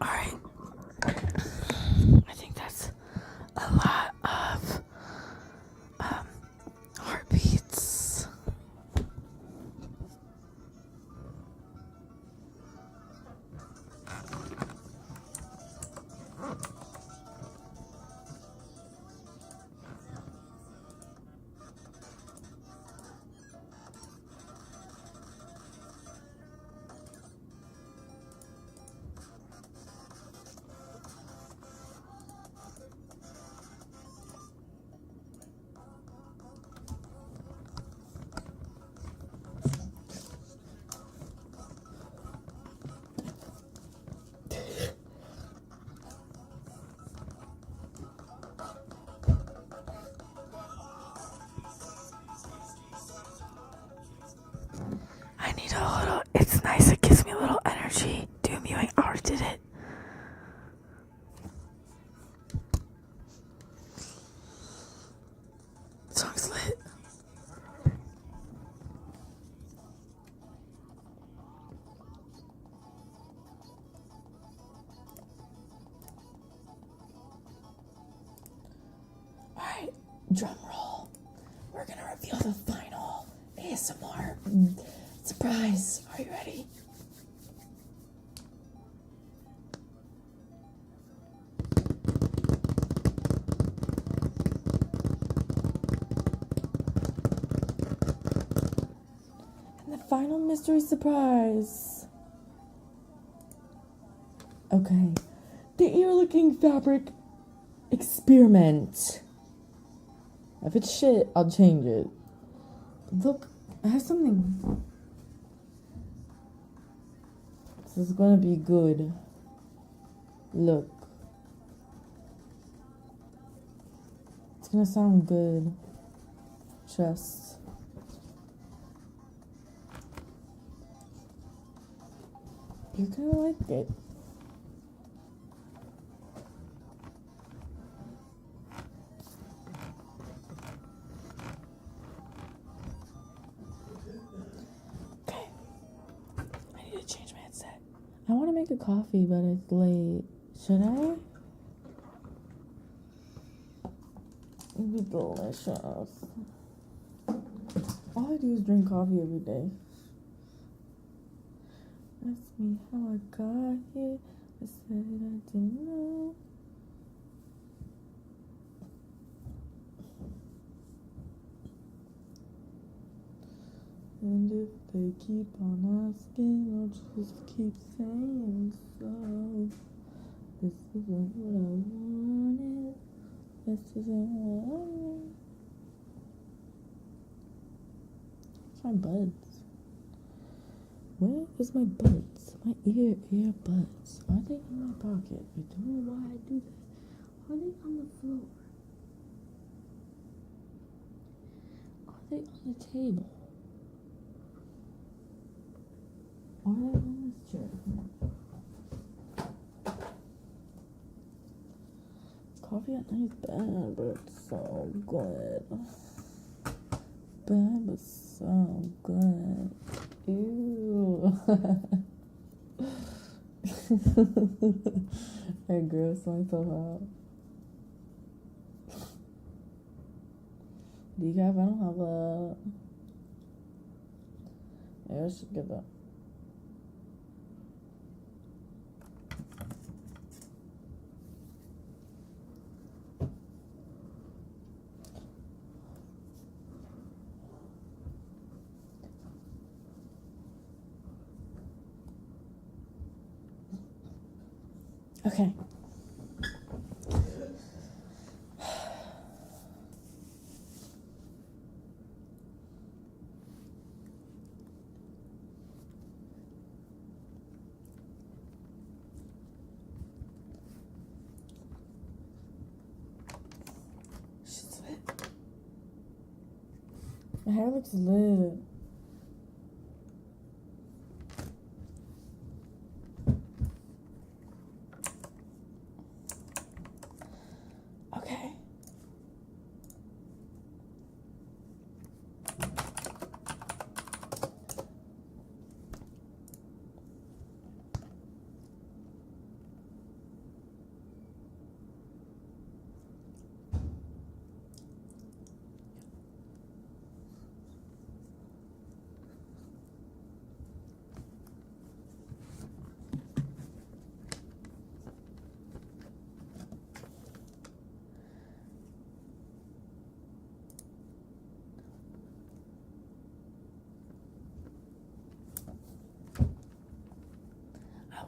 Alright. I think that's a lot of heartbeats. I need a little, it's nice, it gives me a little energy. Do mewing, I already did it. Song's lit. Alright, drum roll. We're gonna reveal the final ASMR surprise. Are you ready? And the final mystery surprise. Okay. The ear-looking fabric experiment. If it's shit, I'll change it. Look, I have something. This is gonna be good. Look. It's gonna sound good. Trust. You're gonna like it. I want to make a coffee, but it's late. Should I? It'd be delicious. All I do is drink coffee every day. Ask me how I got here. I said I didn't know. And if they keep on asking, I'll just keep saying so. This isn't what I wanted. This isn't what I wanted. It's my buds. Where is my buds? My earbuds. Are they in my pocket? I don't know why I do that. Are they on the floor? Are they on the table? Are they on this chair? Coffee at night is bad, but it's so good. Bad, but so good. Ew. I gross myself out. Decaf, I don't have a... Yeah, I should get that. Okay. She's lit. My hair looks lit. Okay.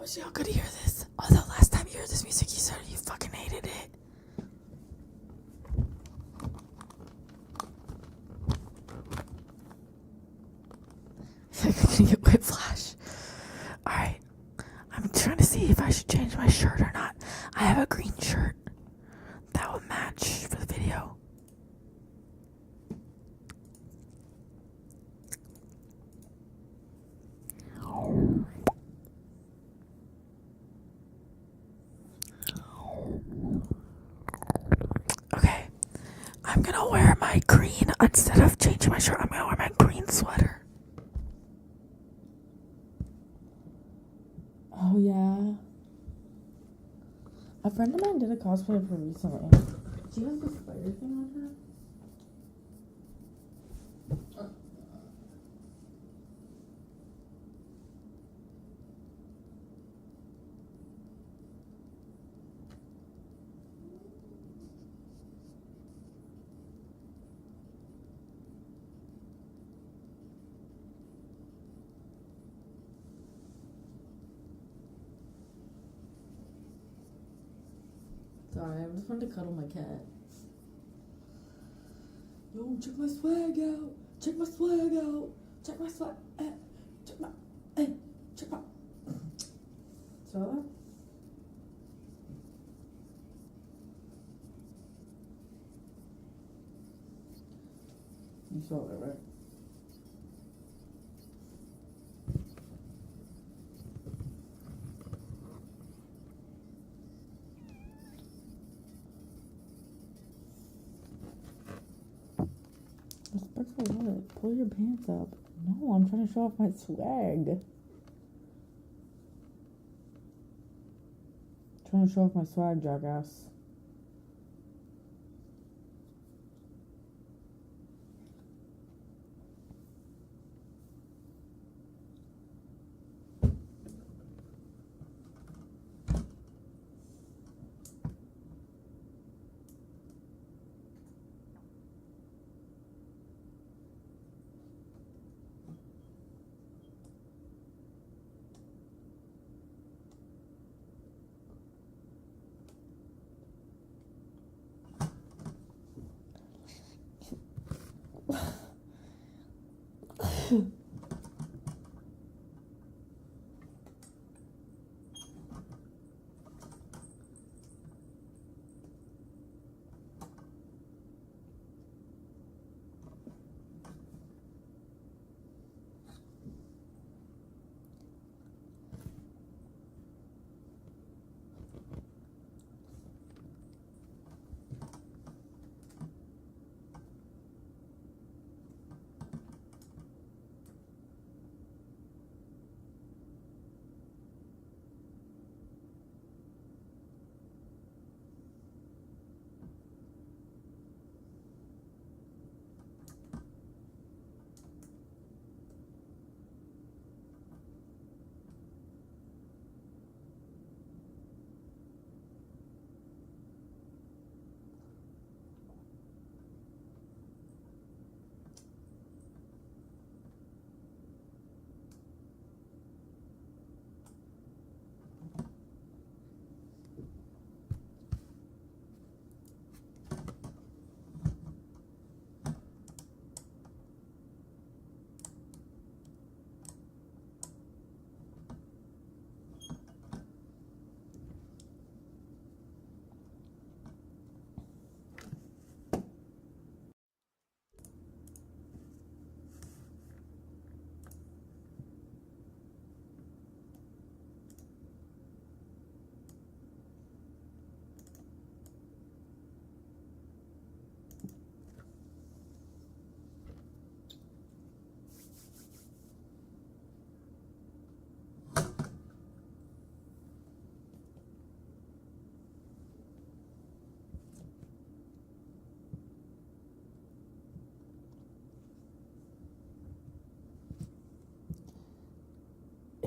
wish y'all could hear this. Although last time you heard this music, you said you fucking hated it. I'm gonna get whiplash. Alright. I'm trying to see if I should change my shirt or not. I have a green shirt that will match for the video. Okay, I'm gonna wear my green, instead of changing my shirt, I'm gonna wear my green sweater. Oh yeah. A friend of mine did a cosplay of her recently. She has the spider thing on her. Sorry, I just wanted to cuddle my cat. Yo, check my swag out. Check my swag out. Check my swag. Check my. Check my. Saw that? You saw it, right? Respectful what? Pull your pants up. No, I'm trying to show off my swag. Trying to show off my swag, jackass.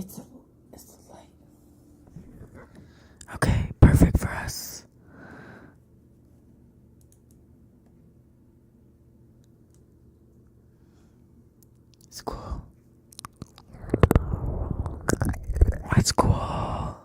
It's the light. Okay, perfect for us. It's cool. It's cool.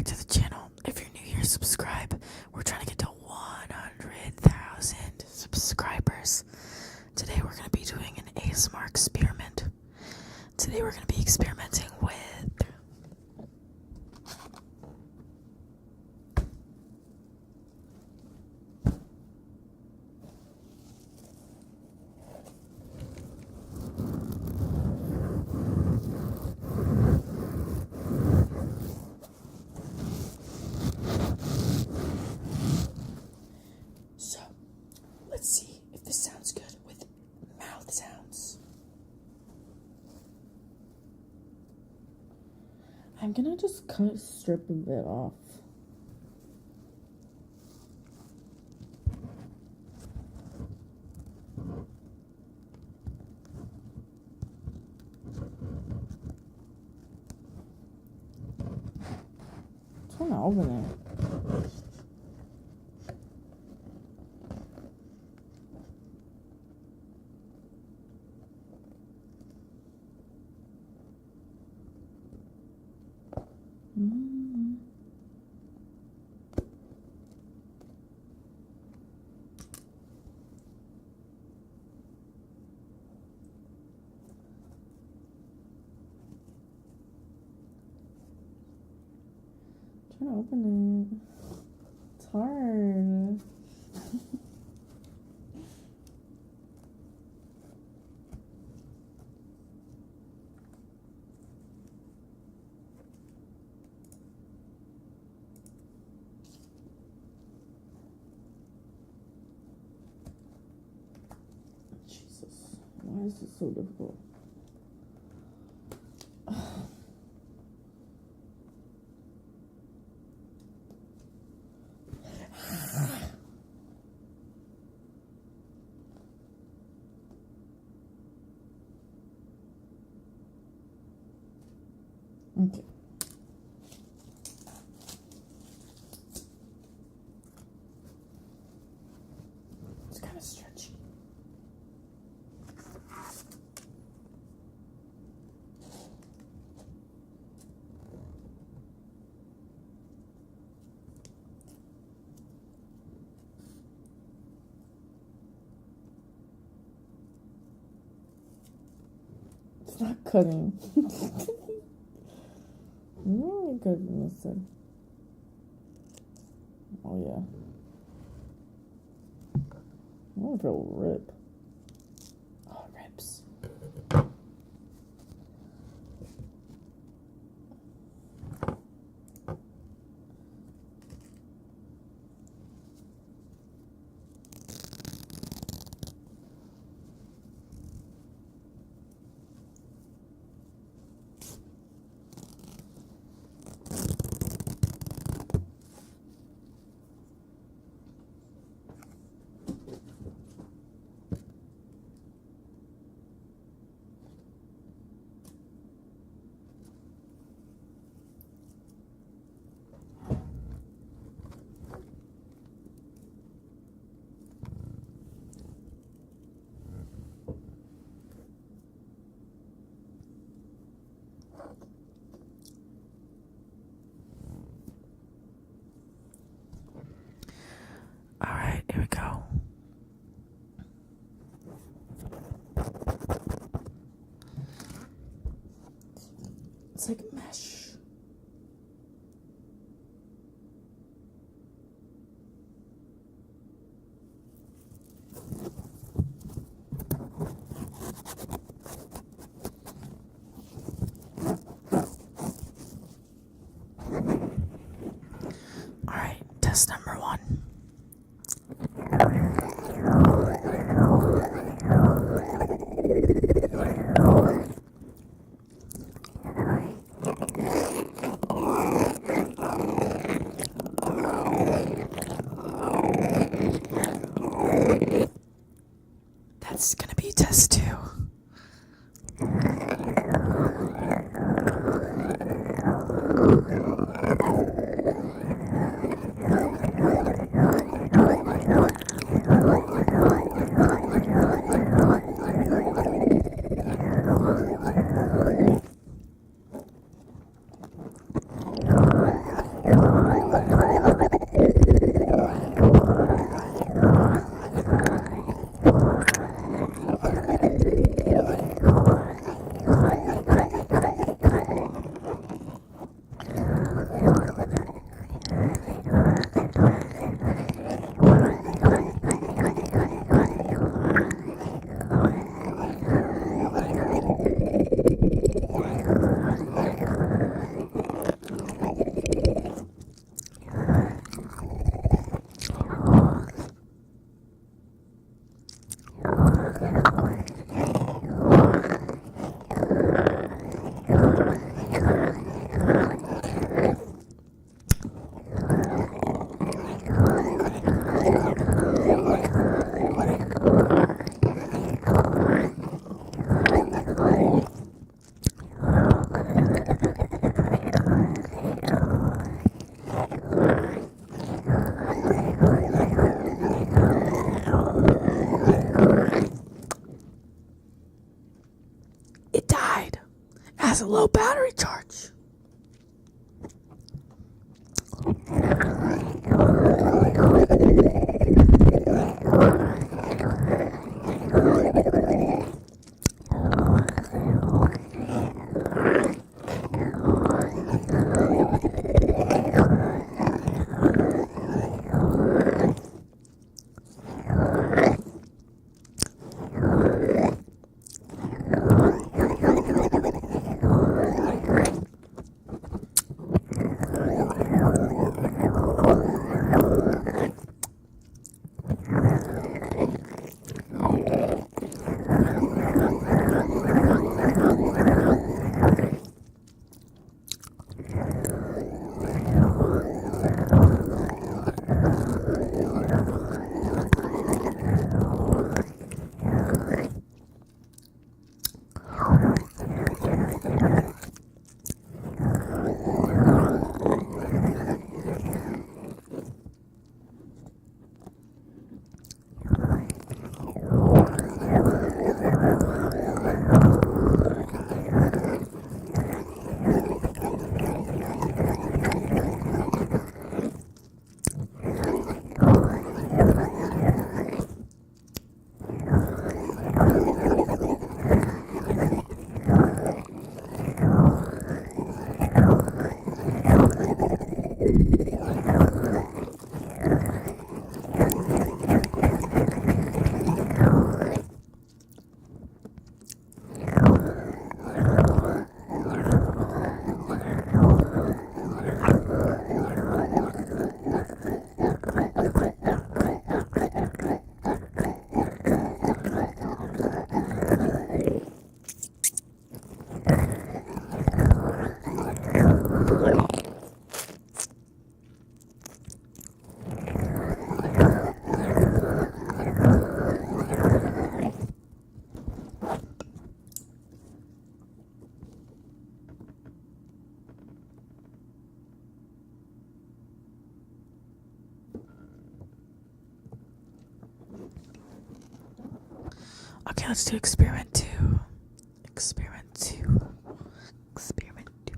back to the channel. If you're new here, subscribe. We're trying to get to 100,000 subscribers. Today we're going to be doing an ASMR experiment. Today we're going to be experimenting with let's see if this sounds good with mouth sounds. I'm gonna just strip a bit off. I'm trying to open it. Trying to open it. It's hard. Jesus, why is this so difficult? Okay. It's kind of stretchy. It's not cutting. Really good in this side. Oh yeah. I want to feel rip. Oh, rips. Alright, here we go. It's like mesh. Alright, test number 1. It died. It has a low battery charge. Okay, let's do experiment 2. Experiment 2. Experiment 2.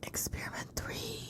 Experiment 3.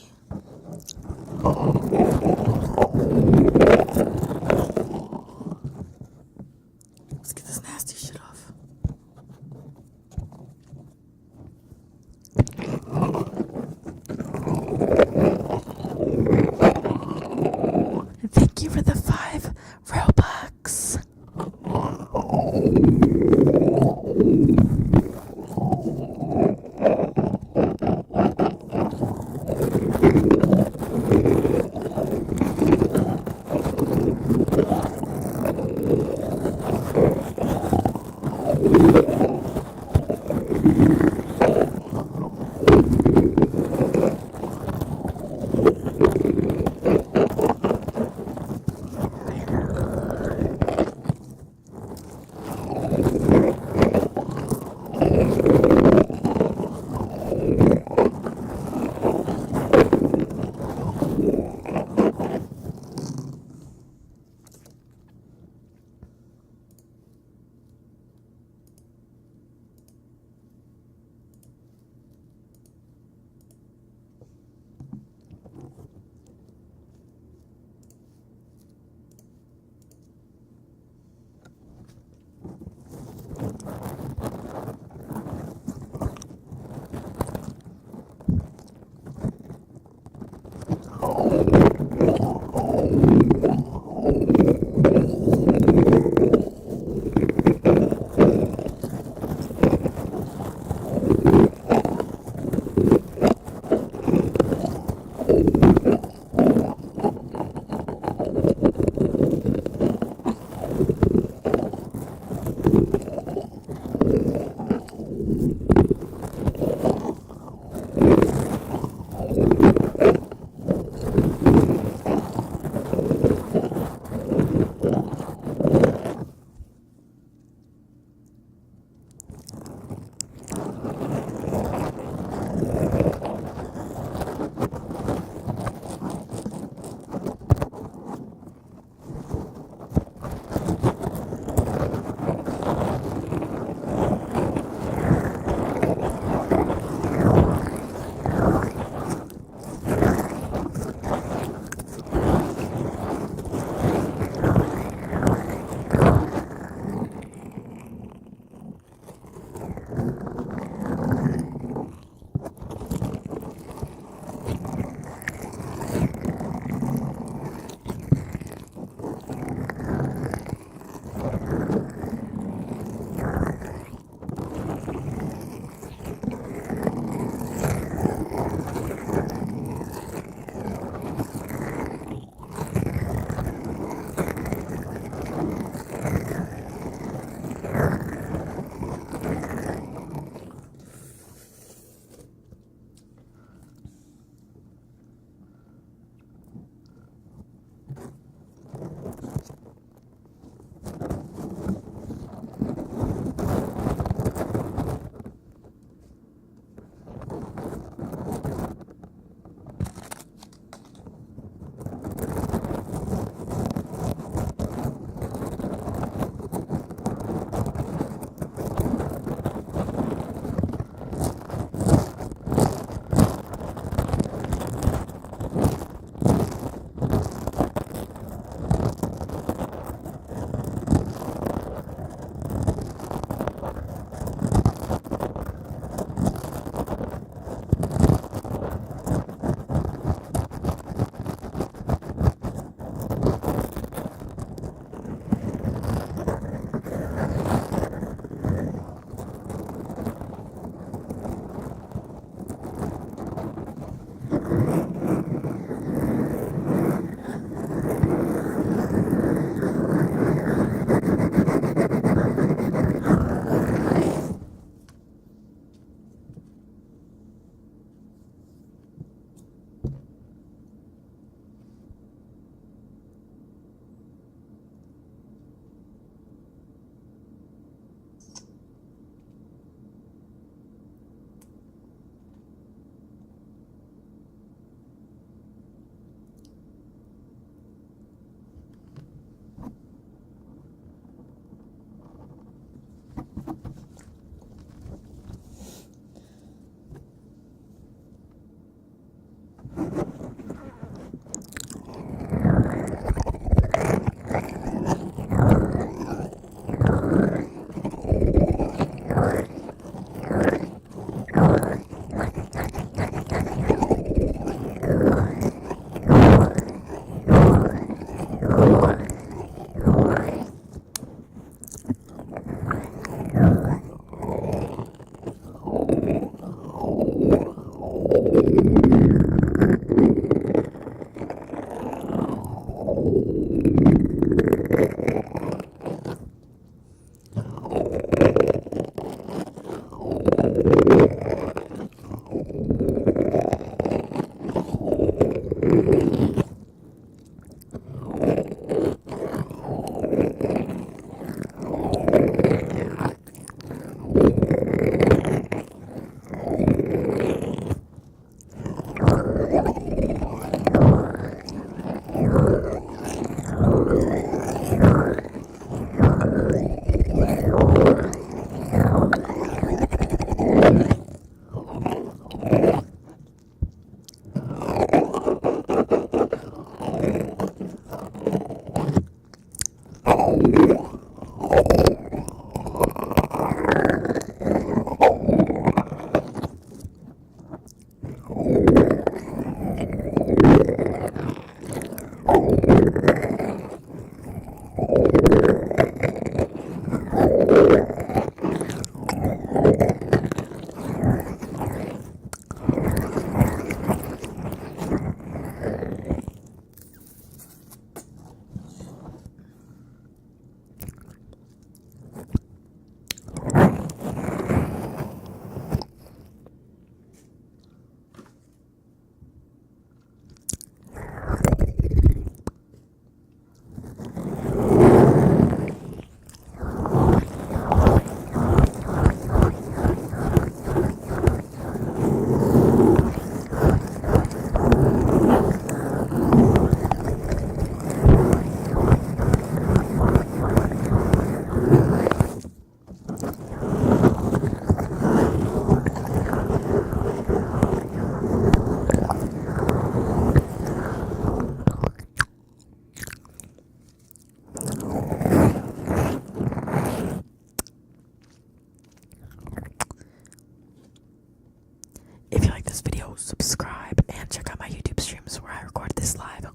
If you like this video, subscribe and check out my YouTube streams where I record this live.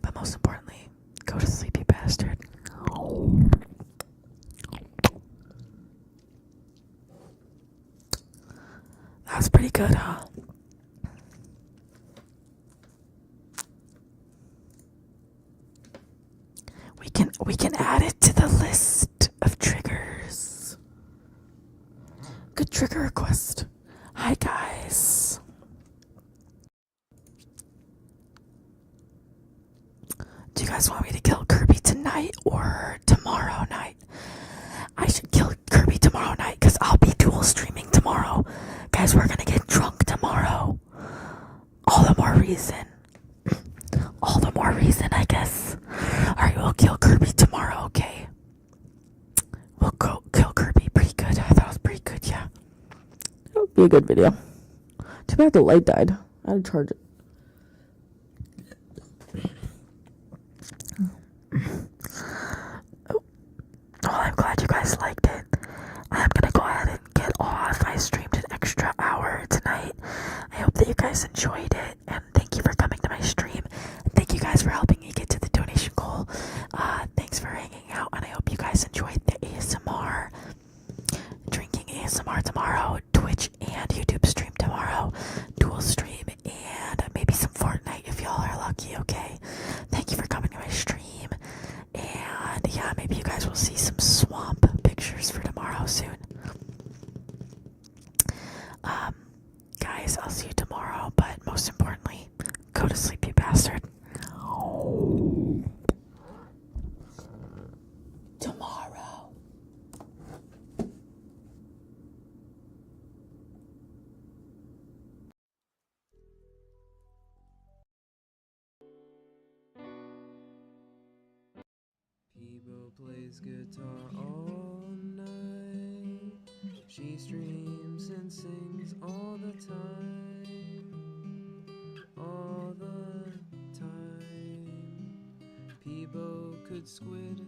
But most importantly, go to sleep, you bastard. That's pretty good, huh? We can add it to the list of triggers. Good trigger request. Hi guys. Do you guys want me to kill Kirby tonight or tomorrow night? I should kill Kirby tomorrow night because I'll be dual streaming tomorrow. Guys, we're gonna get drunk tomorrow. All the more reason. All the more reason, I guess. Alright, we'll kill Kirby tomorrow, okay? We'll go kill Kirby. Pretty good. I thought it was pretty good, yeah. It'll be a good video. Too bad the light died. I had to charge it. Oh, well, I'm glad you guys liked it. I'm gonna go ahead and get off. I streamed an extra hour tonight. I hope that you guys enjoyed it, and thank you for coming to my stream. And thank you guys for helping me get to the donation goal. Thanks for hanging out, and I hope you guys enjoyed the ASMR. Drinking ASMR tomorrow, Twitch and YouTube stream tomorrow, dual stream, and maybe some Fortnite if y'all are lucky, okay? Thank you for coming to my stream, and yeah, maybe you guys will see some swamp pictures for tomorrow soon. Guys, I'll see you tomorrow, but most importantly, go to sleep, you bastard. Tomorrow. Peebo plays guitar all night. She streams and sings all the time. All the time. Peebo could squid